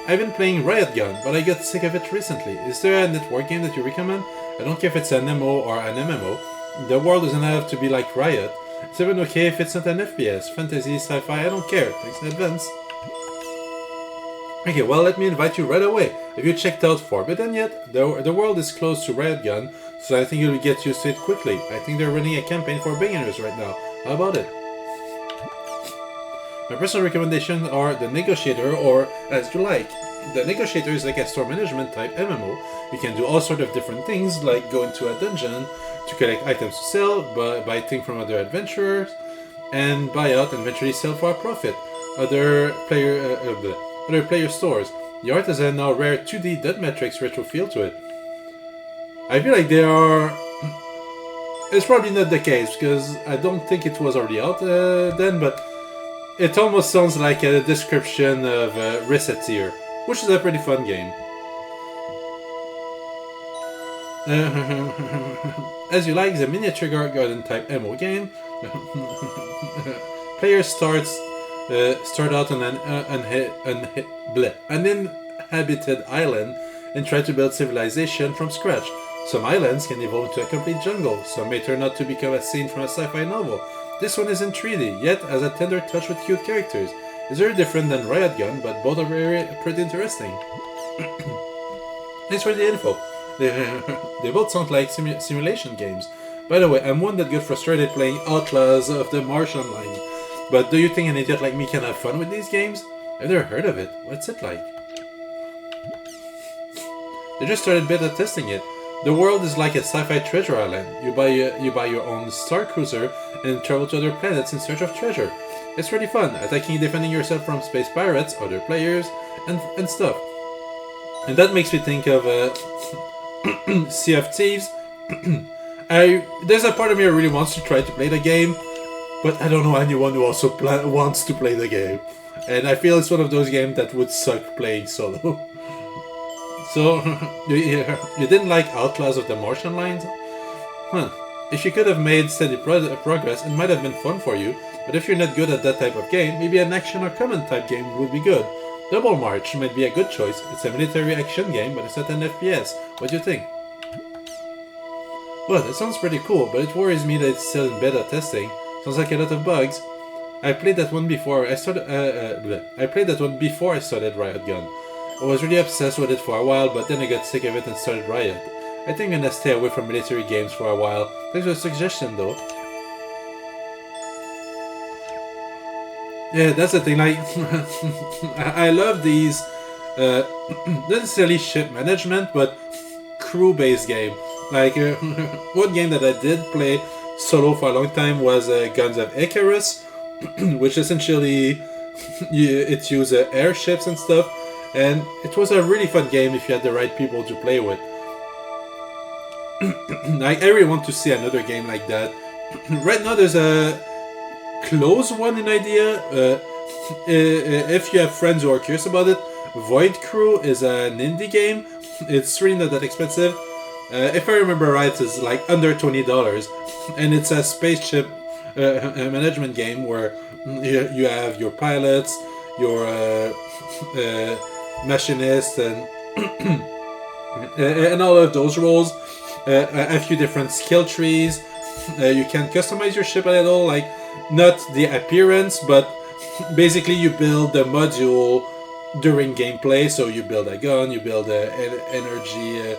I've been playing Riot Gun, but I got sick of it recently. Is there a network game that you recommend? I don't care if it's an MMO or an MMO. The world doesn't have to be like Riot. It's even okay if it's not an FPS, fantasy, sci-fi, I don't care. Thanks in advance. Okay, well, let me invite you right away. Have you checked out Forbidden yet? The world is close to Riot Gun, so I think you'll get used to it quickly. I think they're running a campaign for beginners right now. How about it? My personal recommendations are The Negotiator or As You Like. The Negotiator is like a store management type MMO. You can do all sorts of different things, like go into a dungeon to collect items to sell, buy things from other adventurers, and buy out and eventually sell for a profit. Other player stores. The art has a now rare 2D dot matrix retro feel to it. I feel like they are... It's probably not the case, because I don't think it was already out then, but it almost sounds like a description of Reseteer, which is a pretty fun game. As You Like is a miniature garden type MMO game. Players start out on an uninhabited island and try to build civilization from scratch. Some islands can evolve into a complete jungle, some may turn out to become a scene from a sci-fi novel. This one is in 3D, yet has a tender touch with cute characters. It's very different than Riot Gun, but both are pretty interesting. Thanks for the info. They both sound like simulation games. By the way, I'm one that got frustrated playing Outlaws of the Martian Line. But do you think an idiot like me can have fun with these games? I've never heard of it. What's it like? They just started beta testing it. The world is like a sci-fi treasure island. You buy your own star cruiser and travel to other planets in search of treasure. It's really fun, attacking and defending yourself from space pirates, other players, and stuff. And that makes me think of Sea of Thieves. There's a part of me that really wants to try to play the game, but I don't know anyone who also wants to play the game. And I feel it's one of those games that would suck playing solo. So, you didn't like Outlaws of the Martian Lines? Huh. If you could have made steady progress, it might have been fun for you, but if you're not good at that type of game, maybe an action or common type game would be good. Double March might be a good choice. It's a military action game, but it's not an FPS. What do you think? Well, that sounds pretty cool, but it worries me that it's still in beta testing. Sounds like a lot of bugs. I played that one before I started Riot Gun. I was really obsessed with it for a while, but then I got sick of it and started Riot. I think I'm gonna stay away from military games for a while. Thanks for the suggestion, though. Yeah, that's the thing, like, I love these, not necessarily ship management, but crew-based game. Like, one game that I did play solo for a long time was Guns of Icarus, which essentially, it used airships and stuff, and it was a really fun game if you had the right people to play with. I really want to see another game like that. Right now there's a close one in idea. If you have friends who are curious about it, Void Crew is an indie game. It's really not that expensive. If I remember right, it's like under $20, and it's a spaceship management game where you have your pilots, your machinists, and and all of those roles. A few different skill trees. You can customize your ship a little, like not the appearance, but basically you build the module during gameplay. So you build a gun, you build energy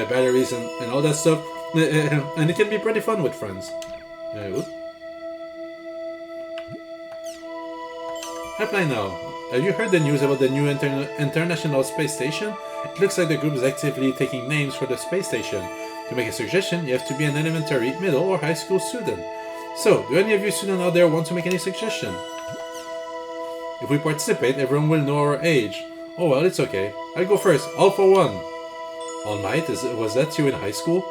batteries and all that stuff, and it can be pretty fun with friends. I play now. Have you heard the news about the new International Space Station? It looks like the group is actively taking names for the space station. To make a suggestion, you have to be an elementary, middle, or high school student. So, do any of you students out there want to make any suggestion? If we participate, everyone will know our age. Oh well, it's okay. I'll go first. All for one. All Might, was that you in high school?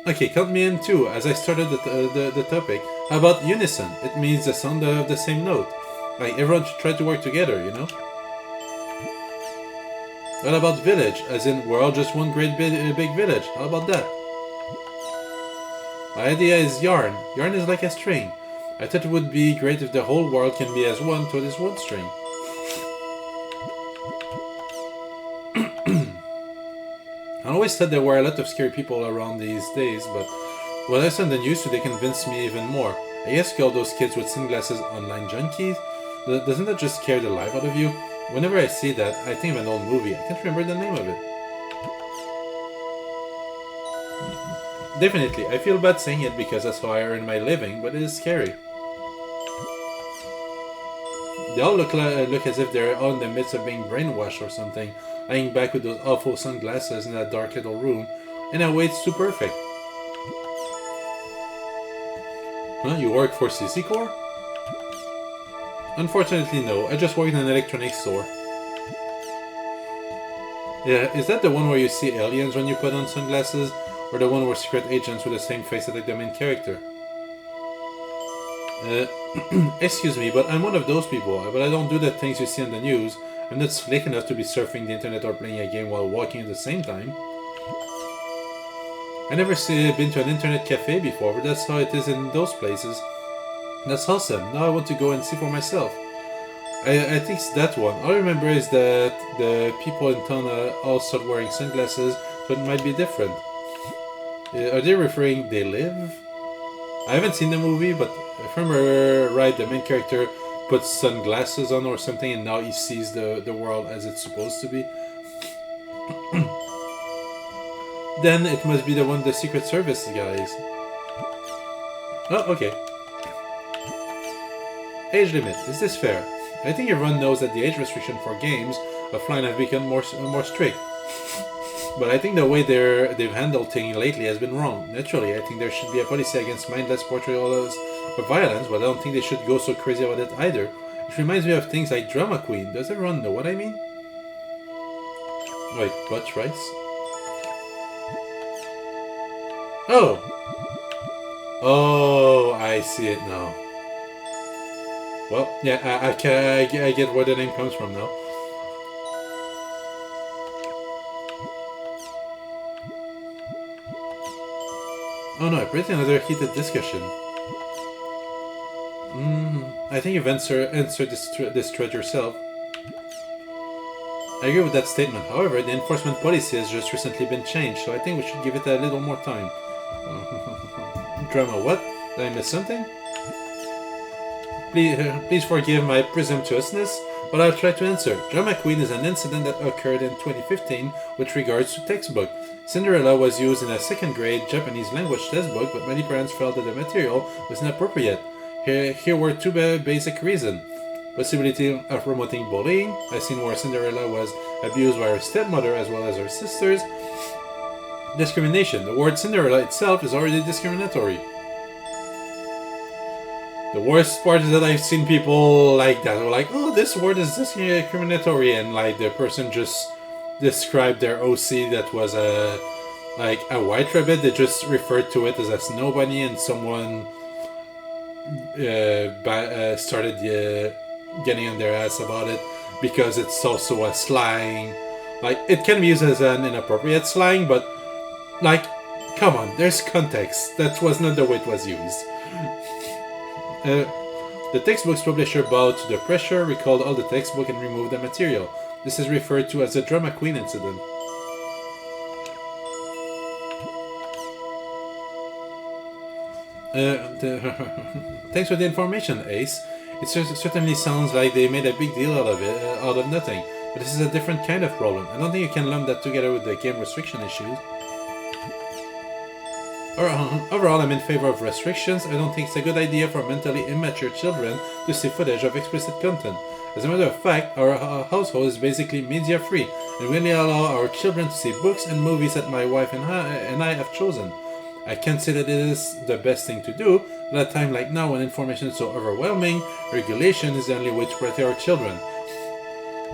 Okay, count me in too, as I started the topic. How about unison? It means the sound of the same note. Like, everyone should try to work together, you know? What about village? As in, we're all just one great big village. How about that? My idea is yarn. Yarn is like a string. I thought it would be great if the whole world can be as one to this one string. I always thought there were a lot of scary people around these days, but when I saw the news today convinced me even more. I guess you call those kids with sunglasses online junkies? Doesn't that just scare the life out of you? Whenever I see that, I think of an old movie. I can't remember the name of it. Definitely, I feel bad saying it because that's how I earn my living, but it is scary. They all look as if they're all in the midst of being brainwashed or something, lying back with those awful sunglasses in that dark little room. In a way, it's too perfect. Huh? You work for CC Corps? Unfortunately, no. I just work in an electronics store. Yeah, is that the one where you see aliens when you put on sunglasses? Or the one where secret agents with the same face as like the main character? Excuse me, but I'm one of those people, but I don't do the things you see on the news. I'm not slick enough to be surfing the internet or playing a game while walking at the same time. I never been to an internet cafe before, but that's how it is in those places. That's awesome. Now I want to go and see for myself. I think it's that one. All I remember is that the people in town all start wearing sunglasses, but it might be different. Are they referring they live? I haven't seen the movie, but if I remember right, the main character puts sunglasses on or something, and now he sees the world as it's supposed to be. Then it must be the one, the Secret Service guys. Oh, okay. Age limit. Is this fair? I think everyone knows that the age restriction for games offline have become more strict. But I think the way they've handled things lately has been wrong. Naturally, I think there should be a policy against mindless portrayals of violence, but I don't think they should go so crazy about it either. It reminds me of things like Drama Queen. Does everyone know what I mean? Like, what rights? Oh! Oh, I see it now. Well, yeah, I get where the name comes from now. Oh no, I predict another heated discussion. I think you've answered this thread yourself. I agree with that statement. However, the enforcement policy has just recently been changed, so I think we should give it a little more time. Drama what? Did I miss something? Please forgive my presumptuousness, but I'll try to answer. Drama Queen is an incident that occurred in 2015 with regards to textbook. Cinderella was used in a second grade Japanese language textbook, but many parents felt that the material was inappropriate. Here were two basic reasons. Possibility of promoting bullying, a scene where Cinderella was abused by her stepmother as well as her sisters. Discrimination. The word Cinderella itself is already discriminatory. The worst part is that I've seen people like that, who are like, oh, this word is discriminatory, and like the person just described their OC that was a white rabbit. They just referred to it as a snow bunny, and someone started getting on their ass about it because it's also a slang. Like, it can be used as an inappropriate slang, but like, come on, there's context. That was not the way it was used. The textbook's publisher bowed to the pressure, recalled all the textbook, and removed the material. This is referred to as the Drama Queen incident. Thanks for the information, Ace. It certainly sounds like they made a big deal out of it, out of nothing. But this is a different kind of problem. I don't think you can lump that together with the game restriction issues. Overall, I'm in favor of restrictions. I don't think it's a good idea for mentally immature children to see footage of explicit content. As a matter of fact, our household is basically media-free, and we only allow our children to see books and movies that my wife and I have chosen. I can't say that it is the best thing to do, but at a time like now when information is so overwhelming, regulation is the only way to protect our children.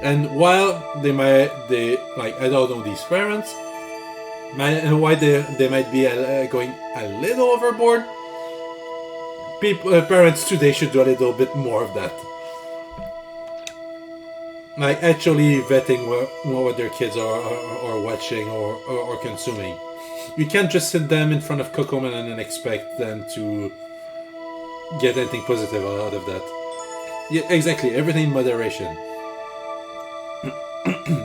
And while I don't know these parents, why they might be going a little overboard, parents today should do a little bit more of that. Like actually vetting what their kids are watching or consuming. You can't just sit them in front of Cocoman and then expect them to get anything positive out of that. Yeah, exactly, everything in moderation.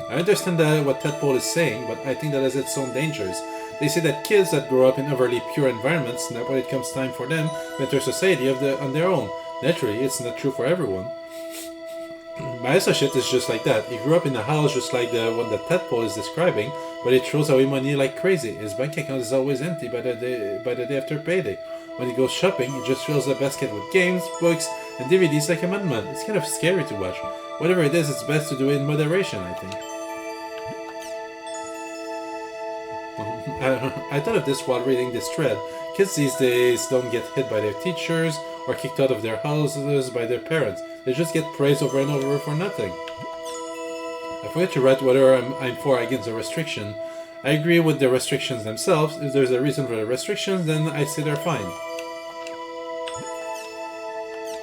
I understand what Tadpole is saying, but I think that has its own dangers. They say that kids that grow up in overly pure environments snap when it comes time for them to enter society on their own. Naturally, it's not true for everyone. My associate is just like that. He grew up in a house just like the one that Tadpole is describing, but he throws away money like crazy. His bank account is always empty by the day after payday. When he goes shopping, he just fills the basket with games, books, and DVDs like a madman. It's kind of scary to watch. Whatever it is, it's best to do it in moderation, I think. I thought of this while reading this thread. Kids these days don't get hit by their teachers or kicked out of their houses by their parents. They just get praised over and over for nothing. I forget to write whether I'm for or against the restriction. I agree with the restrictions themselves. If there's a reason for the restrictions, then I say they're fine.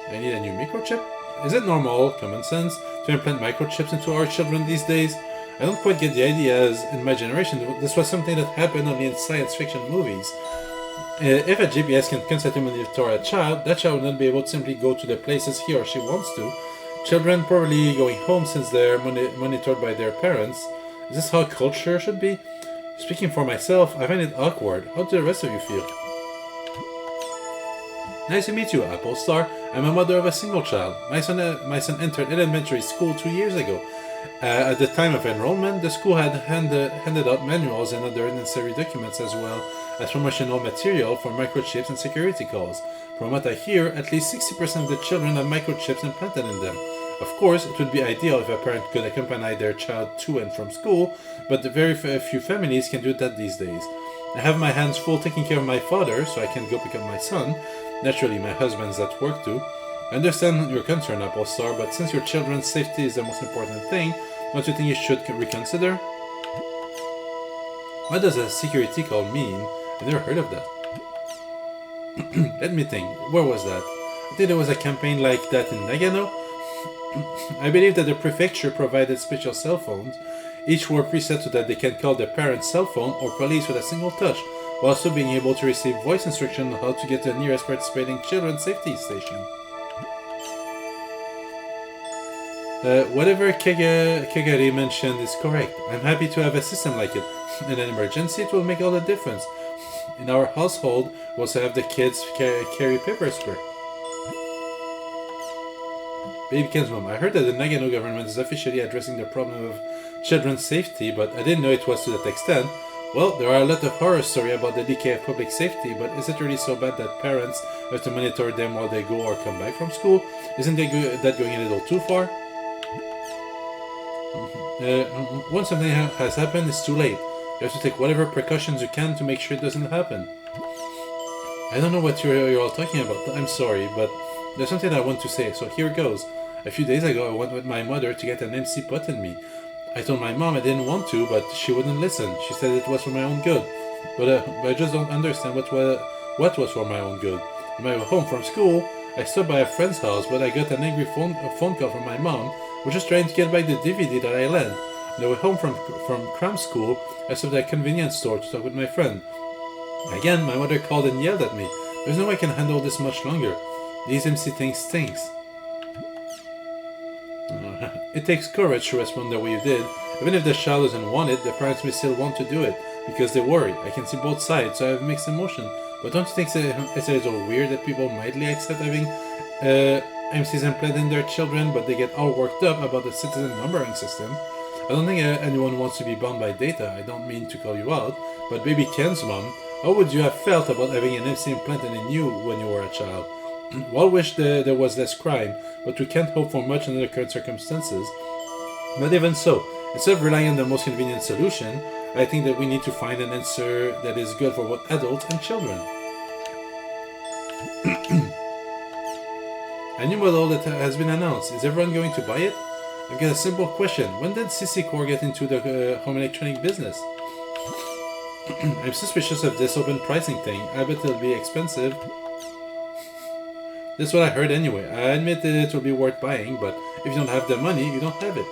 I need a new microchip? Is it normal, common sense, to implant microchips into our children these days? I don't quite get the idea, as in my generation this was something that happened only in science fiction movies. If a GPS can constantly monitor a child, that child will not be able to simply go to the places he or she wants to. Children probably going home since they're monitored by their parents. Is this how culture should be? Speaking for myself, I find it awkward. How do the rest of you feel? Nice to meet you, Apple Star. I'm a mother of a single child. My son entered elementary school 2 years ago. At the time of enrollment, the school had handed out manuals and other necessary documents as well as promotional material for microchips and security calls. From what I hear, at least 60% of the children have microchips implanted in them. Of course, it would be ideal if a parent could accompany their child to and from school, but very few families can do that these days. I have my hands full taking care of my father, so I can go pick up my son. Naturally, my husband's at work too. I understand your concern, Apple Star, but since your children's safety is the most important thing, don't you think you should reconsider? What does a security call mean? I've never heard of that. Let me think. Where was that? I think there was a campaign like that in Nagano. I believe that the prefecture provided special cell phones. Each were preset so that they can call their parents' cell phone or police with a single touch, while also being able to receive voice instruction on how to get to the nearest participating children's safety station. Whatever Kegari mentioned is correct. I'm happy to have a system like it. In an emergency, it will make all the difference. In our household, we also have the kids carry pepper spray. Baby Ken's mom, I heard that the Nagano government is officially addressing the problem of children's safety, but I didn't know it was to that extent. Well, there are a lot of horror stories about the decay of public safety, but is it really so bad that parents have to monitor them while they go or come back from school? Isn't that going a little too far? Once something has happened, it's too late. You have to take whatever precautions you can to make sure it doesn't happen. I don't know what you're all talking about. I'm sorry, but there's something I want to say, so here goes. A few days ago, I went with my mother to get an MC put in me. I told my mom I didn't want to, but she wouldn't listen. She said it was for my own good. But I just don't understand what was for my own good. On my way home from school, I stopped by a friend's house, but I got an angry phone call from my mom, who was just trying to get back the DVD that I lent. On the way home from cram school, I stopped at a convenience store to talk with my friend. Again, my mother called and yelled at me. There's no way I can handle this much longer. These MC things stinks. It takes courage to respond the way you did. Even if the child doesn't want it, the parents may still want to do it, because they worry. I can see both sides, so I have mixed emotion. But don't you think it's a little weird that people mildly accept having MCs implanted in their children, but they get all worked up about the citizen numbering system? I don't think anyone wants to be bound by data. I don't mean to call you out, but baby Ken's mom, How would you have felt about having an MC implanted in you when you were a child? We all wish there was less crime, but we can't hope for much under the current circumstances. But even so, instead of relying on the most convenient solution, I think that we need to find an answer that is good for both adults and children. A new model that has been announced. Is everyone going to buy it? I've got a simple question. When did CC Core get into the home electronic business? I'm suspicious of this open pricing thing. I bet it'll be expensive. That's what I heard anyway. I admit that it will be worth buying, but if you don't have the money, you don't have it.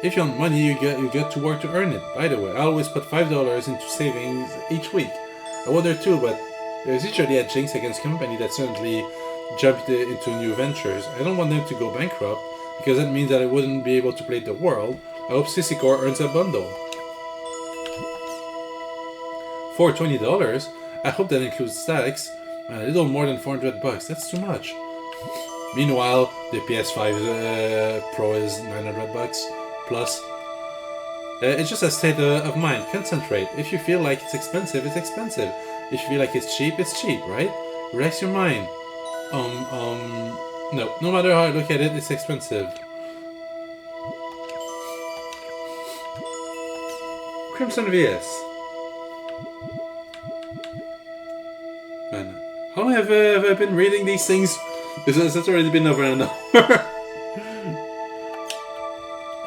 If you want money, you get to work to earn it. By the way, I always put $5 into savings each week. I wonder too, but there's usually a jinx against company that suddenly jump into new ventures. I don't want them to go bankrupt, because that means that I wouldn't be able to play the world. I hope CC Core earns a bundle. For $20, I hope that includes tax. A little more than $400. That's too much. Meanwhile, the PS5 Pro is $900 plus. It's just a state of mind. Concentrate. If you feel like it's expensive, it's expensive. If you feel like it's cheap, right? Relax your mind. No matter how I look at it, it's expensive. Crimson VS. Man, how long have I been reading these things? It's already been over an hour.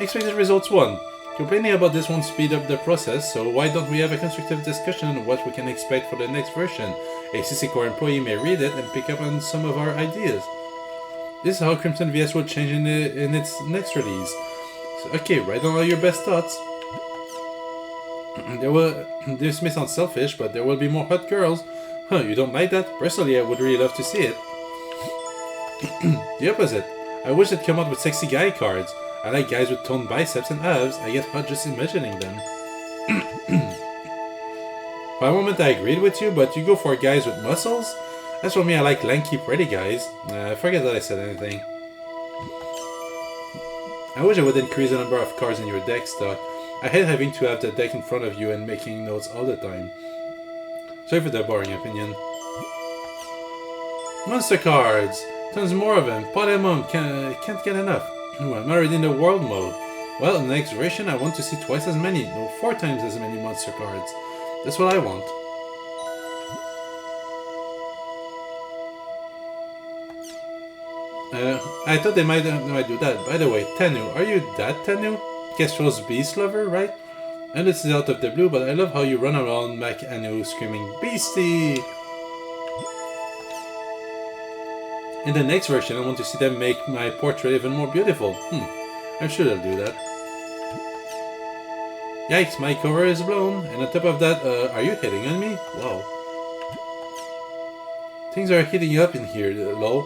Expected results 1. Complaining about this won't speed up the process, so why don't we have a constructive discussion on what we can expect for the next version? A CC Core employee may read it and pick up on some of our ideas. This is how Crimson VS will change in its next release. So, okay, write down all your best thoughts. This may sound selfish, but there will be more hot girls. Huh, you don't like that? Personally, I would really love to see it. The opposite. I wish they'd come out with sexy guy cards. I like guys with toned biceps and abs. I get hot just imagining them. For a moment I agreed with you, but you go for guys with muscles? As for me, I like lanky, pretty guys. Forget that I said anything. I wish I would increase the number of cards in your deck stock. I hate having to have the deck in front of you and making notes all the time. Sorry for the boring opinion. Monster cards! Tons more of them. Podemon can't get enough. I'm already in the world mode. Well, in the next version, I want to see twice as many, no 4 times as many monster cards. That's what I want. I thought they might do that. By the way, Tenu, are you that Tenu? Kestrel's beast lover, right? And this is out of the blue, but I love how you run around Mac Anu screaming, Beastie! In the next version, I want to see them make my portrait even more beautiful. I'm sure they'll do that. Yikes, my cover is blown. And on top of that, are you hitting on me? Wow. Things are heating up in here, lol.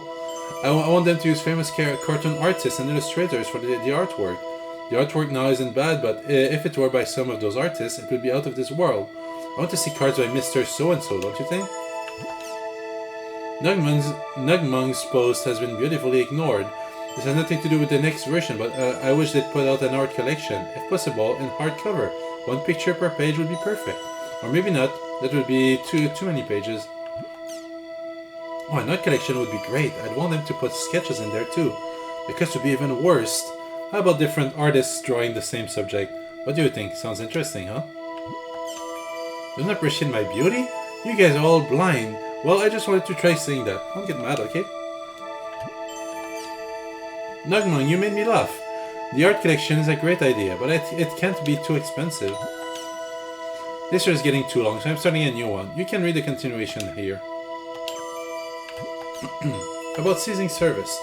I want them to use famous cartoon artists and illustrators for the artwork. The artwork now isn't bad, but if it were by some of those artists, it would be out of this world. I want to see cards by Mr. So-and-so, don't you think? Nugmung's post has been beautifully ignored. This has nothing to do with the next version, but I wish they'd put out an art collection, if possible, in hardcover. 1 picture per page would be perfect. Or maybe not, that would be too many pages. Oh, an art collection would be great. I'd want them to put sketches in there too. Because would be even worse. How about different artists drawing the same subject? What do you think? Sounds interesting, huh? Don't appreciate my beauty? You guys are all blind. Well, I just wanted to try saying that. Don't get mad, okay? Nugmung, you made me laugh. The art collection is a great idea, but it can't be too expensive. This year is getting too long, so I'm starting a new one. You can read the continuation here. About ceasing service.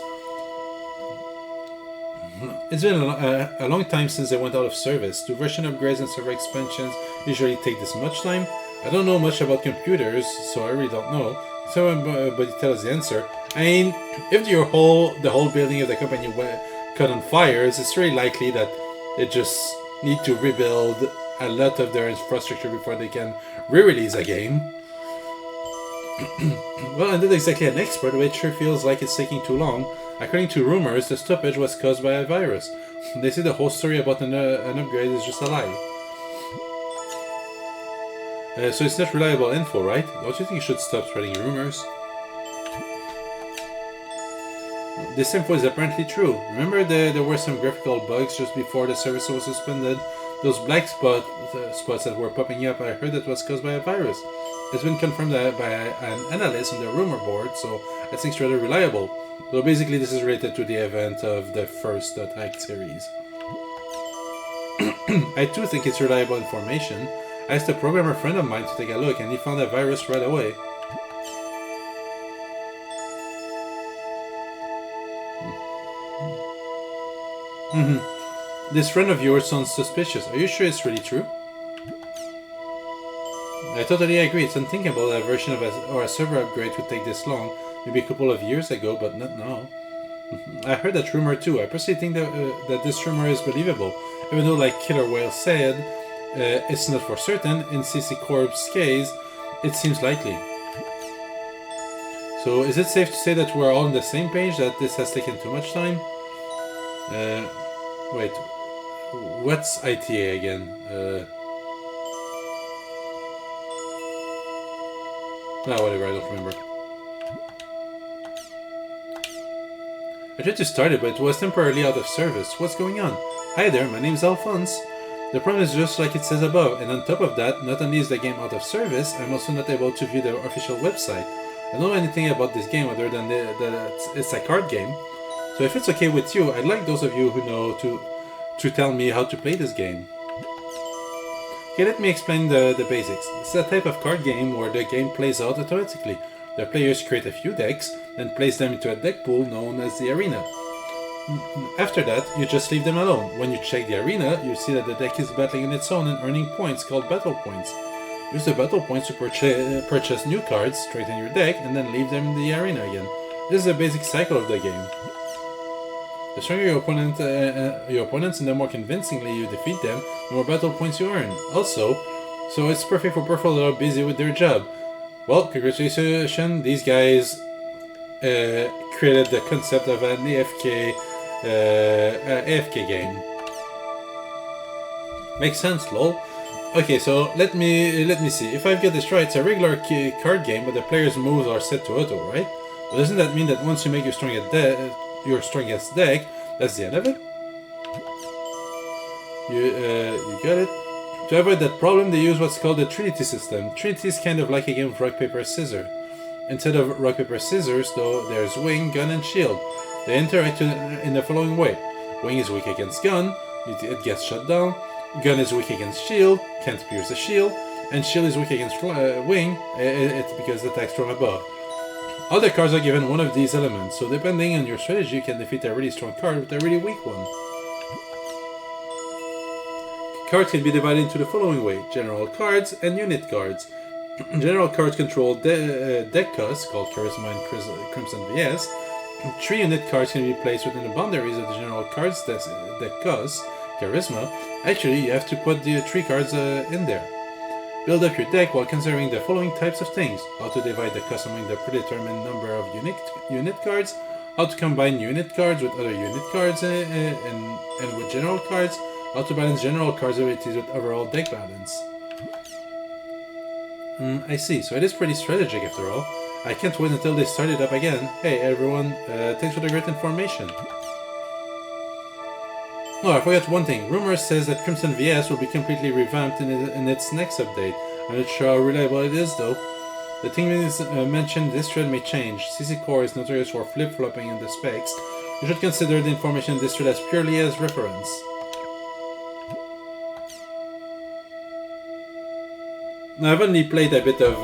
It's been a long time since I went out of service. Do version upgrades and server expansions usually take this much time? I don't know much about computers, so I really don't know. Somebody tells the answer. I mean, if the whole building of the company caught on fires, it's very likely that they just need to rebuild a lot of their infrastructure before they can re-release a game. Well, I'm not exactly an expert, but it sure feels like it's taking too long. According to rumors, the stoppage was caused by a virus. They say the whole story about an upgrade is just a lie. So it's not reliable info, right? Don't you think you should stop spreading rumors? This info is apparently true. Remember there were some graphical bugs just before the service was suspended? Those black spots that were popping up, I heard that was caused by a virus. It's been confirmed by an analyst on the rumor board, so I think it's rather reliable. So basically this is related to the event of the first Hack series. I too think it's reliable information. I asked a programmer friend of mine to take a look and he found a virus right away. This friend of yours sounds suspicious. Are you sure it's really true? I totally agree. It's unthinkable that a version of or a server upgrade would take this long. Maybe a couple of years ago, but not now. I heard that rumor too. I personally think that this rumor is believable. Even though, like Killer Whale said, it's not for certain. In CC Corp's case, it seems likely. So, is it safe to say that we're all on the same page, that this has taken too much time? Wait. What's ITA again? Whatever, I don't remember. I tried to start it, but it was temporarily out of service. What's going on? Hi there, my name's Alphonse. The problem is just like it says above, and on top of that, not only is the game out of service, I'm also not able to view the official website. I don't know anything about this game other than that it's a card game. So if it's okay with you, I'd like those of you who know to tell me how to play this game. Okay, let me explain the basics. This is a type of card game where the game plays out automatically. The players create a few decks, then place them into a deck pool known as the arena. After that, you just leave them alone. When you check the arena, you see that the deck is battling on its own and earning points called battle points. Use the battle points to purchase new cards, strengthen your deck, and then leave them in the arena again. This is the basic cycle of the game. The stronger your opponents and the more convincingly you defeat them, the more battle points you earn. Also, so it's perfect for people that are busy with their job. Well, congratulations, these guys created the concept of an AFK game. Makes sense, lol. Okay, so let me see. If I've got this right, it's a regular card game, but the players' moves are set to auto, right? But doesn't that mean that once you make your strongest deck, that's the end of it? You got it? To avoid that problem, they use what's called the Trinity system. Trinity is kind of like a game of rock, paper, scissors. Instead of rock, paper, scissors, though, there's wing, gun, and shield. They interact in the following way. Wing is weak against gun, it gets shut down. Gun is weak against shield, can't pierce the shield. And shield is weak against wing, it's because it attacks from above. All the cards are given one of these elements, so depending on your strategy, you can defeat a really strong card with a really weak one. Cards can be divided into the following way: general cards and unit cards. General cards control deck costs, called Charisma and Crimson VS. 3 unit cards can be placed within the boundaries of the general cards deck costs, Charisma. Actually, you have to put the 3 cards in there. Build up your deck while considering the following types of things: how to divide the cost among the predetermined number of unit cards, how to combine unit cards with other unit cards and with general cards, how to balance general cards abilities with overall deck balance. I see, so it is pretty strategic after all. I can't wait until they start it up again. Hey everyone, thanks for the great information. Oh, I forgot one thing. Rumor says that Crimson VS will be completely revamped in its next update. I'm not sure how reliable it is though. The thing is mentioned, this thread may change. CC Core is notorious for flip-flopping in the specs. You should consider the information in this thread as purely as reference. Now, I've only played a bit of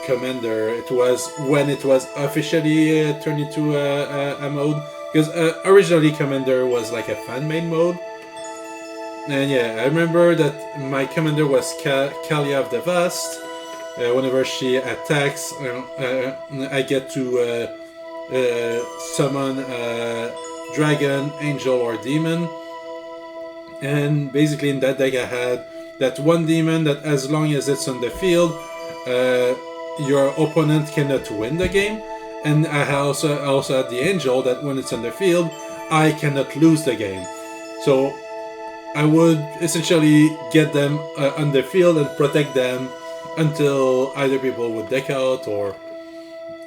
Commander. It was when it was officially turned into a mode. Because originally Commander was like a fan-made mode. And yeah, I remember that my Commander was Kalia of the Vast. Whenever she attacks, I get to summon a dragon, angel, or demon. And basically in that deck I had that one demon that as long as it's on the field, your opponent cannot win the game. And I also had the angel that when it's on the field, I cannot lose the game. So I would essentially get them on the field and protect them until either people would deck out or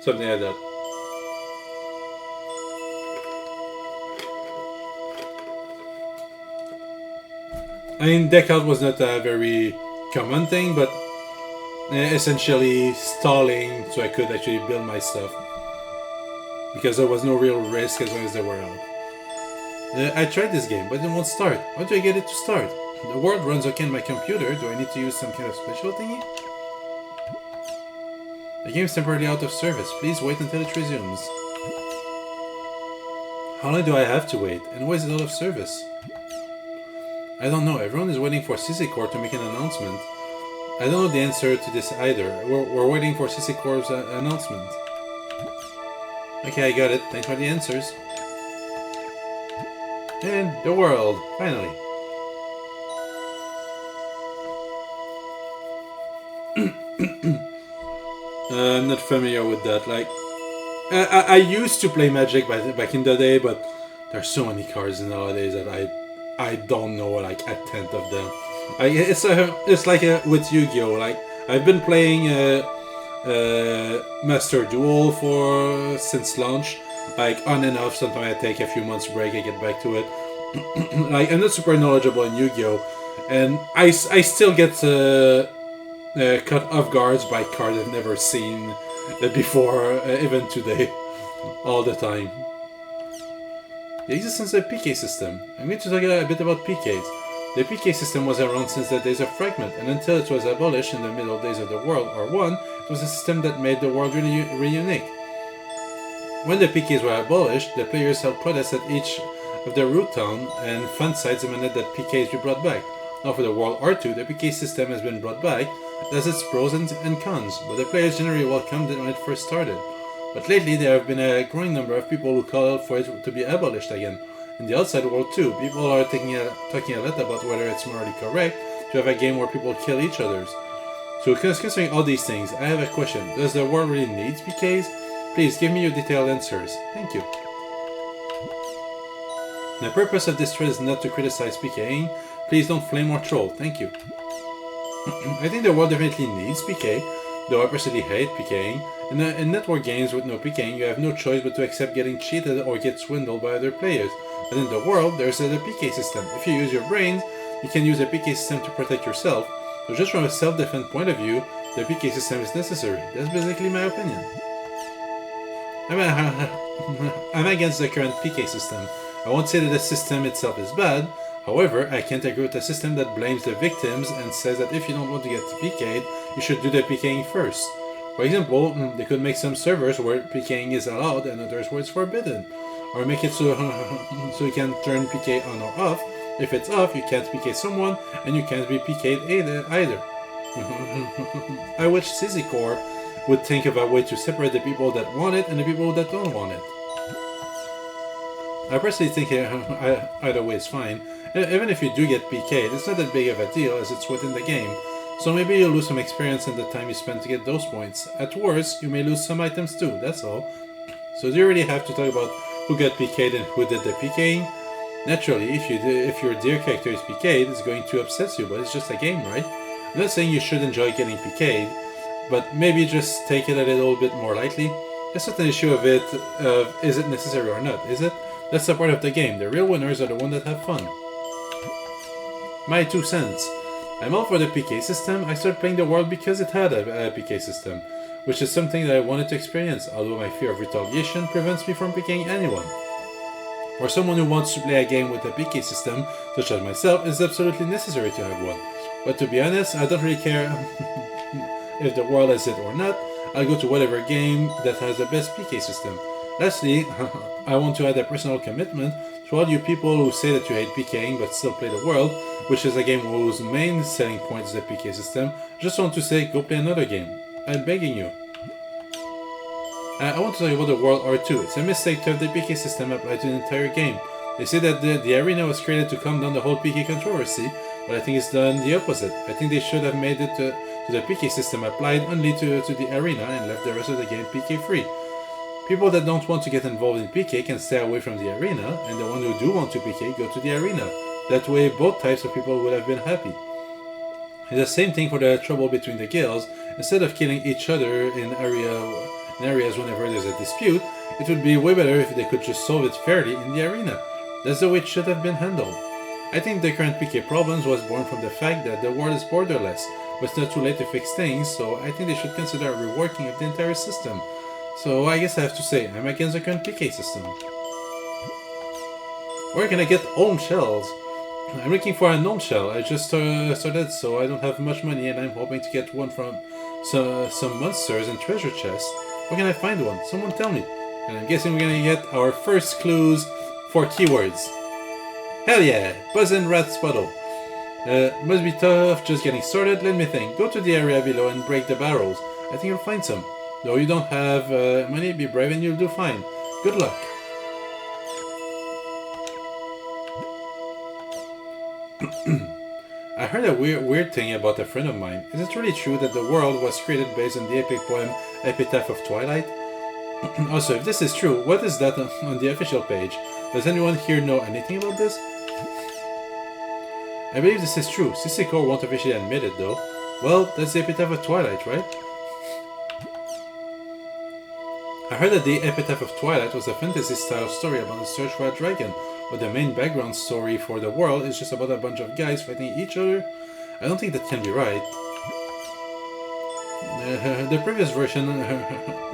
something like that. I mean, deck out was not a very common thing, but essentially stalling so I could actually build my stuff. Because there was no real risk as long as they were out. I tried this game, but it won't start. How do I get it to start? The world runs okay on my computer. Do I need to use some kind of special thingy? The game is temporarily out of service. Please wait until it resumes. How long do I have to wait? And why is it out of service? I don't know. Everyone is waiting for CC Core to make an announcement. I don't know the answer to this either. We're waiting for CC Core's announcement. Okay, I got it. Thanks for the answers. And the world, finally. I'm not familiar with that. Like, I used to play Magic back in the day, but there's so many cards nowadays that I don't know like a tenth of them. It's like with Yu-Gi-Oh! Like I've been playing Master Duel since launch, like on and off. Sometimes I take a few months break, I get back to it. Like I'm not super knowledgeable in Yu-Gi-Oh! And I still get cut off guards by cards I've never seen before, even today, all the time. The existence of the PK system. I'm going to talk a bit about PKs. The PK system was around since the days of Fragment, and until it was abolished in the middle days of the world, or 1, it was a system that made the world really unique. When the PKs were abolished, the players held protests at each of the root town, and fan sites demanded that PKs be brought back. Now for the World R2, the PK system has been brought back. It has its pros and cons, but the players generally welcomed it when it first started. But lately there have been a growing number of people who call out for it to be abolished again. In the outside world too, people are talking a lot about whether it's morally correct to have a game where people kill each other. So considering all these things, I have a question. Does the world really need PKs? Please give me your detailed answers. Thank you. The purpose of this thread is not to criticize PKing. Please don't flame or troll. Thank you. I think the world definitely needs PK, though I personally hate PKing. In network games with no PKing, you have no choice but to accept getting cheated or get swindled by other players. But in the world, there's the PK system. If you use your brains, you can use a PK system to protect yourself. So just from a self-defense point of view, the PK system is necessary. That's basically my opinion. I'm against the current PK system. I won't say that the system itself is bad. However, I can't agree with a system that blames the victims and says that if you don't want to get PK'd, you should do the PKing first. For example, they could make some servers where PKing is allowed and others where it's forbidden. Or make it so you can turn PK on or off. If it's off, you can't PK someone, and you can't be PK'd either. I wish CC Core would think of a way to separate the people that want it and the people that don't want it. I personally think either way is fine. Even if you do get PK'd, it's not that big of a deal as it's within the game. So maybe you'll lose some experience in the time you spend to get those points. At worst, you may lose some items too, that's all. So do you really have to talk about who got PK'd and who did the PKing? Naturally, if your dear character is PK'd, it's going to upset you, but it's just a game, right? I'm not saying you should enjoy getting PK'd, but maybe just take it a little bit more lightly. It's not an issue of is it necessary or not, is it? That's the part of the game. The real winners are the ones that have fun. My 2 cents. I'm all for the PK system. I started playing the world because it had a PK system, which is something that I wanted to experience, although my fear of retaliation prevents me from picking anyone. For someone who wants to play a game with a PK system, such as myself, it's absolutely necessary to have one. But to be honest, I don't really care if the world has it or not. I'll go to whatever game that has the best PK system. Lastly, I want to add a personal commitment to all you people who say that you hate PKing but still play the world, which is a game whose main selling point is the PK system. Just want to say, go play another game. I'm begging you. I want to talk about the World R2. It's a mistake to have the PK system applied to the entire game. They say that the arena was created to calm down the whole PK controversy, but I think it's done the opposite. I think they should have made it to the PK system applied only to the arena and left the rest of the game PK free. People that don't want to get involved in PK can stay away from the arena, and the ones who do want to PK go to the arena. That way both types of people would have been happy. It's the same thing for the trouble between the guilds. Instead of killing each other in areas whenever there's a dispute, it would be way better if they could just solve it fairly in the arena. That's the way it should have been handled. I think the current PK problems was born from the fact that the world is borderless, but it's not too late to fix things, so I think they should consider a reworking of the entire system. So I guess I have to say, I'm against the current PK system. Where can I get home shells? I'm looking for a gnome shell. I just started, so I don't have much money, and I'm hoping to get one from some monsters and treasure chests. Where can I find one? Someone tell me. And I'm guessing we're gonna get our first clues for keywords. Hell yeah! Buzzin' Rat Spuddle. Must be tough just getting started. Let me think. Go to the area below and break the barrels. I think you'll find some. Though you don't have money, be brave and you'll do fine. Good luck. I heard a weird thing about a friend of mine. Is it really true that the world was created based on the epic poem Epitaph of Twilight? Also, if this is true, what is that on the official page? Does anyone here know anything about this? I believe this is true. CC Core won't officially admit it though. Well, that's the Epitaph of Twilight, right? I heard that the Epitaph of Twilight was a fantasy-style story about the search for a dragon, but the main background story for the world is just about a bunch of guys fighting each other. I don't think that can be right. The previous version,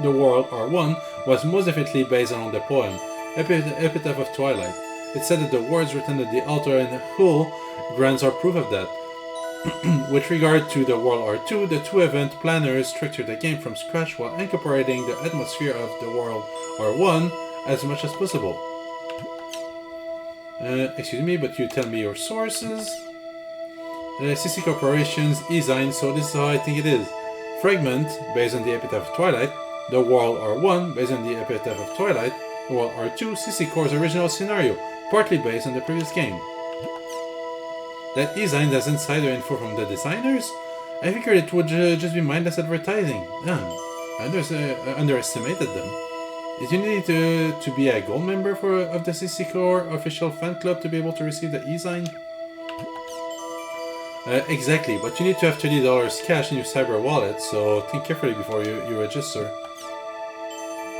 The World R1, was most definitely based on the poem Epitaph of Twilight. It said that the words written at the altar and the hull grants are proof of that. With regard to The World R2, the two event planners structured the game from scratch while incorporating the atmosphere of The World R1 as much as possible. Excuse me, but you tell me your sources? CC Corporation's design, so this is how I think it is. Fragment, based on the Epitaph of Twilight. The World R1, based on the Epitaph of Twilight. The World R2, CC Core's original scenario, partly based on the previous game. That design has insider info from the designers? I figured it would just be mindless advertising. I underestimated them. Did you need to be a gold member of the CC Core official fan club to be able to receive the e-sign? Exactly, but you need to have $30 cash in your cyber wallet, so think carefully before you register.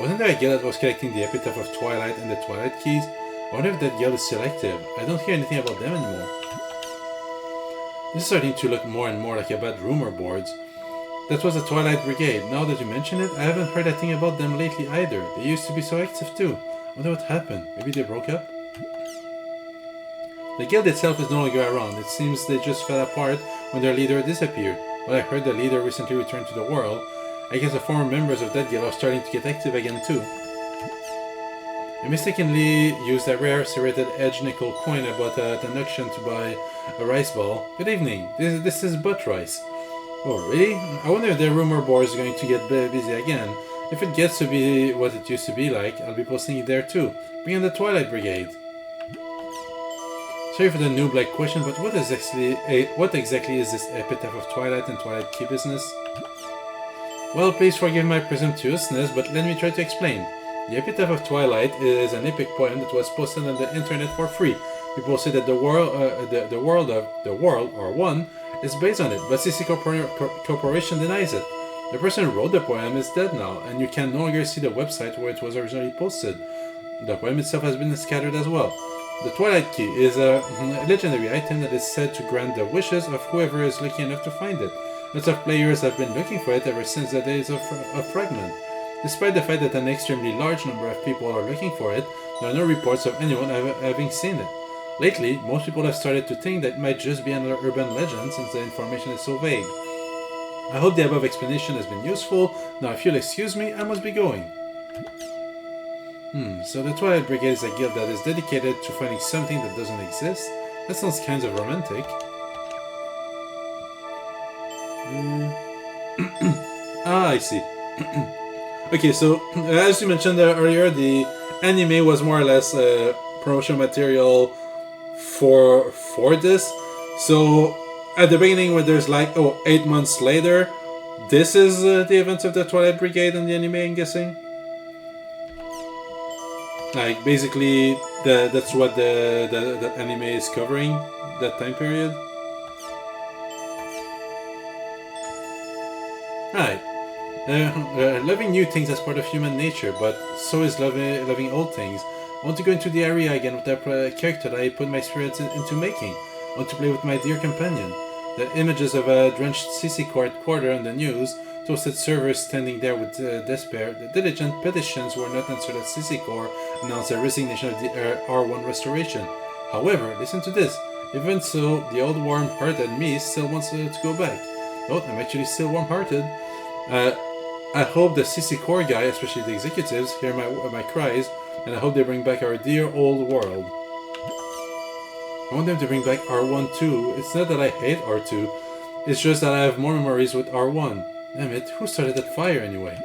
Wasn't there a guild that was collecting the Epitaph of Twilight and the Twilight Keys? I wonder if that guild is selective. I don't hear anything about them anymore. This is starting to look more and more like a bad rumor boards. That was the Twilight Brigade. Now that you mention it, I haven't heard a thing about them lately either. They used to be so active too. I wonder what happened. Maybe they broke up? The guild itself is no longer around. It seems they just fell apart when their leader disappeared. But I heard the leader recently returned to the world. I guess the former members of that guild are starting to get active again too. I mistakenly used a rare serrated edge nickel coin I bought at an auction to buy a rice ball. Good evening. This is butt rice. Oh really? I wonder if the rumor board is going to get busy again. If it gets to be what it used to be like, I'll be posting it there too. Bring in the Twilight Brigade. Sorry for the noob-like question, but what exactly is this Epitaph of Twilight and Twilight Key business? Well, please forgive my presumptuousness, but let me try to explain. The Epitaph of Twilight is an epic poem that was posted on the internet for free. People say that the world R1 is based on it, but CC Corporation denies it. The person who wrote the poem is dead now, and you can no longer see the website where it was originally posted. The poem itself has been scattered as well. The Twilight Key is a legendary item that is said to grant the wishes of whoever is lucky enough to find it. Lots of players have been looking for it ever since the days of Fragment. Despite the fact that an extremely large number of people are looking for it, there are no reports of anyone having seen it. Lately, most people have started to think that it might just be another urban legend since the information is so vague. I hope the above explanation has been useful. Now if you'll excuse me, I must be going. So the Twilight Brigade is a guild that is dedicated to finding something that doesn't exist? That sounds kind of romantic. I see. Okay, so as you mentioned earlier, the anime was more or less promotional material for this. So at the beginning, when there's like 8 months later, this is the events of the Twilight Brigade and the anime, I'm guessing. Like basically, that's what that anime is covering, that time period. Hi. Loving new things as part of human nature, but so is loving old things. I want to go into the area again with that character that I put my spirits into making. I want to play with my dear companion. The images of a drenched CC quarter on the news, toasted servers standing there with despair, the diligent petitions were not answered at CC Core announced the resignation of the R1 restoration. However, listen to this. Even so, the old warm-hearted me still wants to go back. No, I'm actually still warm-hearted. I hope the CC Core guy, especially the executives, hear my cries, and I hope they bring back our dear old world. I want them to bring back R1 too. It's not that I hate R2, it's just that I have more memories with R1. Damn it, who started that fire anyway?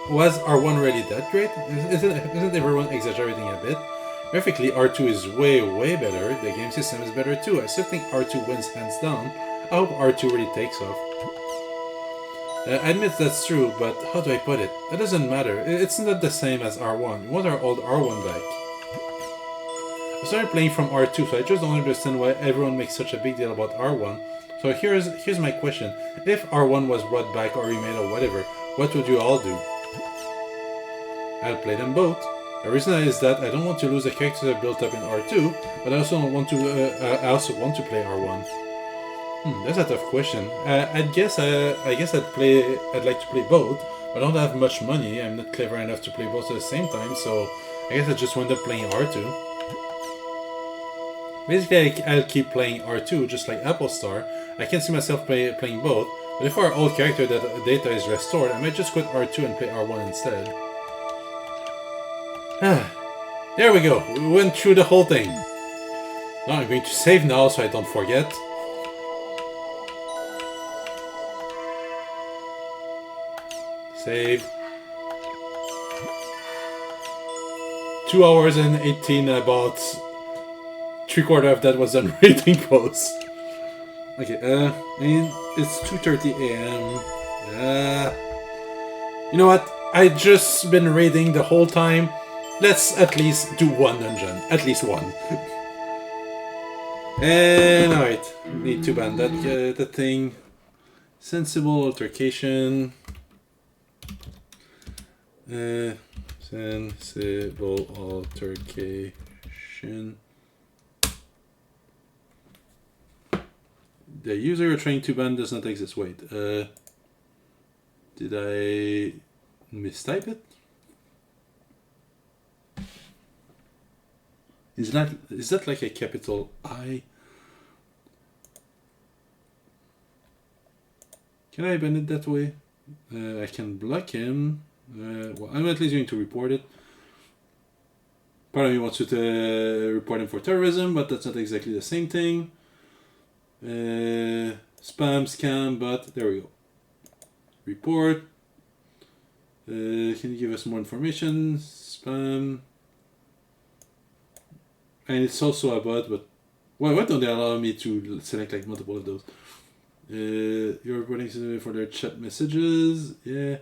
Was R1 really that great? Isn't everyone exaggerating a bit? Graphically, R2 is way better. The game system is better too. I still think R2 wins hands down. I hope R2 really takes off. I admit that's true, but how do I put it? That doesn't matter. It's not the same as R1. We want our old R1 back. I started playing from R2, so I just don't understand why everyone makes such a big deal about R1. So here's my question. If R1 was brought back or remade or whatever, what would you all do? I'll play them both. The reason is that I don't want to lose the characters I built up in R2, but I also want to play R1. That's a tough question. I guess I'd like to play both, but I don't have much money. I'm not clever enough to play both at the same time, so I guess I just wind up playing R2. Basically, I'll keep playing R2, just like Apple Star. I can see myself playing both, but if our old character data is restored, I might just quit R2 and play R1 instead. There we go, we went through the whole thing. Now I'm going to save now so I don't forget. Save. 2 hours and 18, about 3/4 of that was done reading posts. Okay, and it's 2:30 AM. You know what? I just been reading the whole time. Let's at least do one dungeon. At least one. And alright. Need to ban that thing. Sensible altercation. Sensible altercation. The user you're trying to ban does not exist. Wait. Did I mistype it? Is that like a capital I? Can I ban it that way? I can block him. Well, I'm at least going to report it. Part of me wants to report him for terrorism, but that's not exactly the same thing. Spam, scam, but there we go. Report. Can you give us more information? Spam. And it's also a bot, but why don't they allow me to select like multiple of those? You're reporting for their chat messages, yeah.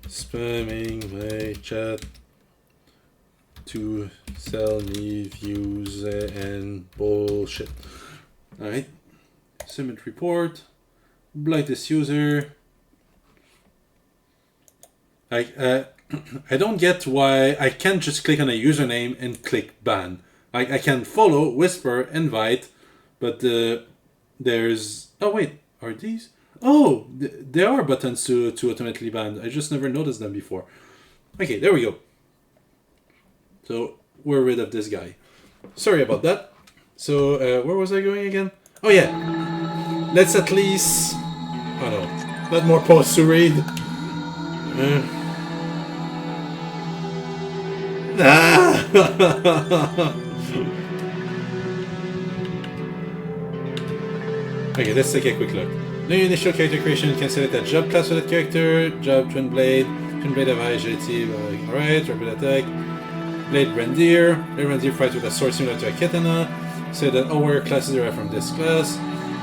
Spamming my chat to sell me views and bullshit. Alright. Submit report. Blight this user. I don't get why I can't just click on a username and click ban. I can follow, whisper, invite, but there's... Oh wait, are these? Oh, there are buttons to automatically ban. I just never noticed them before. Okay, there we go. So we're rid of this guy. Sorry about that. So where was I going again? Oh yeah. Let's at least... Oh no, not more posts to read. Okay, let's take a quick look. New initial character creation, you can select a job class for that character. Job Twin Blade of high agility, alright, rapid attack. Blade Brandier. Blade Brandier fights with a sword similar to a katana. Say that all warrior classes derive from this class.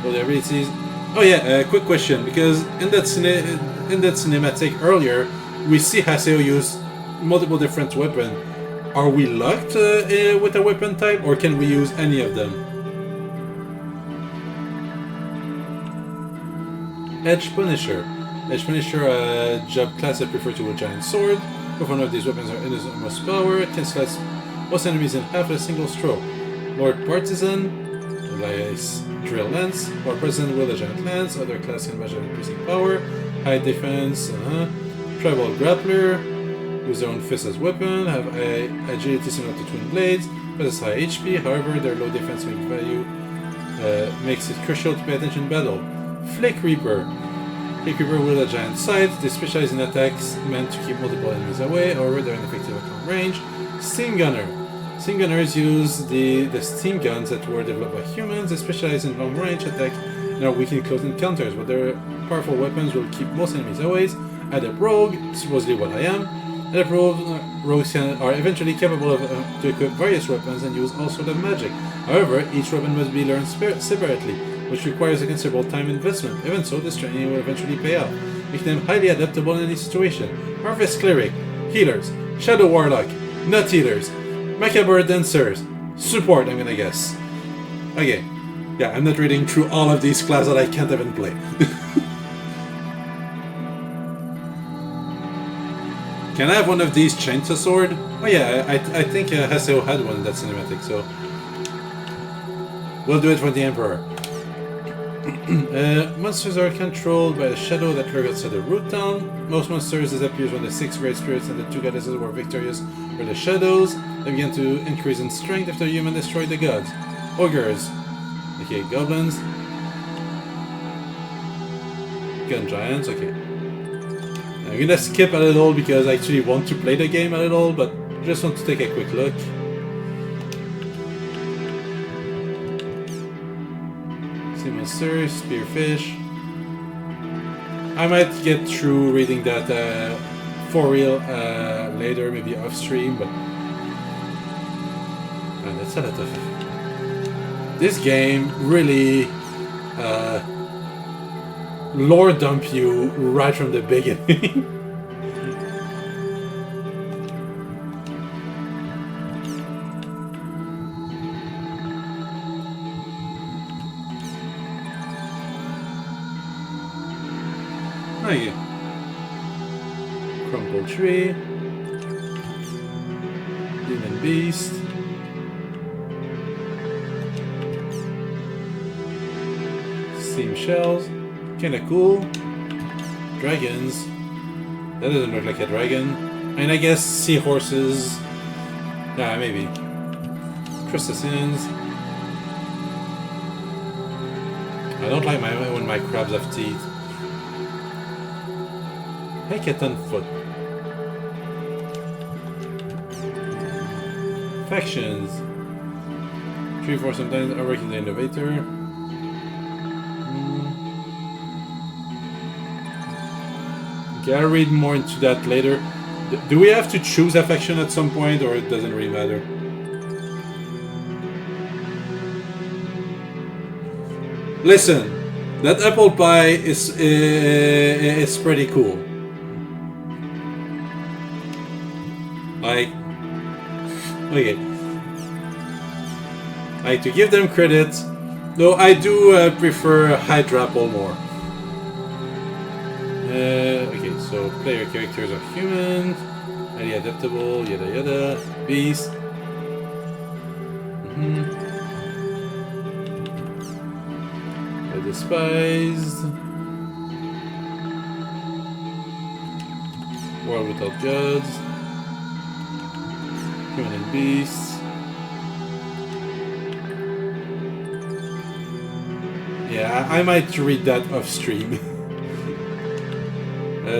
All the abilities. Oh yeah, quick question, because in that cinematic earlier, we see Haseo use multiple different weapons. Are we locked with a weapon type, or can we use any of them? Edge Punisher. Edge Punisher, job class that prefer to a giant sword. If one of these weapons are in his most power, it can slice most enemies in half with a single stroke. Lord Partisan, nice drill lance. Lord Partisan with a giant lance. Other class can measure increasing power. High defense. Tribal Grappler. Use their own fist as weapon. Have agility similar to twin blades. Possess high HP. However, their low defense value makes it crucial to pay attention in battle. Flake Reaper. Flake Reaper with a giant scythe. They specialize in attacks meant to keep multiple enemies away. However, they're ineffective at long range. Steam Gunner. Steam Gunners use the steam guns that were developed by humans. They specialize in long range attack and are weak in close encounters, but their powerful weapons will keep most enemies away. Adept Rogue, supposedly what I am. Adept Rogues are eventually capable to equip various weapons and use all sorts of magic. However, each weapon must be learned separately, which requires a considerable time investment. Even so, this training will eventually pay off, making them highly adaptable in any situation. Harvest Cleric, Healers, Shadow Warlock, Nut Healers, Macabre Dancers, Support, I'm gonna guess. Okay, yeah, I'm not reading through all of these classes that I can't even play. Can I have one of these Chainsaw Sword? Oh yeah, I think Haseo had one in that cinematic, so... We'll do it for the Emperor. Monsters are controlled by the shadow that lurks outside the root town. Most monsters disappear when the 6 great spirits and the 2 goddesses were victorious over the shadows. They began to increase in strength after humans destroyed the gods. Ogres. Okay, goblins. Gun giants, okay. I'm gonna skip a little because I actually want to play the game a little, but just want to take a quick look. Sea monsters, spearfish. I might get through reading that for real later, maybe off stream, but that's a lot of. This game really lore dump you right from the beginning. Okay. Crumpled Tree. Demon Beast. Steam Shells. Kinda cool. Dragons. That doesn't look like a dragon. And I guess seahorses. Yeah, maybe. Crustaceans. I don't like when my crabs have teeth. Hackathon Foot. Factions. 3-4 sometimes I work in the Innovator. Okay, I'll read more into that later. Do we have to choose a faction at some point, or it doesn't really matter? Listen, that apple pie is pretty cool. Like, okay. Like, to give them credit, though I do prefer Hydrapple more. Okay, so player characters are human, highly adaptable, yada yada, beast. The despised. World without gods. Human and beasts. Yeah, I might read that off stream.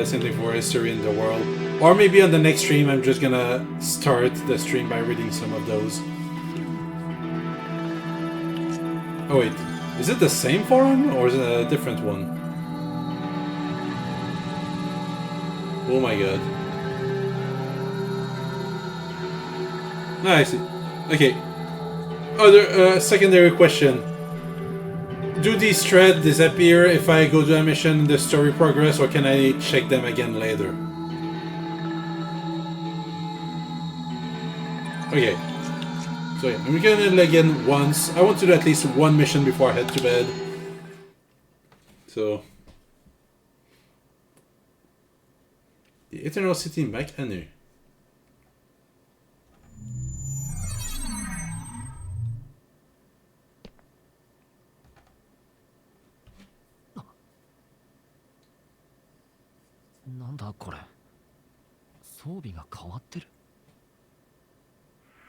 Same thing for history in the world. Or maybe on the next stream I'm just gonna start the stream by reading some of those. Oh wait, is it the same forum or is it a different one? Oh my god. No, I see. Okay. Other secondary question. Do these threads disappear if I go to a mission in the story progress, or can I check them again later? Okay. So yeah, I'm gonna log in once. I want to do at least one mission before I head to bed. So, The Eternal City Mac Anu.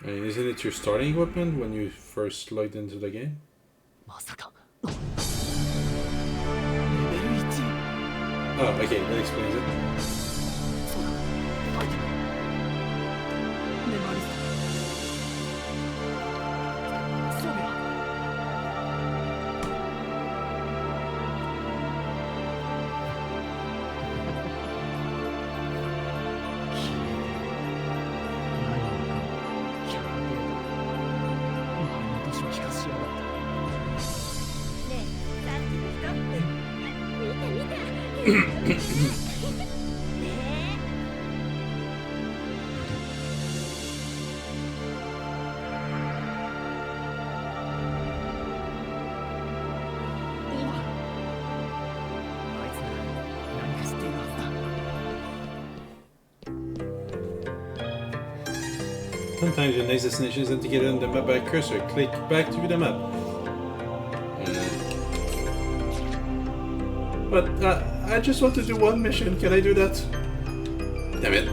Isn't it your starting equipment when you first logged into the game? Oh, okay, that explains it. Sometimes your next destination is indicated on the map by a cursor. Click back to view the map. But I just want to do one mission. Can I do that? Damn it.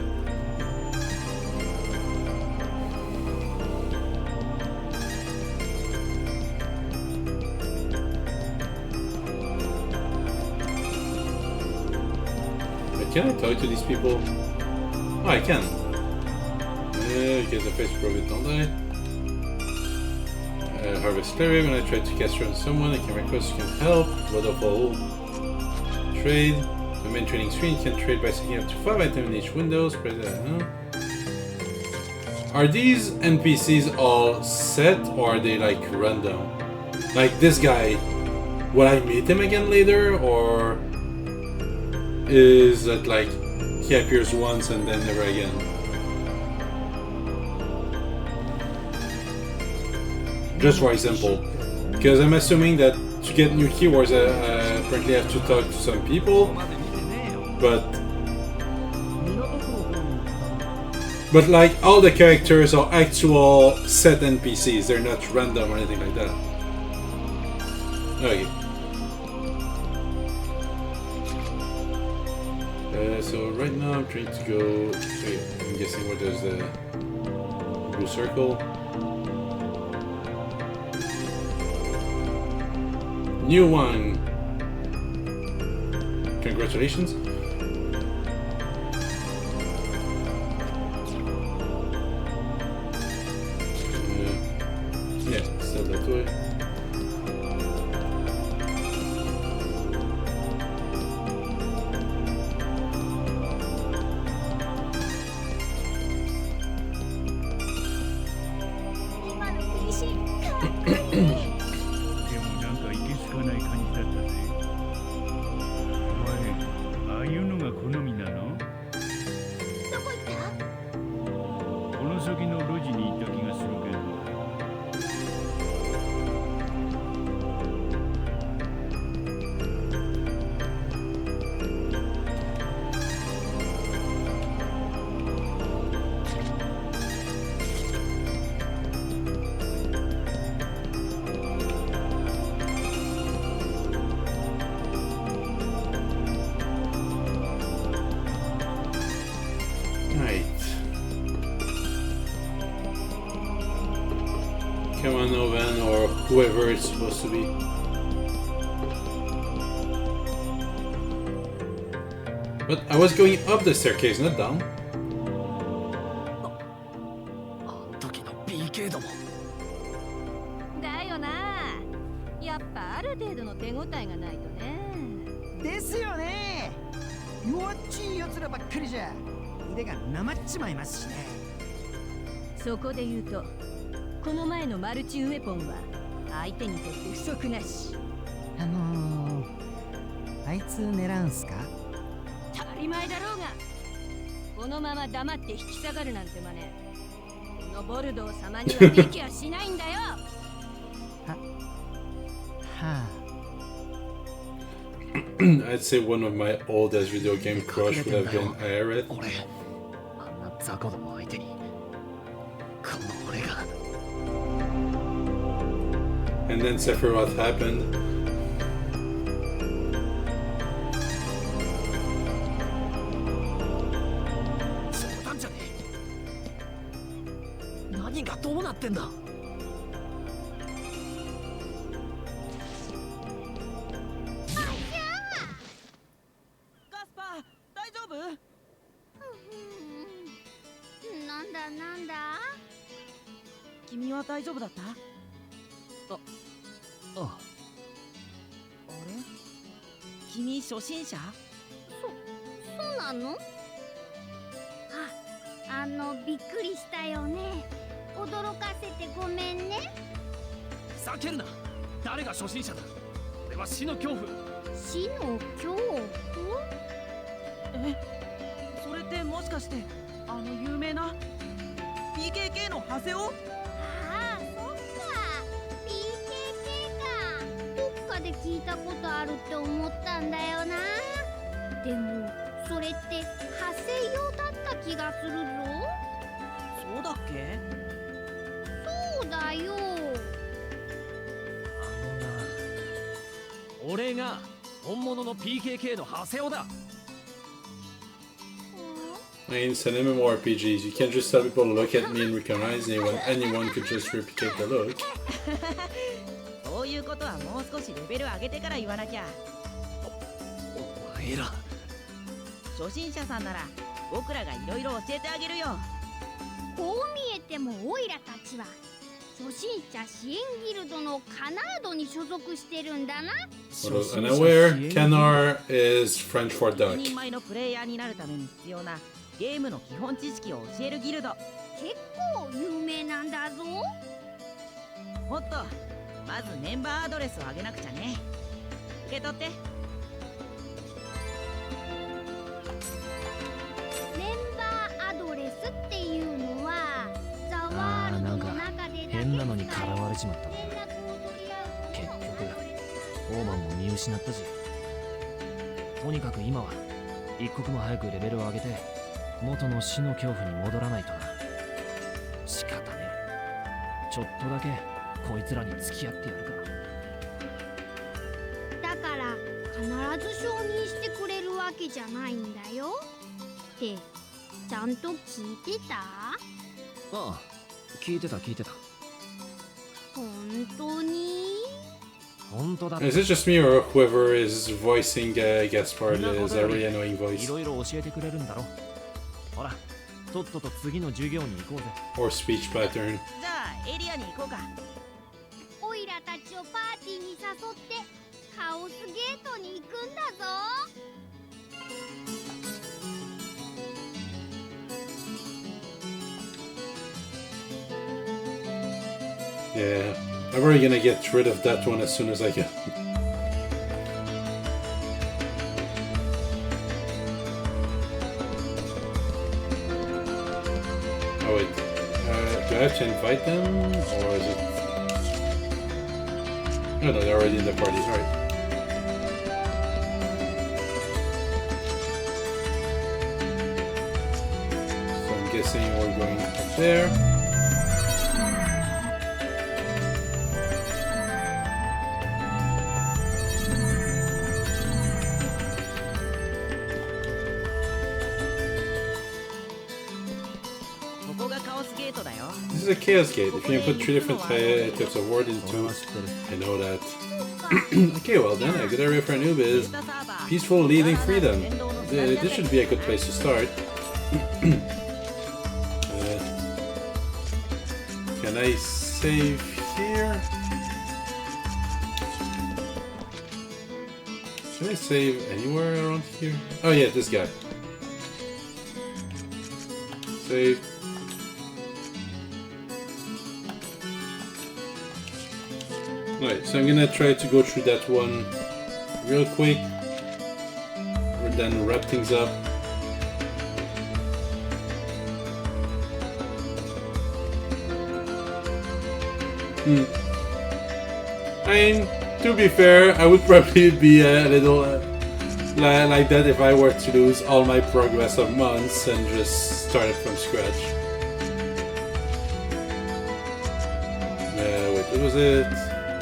But can I talk to these people? Oh, I can. Because the face probably don't die. Harvest Cleric, when I try to cast on someone, I can request you can help. Waterfall. Trade. The main trading screen can trade by setting up to 5 items in each window. Are these NPCs all set or are they like random? Like this guy, will I meet him again later, or is it like he appears once and then never again? Just for example, because I'm assuming that to get new keywords I apparently have to talk to some people, but like all the characters are actual set NPCs, they're not random or anything like that. Okay. So right now I'm trying to go, I'm guessing where there's the blue circle. New one! Congratulations. Yeah, still that way. Come on, Oven, or whoever it's supposed to be. But I was going up the staircase, not down.ですよね。弱っちい奴らばっかりじゃ腕がなまっちまいますしね。そこで言うと、この前のマルチウェポンは相手にとって不足なし。あいつ狙うんすか？当たり前だろうが。このまま黙って引き下がるなんて真似。このボルドー様にはできやしないんだよ。はあ。I'd say one of my oldest video game crush would have been Aerith. あんな雑魚ども相手にこの俺が And then Sephiroth happened. 冗談じゃねえ。何がどうなってんだ。なんだ君は大丈夫だった？ああれ？君初心者？そうなの？びっくりしたよね。驚かせてごめんね。ふざけるな。誰が初心者だ。俺は死の恐怖。死の恐怖？え、それってもしかして有名なPKK のハセオ？ああ、そっか。PKK か。どっかで聞いたことあるって思ったんだよな。でもそれってハセ用だった気がするぞ。そうだっけ？そうだよ。俺が本物の PKK のハセオだ。I mean, it's an MMORPG. You can't just tell people to look at me and recognize me when anyone could just replicate the look. そういうことはもう少しレベル上げてから言わなきゃ。お前ら初心者さんなら僕らがいろいろ教えてあげるよ。こう見えてもオイラたちは初心者支援ギルドのカナードに所属してるんだな。For those unaware, Canar is French for 一 duck. 人前のプレイヤーになるために必要なゲームの基本知識を教えるギルド。結構有名なんだぞ。おっと、まずメンバーアドレスをあげなくちゃね。受け取って。メンバーアドレスっていうのはザワールドの中でだけ変なのに絡まれちまった。連絡を取り合う結局オーバーも見失ったし、とにかく今は一刻も早くレベルを上げて元の死の恐怖に戻らないとな。仕方ねえ。ちょっとだけこいつらに付き合ってやるか。だから必ず承認してくれるわけじゃないんだよってちゃんと聞いてた？ああ、聞いてた聞いてた。本当に？本当だ。 Is it just me or whoever is voicing Gaspard is a really annoying い voice? ろいろ教えてくれるんだろ。ほら、とっとと次の授業に行こうぜ。 Or speech pattern. じゃあエリアに行こうか。オイラたちをパーティーに誘ってカオスゲートに行くんだぞ。Yeah, I'm already gonna get rid of that one as soon as I can. Oh wait, do I have to invite them, or is it? Oh no, they're already in the party. All right. So I'm guessing we're going up there. This is a chaos gate. If you can put 3 different types of ward into, I know that. Okay, well then, a good area for a noob is peaceful leading freedom. This should be a good place to start. Can I save here? Should I save anywhere around here? Oh yeah, this guy. Save. Alright, so I'm gonna try to go through that one real quick, and then wrap things up. I mean, to be fair, I would probably be a little like that if I were to lose all my progress of months and just start it from scratch. Wait, what was it?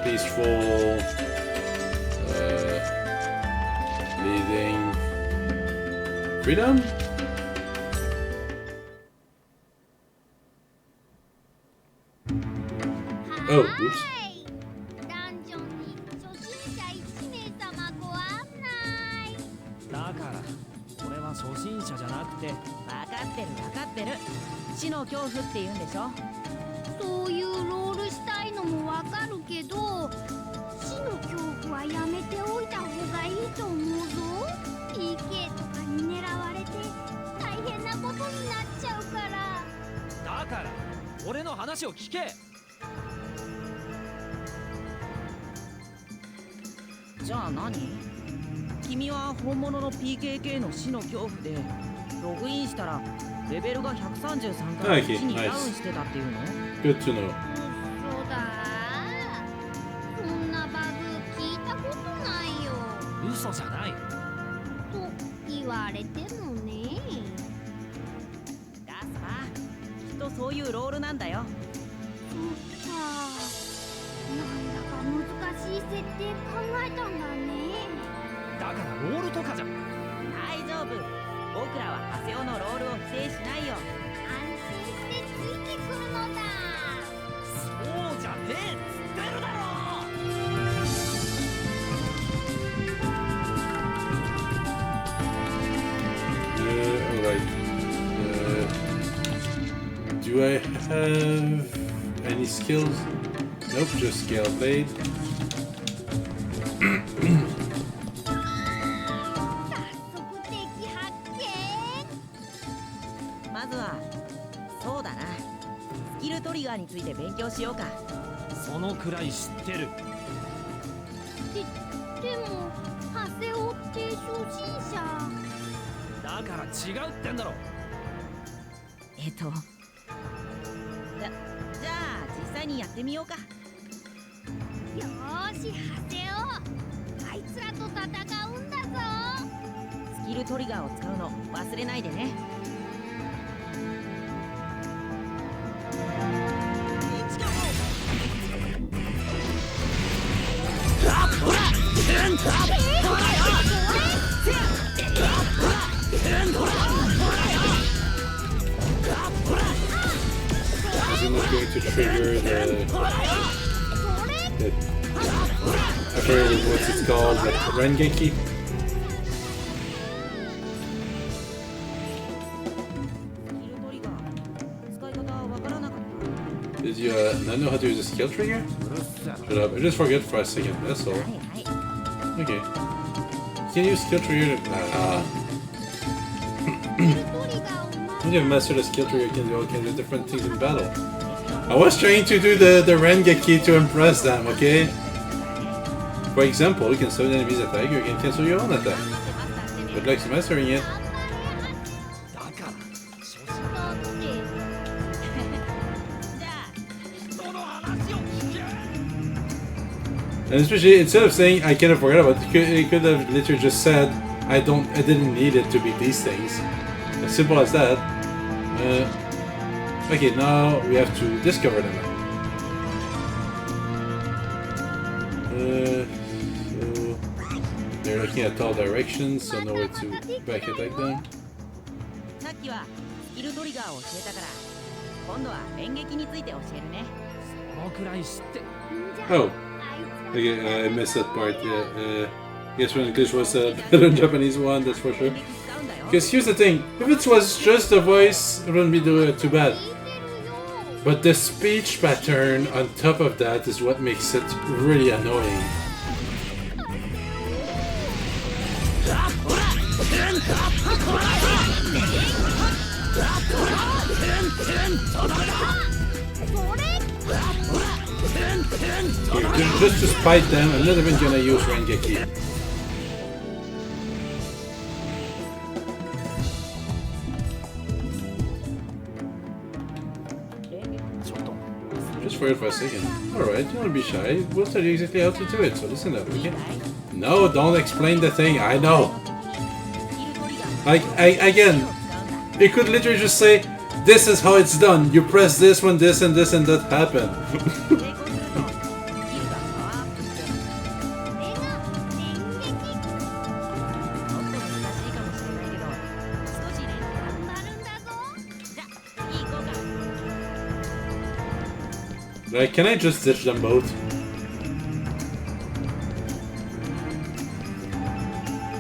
Peaceful, leading, freedom? Oh, oops. だから俺は初心者じゃなくて。分かってる分かってる。死の恐怖って言うんでしょ。そういうロールしたいのもわかるけど、死の恐怖はやめておいた方がいいと思うぞ。PK とかに狙われて大変なことになっちゃうから。だから俺の話を聞け。じゃあ何？君は本物の PKK の死の恐怖でログインしたらレベルが133から1にダウンしてたっていうの？ Good to know. 嘘だ。そんなバグ聞いたことないよ。嘘じゃない。と言われてもね。ださ、きっとそういうロールなんだよ。そっか。なんだか難しい設定考えたんだね。だからロールとかじゃ。大丈夫。僕らはハセオのロールを否定しないよ。安心してついてくるのだ。そうじゃねえっつってるだろ。Alright. Do I have any skills? Nope, just scale blade. まずはそうだな。スキルトリガーについて勉強しようか。そのくらい知ってる。でもハセオって初心者。だから違うってんだろ。じゃあ実際にやってみようか。よーしハセオ、あいつらと戦うんだぞ。スキルトリガーを使うの忘れないでね。Is it not going to trigger the I forget what it's called, like Rengeki? Did you not know how to use a skill trigger? Shut up, I just forget for a second, that's all. Okay. You can use skill trigger to... When you have mastered a skill trigger, you can do all kinds of different things in battle. I was trying to do the Rengeki to impress them, okay? For example, you can summon enemies attack, or you can cancel your own attack. Good luck mastering it. And especially, instead of saying I kind of forgot about it, it could have literally just said I didn't need it to be these things. As simple as that. Okay, now we have to discover them. So they're looking at all directions, so no way to back attack them. さっきはスキルトリガーを教えたから、今度は連撃について教えるね。そのくらい知って。Oh, okay, I missed that part. Yeah, guess when English was better than Japanese one, that's for sure. Because here's the thing, if it was just the voice, it wouldn't be too bad. But the speech pattern on top of that is what makes it really annoying. Here, just to spite them, I'm not even gonna use Rengeki. Just forget for a second. Alright, you wanna be shy? We'll tell you exactly how to do it, so listen up, okay? No, don't explain the thing, I know! Like, again, it could literally just say, this is how it's done. You press this when this and this and that happen. Like, can I just ditch them both?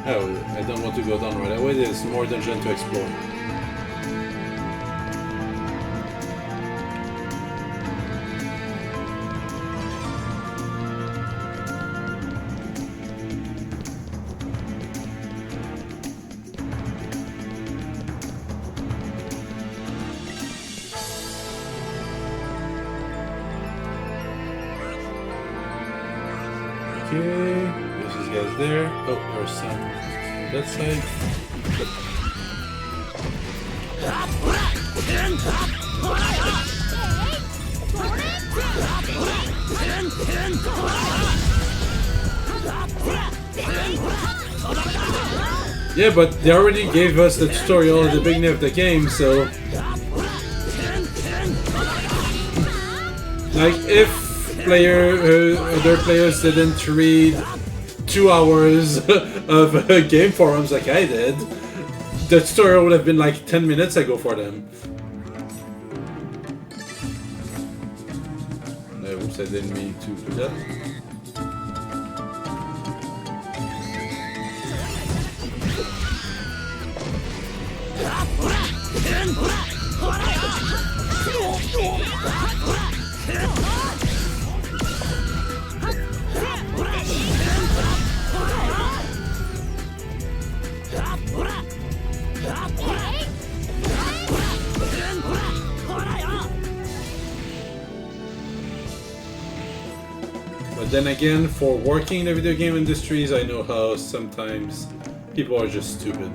Oh, I don't want to go down right away. There's more dungeon to explore. Okay, this is guys there. Oh, there's some on that side. Yeah, but they already gave us the tutorial at the beginning of the game, so... Like, if other players didn't read 2 hours of game forums like I did, the tutorial would have been like 10 minutes ago for them. Oops, I didn't mean to do that. But then again, for working in the video game industries, I know how sometimes people are just stupid.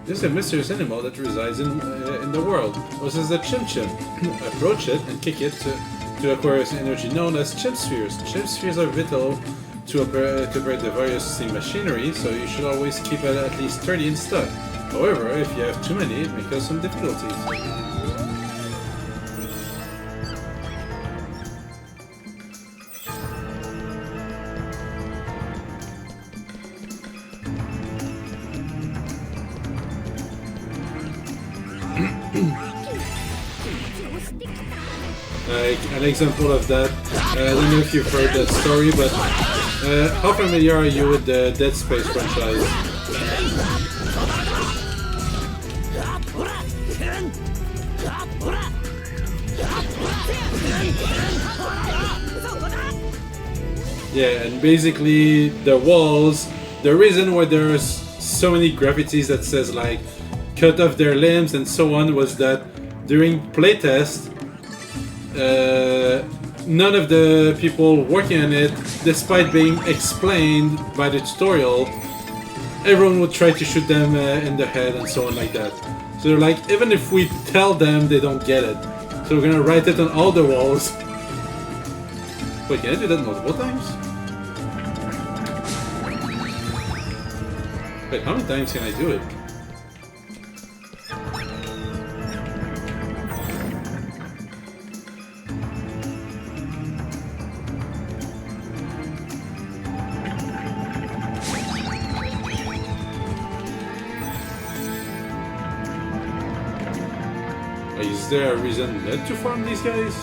This is a mysterious animal that resides in the world. This is a chim-chim. Approach it and kick it to acquire energy known as chim spheres. Chim spheres are vital to operate the various steam machinery, so you should always keep at least 30 in stock. However, if you have too many, it may cause some difficulties. An example of that, I don't know if you've heard that story, but how familiar are you with the Dead Space franchise? Yeah, and basically the walls, the reason why there's so many graffitis that says like cut off their limbs and so on was that during playtest, none of the people working on it, despite being explained by the tutorial, everyone would try to shoot them in the head and so on like that. So they're like, even if we tell them, they don't get it. So we're gonna write it on all the walls. Wait, can I do that multiple times? Wait, how many times can I do it? Is there a reason not to farm these guys?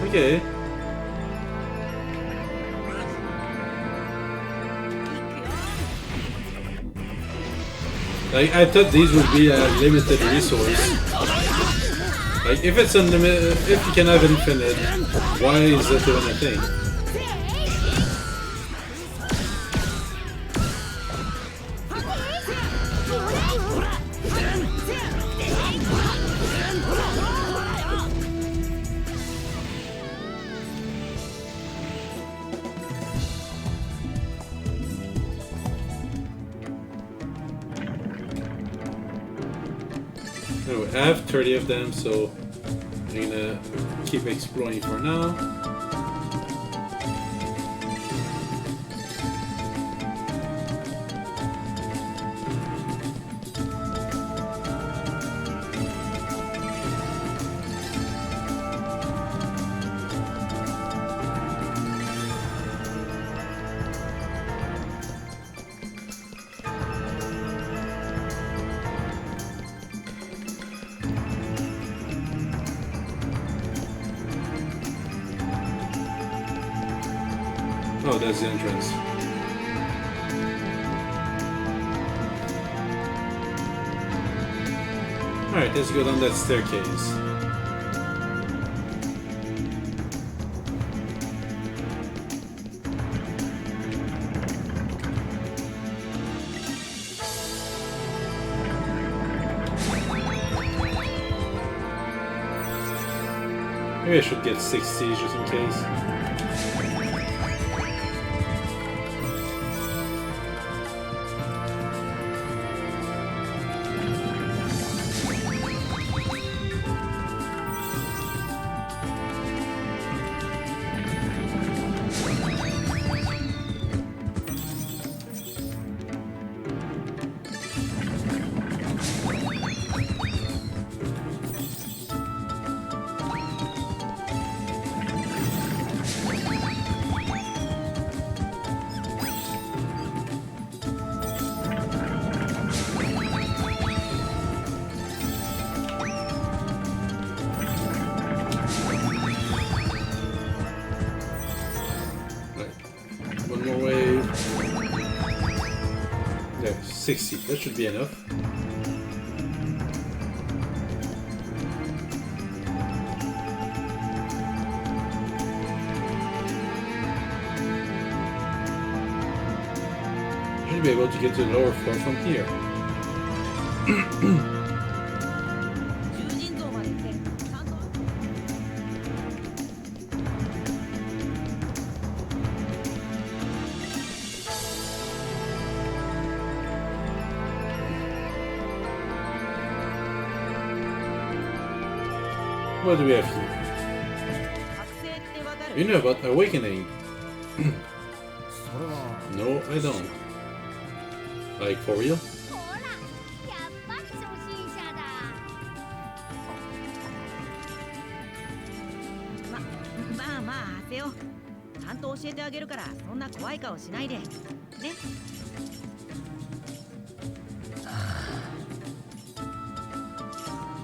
Okay. Like, I thought these would be a limited resource. Like, if it's unlimited, if you can have infinite, why is that doing a thing? Anyway, I have 30 of them, so I'm gonna keep exploring for now. Oh, that's the entrance. Alright, let's go down that staircase. Maybe I should get 60 just in case. One more wave. There, 60. That should be enough. Should be able to get to the lower floor from here. What do we have here? You know about awakening? No, I don't. Like, for real? まあまあ、ハセよ。ちゃんと教えてあげるから、そんな怖い顔しないで。ね。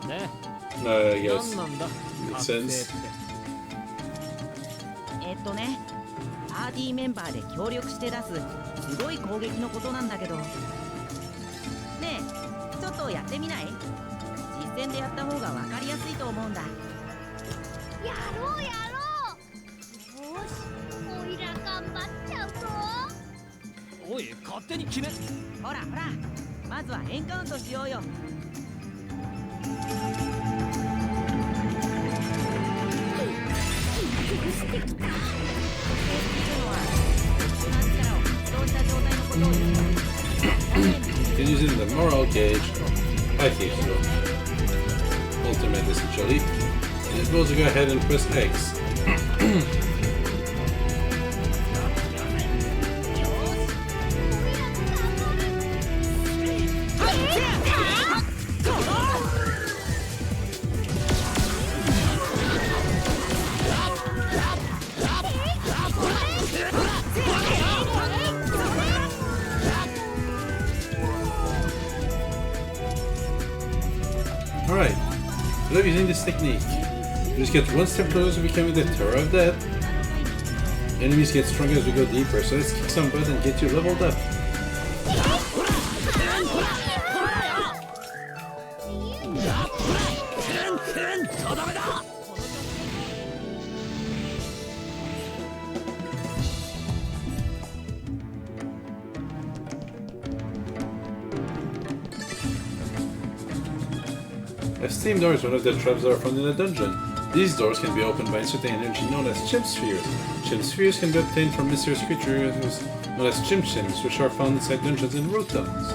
ね。I guess. 何なんだ。 Makes sense. ね、パーティーメンバーで協力して出すすごい攻撃のことなんだけど。ねえ、ちょっとやってみない？実践でやった方が分かりやすいと思うんだ。やろうやろう。よし、おいら頑張っちゃうぞ。おい、勝手に決め。ほらほら、まずはエンカウントしようよ。Can use it in the moral gauge. I think so. Ultimate essentially. And it goes to go ahead and press X. Alright, I love using this technique. You just get one step closer to becoming the Terror of Death. Enemies get stronger as we go deeper, so let's kick some butt and get you leveled up. A steam door is one of the traps that are found in a dungeon. These doors can be opened by inserting energy known as chimp spheres. Chimp spheres can be obtained from mysterious creatures known as chimp chimps, which are found inside dungeons and root tunnels.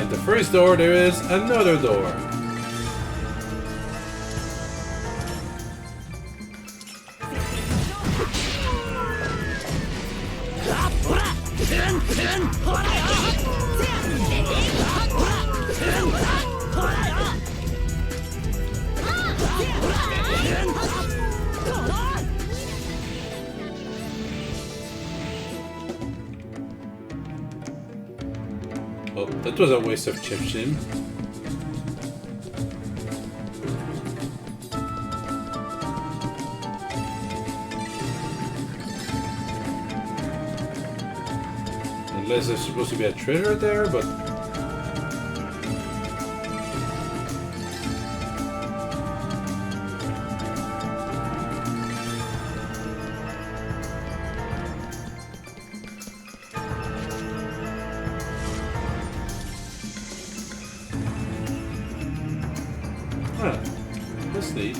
At the first door, there is another door. Oh, that was a waste of Chip Shim. Unless there's supposed to be a treasure there, but... Ah, that's neat.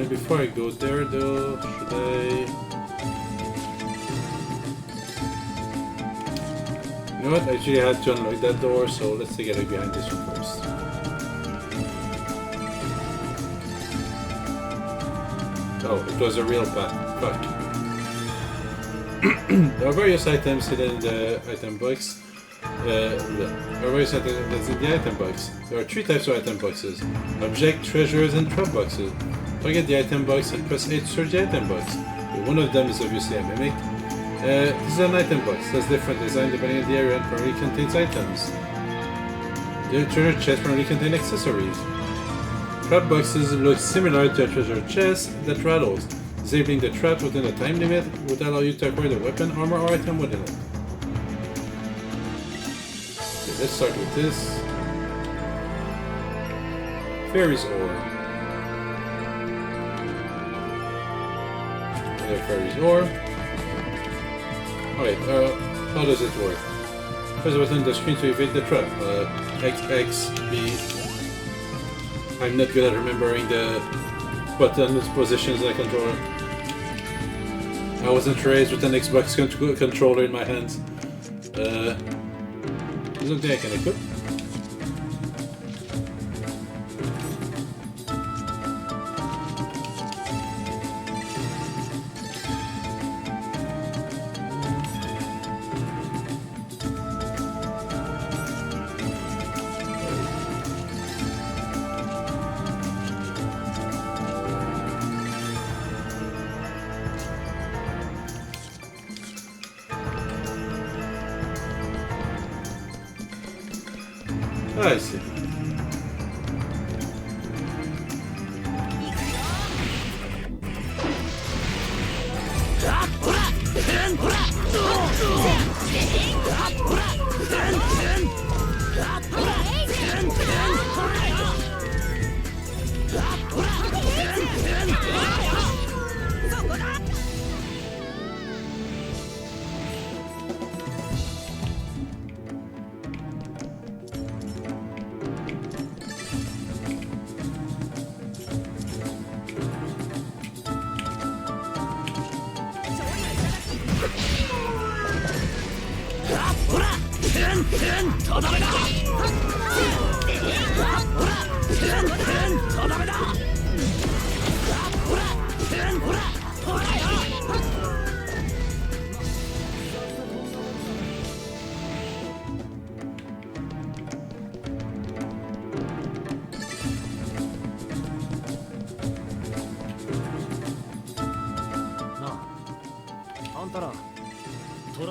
Before I go there though, should I... You know what, I actually had to unlock that door, so let's take a look behind this one first. Oh, it was a real path. Fuck. There are various items hidden in the item box. There are various items in the item box. There are 3 types of item boxes. Object, treasures, and trap boxes. Target the item box and press A to search the item box. One of them is obviously a mimic. This is an item box. Has different design depending on the area and primarily contains items. The treasure chest primarily contains accessories. Trap boxes look similar to a treasure chest that rattles. Disabling the trap within a time limit would allow you to acquire the weapon, armor, or item within it. Okay, let's start with this. Fairy's Ore. Another Fairy's Ore. Alright, how does it work? Press the button on the screen to evade the trap. X, B. I'm not good at remembering the button positions in the controller. I wasn't raised with an Xbox controller in my hands. There's something I can equip. I see.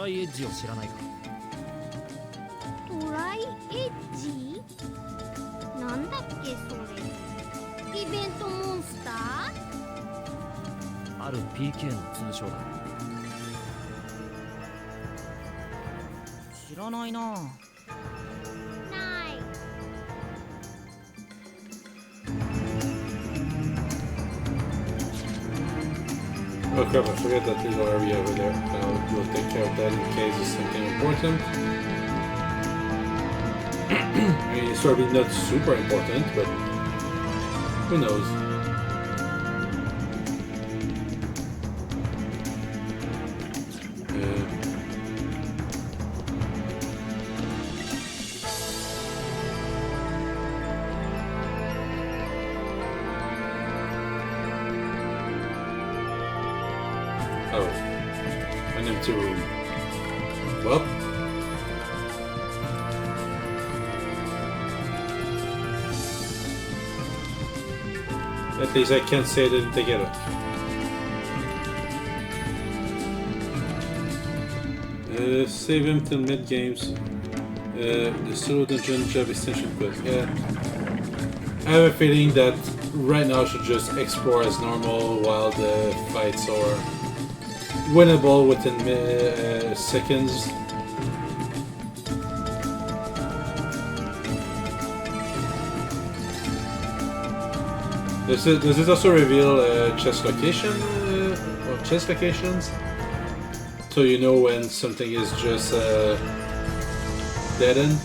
ライエッジを知らないか。トライエッジなんだっけそれ。イベントモンスター。ある PK の通称だ。知らないな。ない。Oh crap, I forgot that little area over there. We'll take care of that in case it's something important. I mean, it's probably not super important, but who knows? Oh, an empty room. Well. At least I can't say that together. Save him till mid games. The solo dungeon job extension quest. Yeah. I have a feeling that right now I should just explore as normal while the fights are winnable within seconds. Does it also reveal chest location or chest locations? So you know when something is just dead end?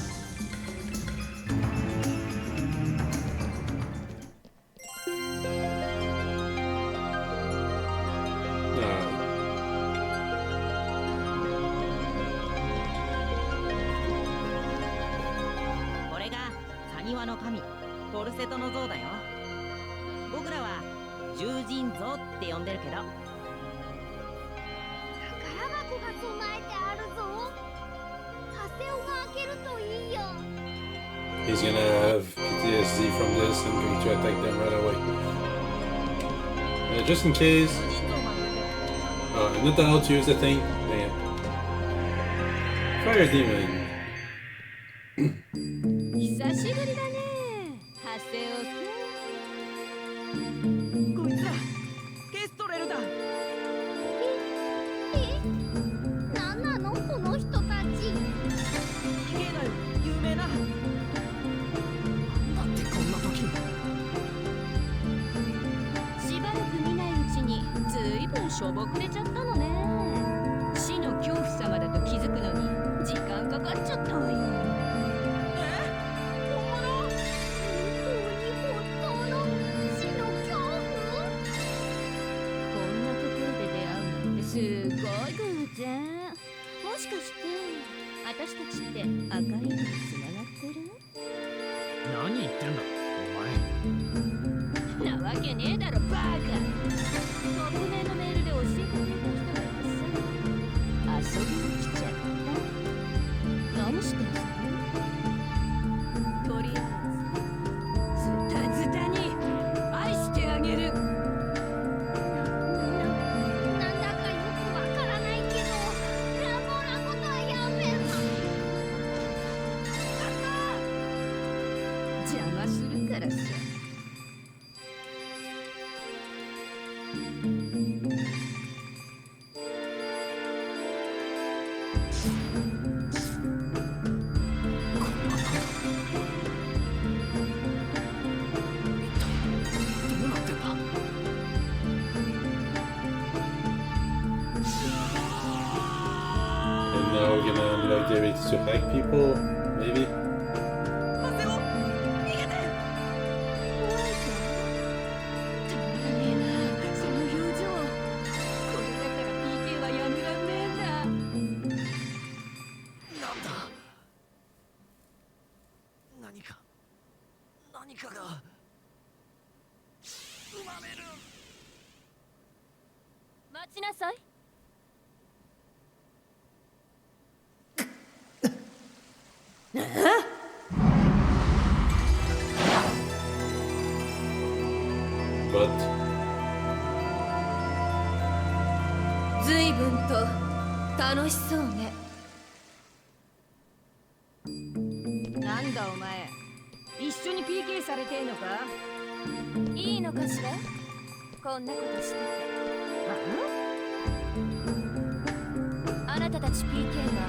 He's gonna have PTSD from this and going to attack them right away. Just in case. I'm not allowed to use the thing. Dang it. Fire Demon. 久しぶりだね。ハセオ君。こいつらケストレルだ。なんなのこの人たち。PK だよ、有名な。なんでこんな時に。しばらく見ないうちにずいぶんしょぼくれちゃったのね。死の恐怖様だと気づくのに時間かかっちゃったわよ。すごい偶然。もしかして私たちって赤いのに繋がってる？何言ってんだお前。なわけねえだろバカ。匿名のメールで教えてくれた人がさ、遊びに来ちゃった。何してんすか？とりあえずズタズタに愛してあげる。To hack people, maybe? But 随分と楽しそうね。なんだお前、一緒に PK されてんのか？いいのかしら、こんなことしてて。あなたたち PK が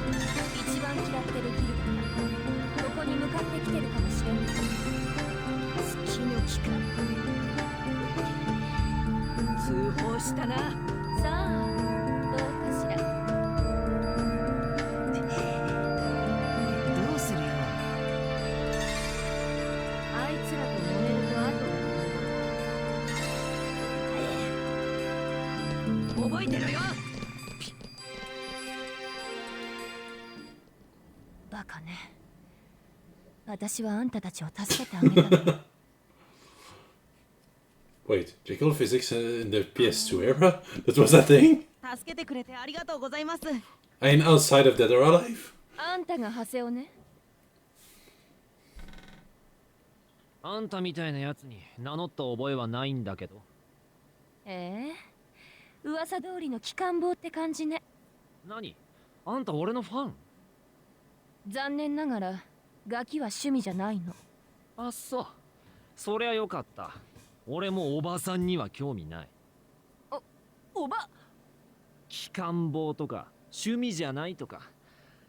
一番嫌ってるギルドがここに向かってきてるかもしれない。月の木か。通報したな。さあどうかしら。どうするよ。あいつらと揉めると後だ。覚えてろよ。バカね。私はあんたたちを助けてあげたの。Wait, Recode physics in the PS2 era? That was a thing? 助けてくれてありがとうございます。 I mean, outside of Dead or Alive? あんたがハセをね。あんたみたいなやつに名乗った覚えはないんだけど。噂通りの機関棒って感じね。何？あんた俺のファン？残念ながらガキは趣味じゃないの。あ、そう。そりゃよかった。俺もおばさんには興味ない。おば？機関棒とか趣味じゃないとか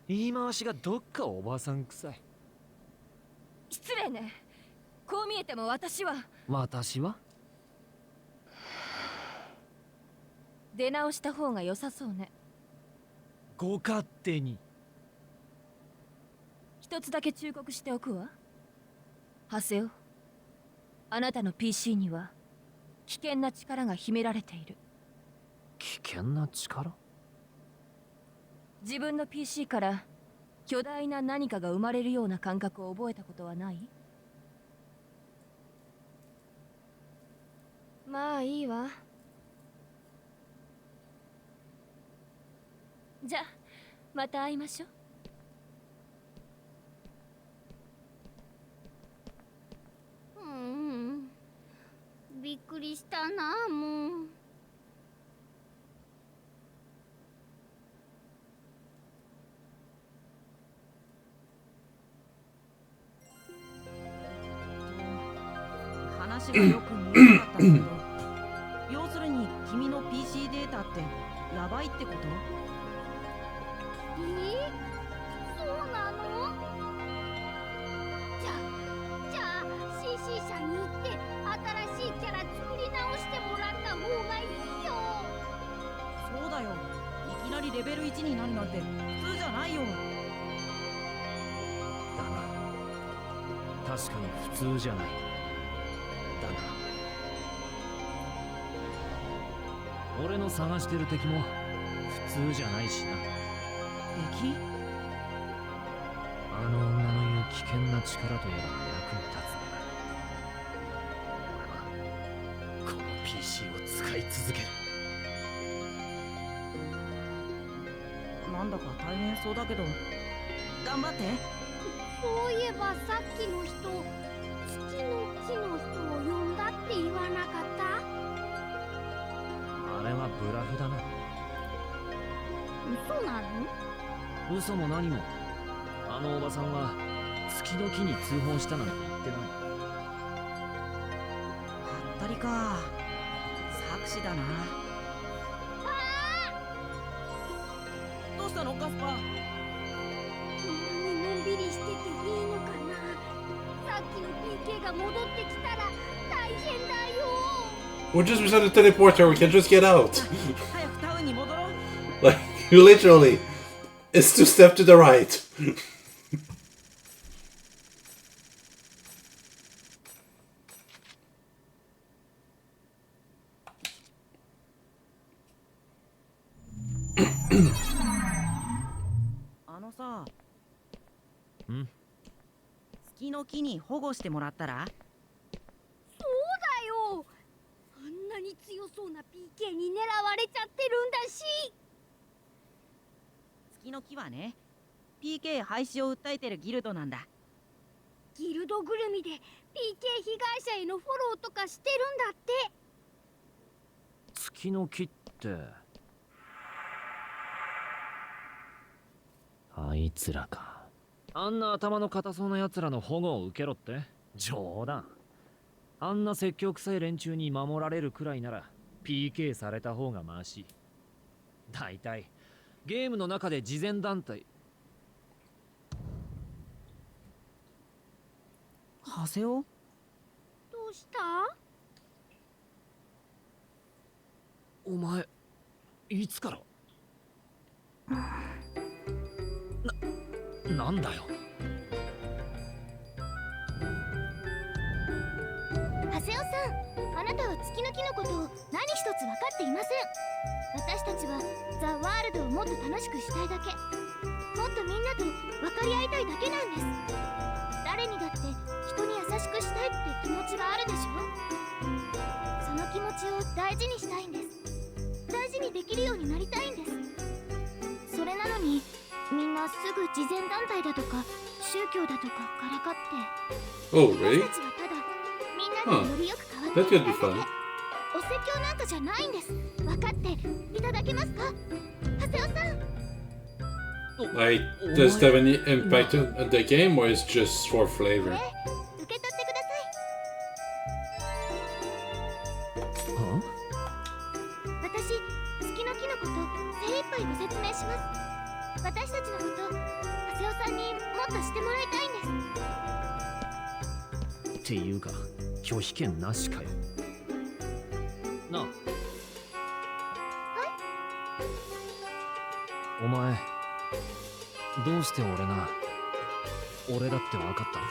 言い回しがどっかおばさん臭い。失礼ね。こう見えても私は出直した方が良さそうね。ご勝手に。一つだけ忠告しておくわ。ハセオ、あなたの PC には危険な力が秘められている。危険な力？自分の PC から巨大な何かが生まれるような感覚を覚えたことはない？まあいいわ。じゃあまた会いましょう。びっくりしたな、もう。話がよく見えなかったんだけど、要するに君の PC データってやばいってこと？そうなの？じゃあ CC 社に行って新しいキャラ作り直してもらった方がいいよ。そうだよ。いきなりレベル1になるなんて普通じゃないよ。だな。確かに普通じゃない。だが俺の探してる敵も普通じゃないしな。敵？あの女の言う危険な力といえば役に立つなら、俺はこの PC を使い続ける。なんだか大変そうだけど頑張って。そういえばさっきの人、月の木の人を呼んだって言わなかった？あれはブラフだな。嘘なの？嘘も何も。あのおばさんは月の木に通報したなんて言ってない。はったりか。作詞だな。どうしたのカスパー？こんなにのんびりしてていいのかな。さっきの PK が戻ってきたら大変だよ。We'll just reset the teleporter, we can just get out. 早くタウンに戻ろう。Like, literally, it's to step to the right. あのさ、月の木に保護してもらったら？そうだよ。あんなに強そうな PK に狙われちゃってるんだし。月の木はね、PK 廃止を訴えてるギルドなんだ。ギルドぐるみで PK 被害者へのフォローとかしてるんだって。月の木ってあいつらか。あんな頭の固そうな奴らの保護を受けろって？冗談。あんな説教臭い連中に守られるくらいなら PK された方がマシ。だいたいゲームの中で慈善団体。ハセオ？どうした？お前いつからなんだよ。ハセオさん、あなたは月の木のことを何一つ分かっていません。私たちはザ・ワールドをもっと楽しくしたいだけ、もっとみんなと分かり合いたいだけなんです。誰にだって人に優しくしたいって気持ちがあるでしょ。その気持ちを大事にしたいんです。大事にできるようになりたいんです。それなのにみんなすぐ慈善団体だとか宗教だとかからかって、Oh, really? 私たちはただみんなによりよく変わっていくだけで、お説教なんかじゃないんです。分かっていただけますか、ハセオさん。Like, does it have any impact on the game, or is just for flavor? 受け取ってください。私、月の木のこと精一杯ご説明します。私たちのこと、ハセオさんにもっとしてもらいたいんです。っていうか拒否権なしかよなあ。お前どうして俺だって分かったんだ。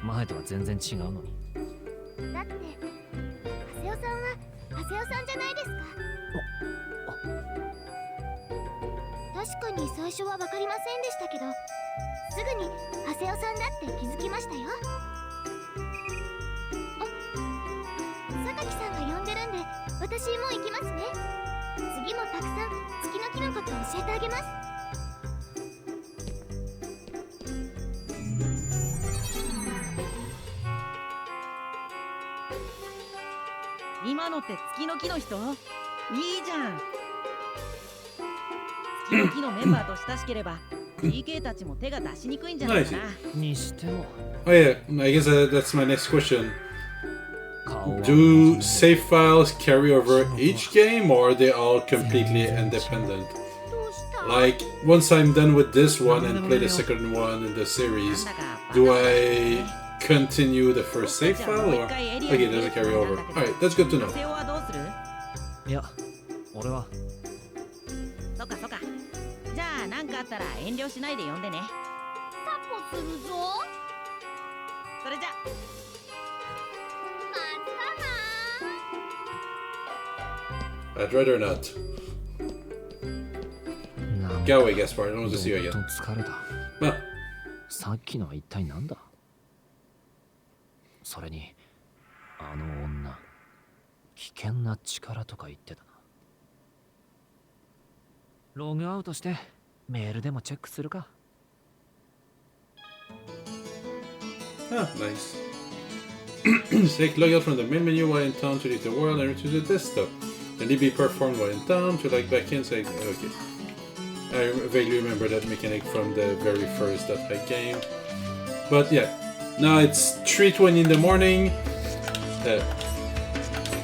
前とは全然違うのに。だって、ハセオさんはハセオさんじゃないですか。確かに最初は分かりませんでしたけど、すぐにハセオさんだって気づきましたよ。榊さんが呼んでるんで、私もう行きますね。次もたくさん月の木のことを教えてあげます。今のって月の木の人？いいじゃん。月の木のメンバーと親しければ PK たちも手が出しにくいんじゃないかな。にしても。Oh yeah, I guess that's my next question. Do save files carry over each game, or are they all completely independent? Like, once I'm done with this one and play the second one in the series, do I continue the first save file, or okay, it doesn't carry over? Alright, that's good to know. いや、俺は。そっかそっか。じゃあ何かあったら遠慮しないで呼んでね。タコするぞ。それじゃ。I'd rather not. Go away, Gaspar. I don't want to see you again. 疲れた。まあ、さっきのは一体なんだ？それにあの女、危険な力とか言ってたな。ログアウトしてメールでもチェックするか。Ah, nice. Take logout from the main menu while in town to leave the world and return to the desktop. Then be performed while in town to like back in. Say, okay. I vaguely remember that mechanic from the very first Dothack game. But yeah, now it's 3:20 in the morning.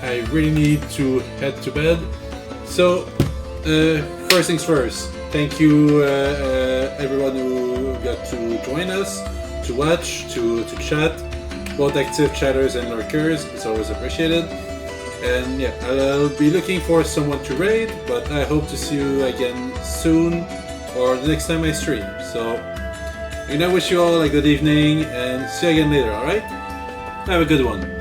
I really need to head to bed. So, first things first. Thank you everyone who got to join us, to watch, to chat. Both active chatters and lurkers. It's always appreciated. And yeah, I'll be looking for someone to raid, but I hope to see you again soon or the next time I stream. So, I'm gonna wish you all a good evening and see you again later, alright? Have a good one.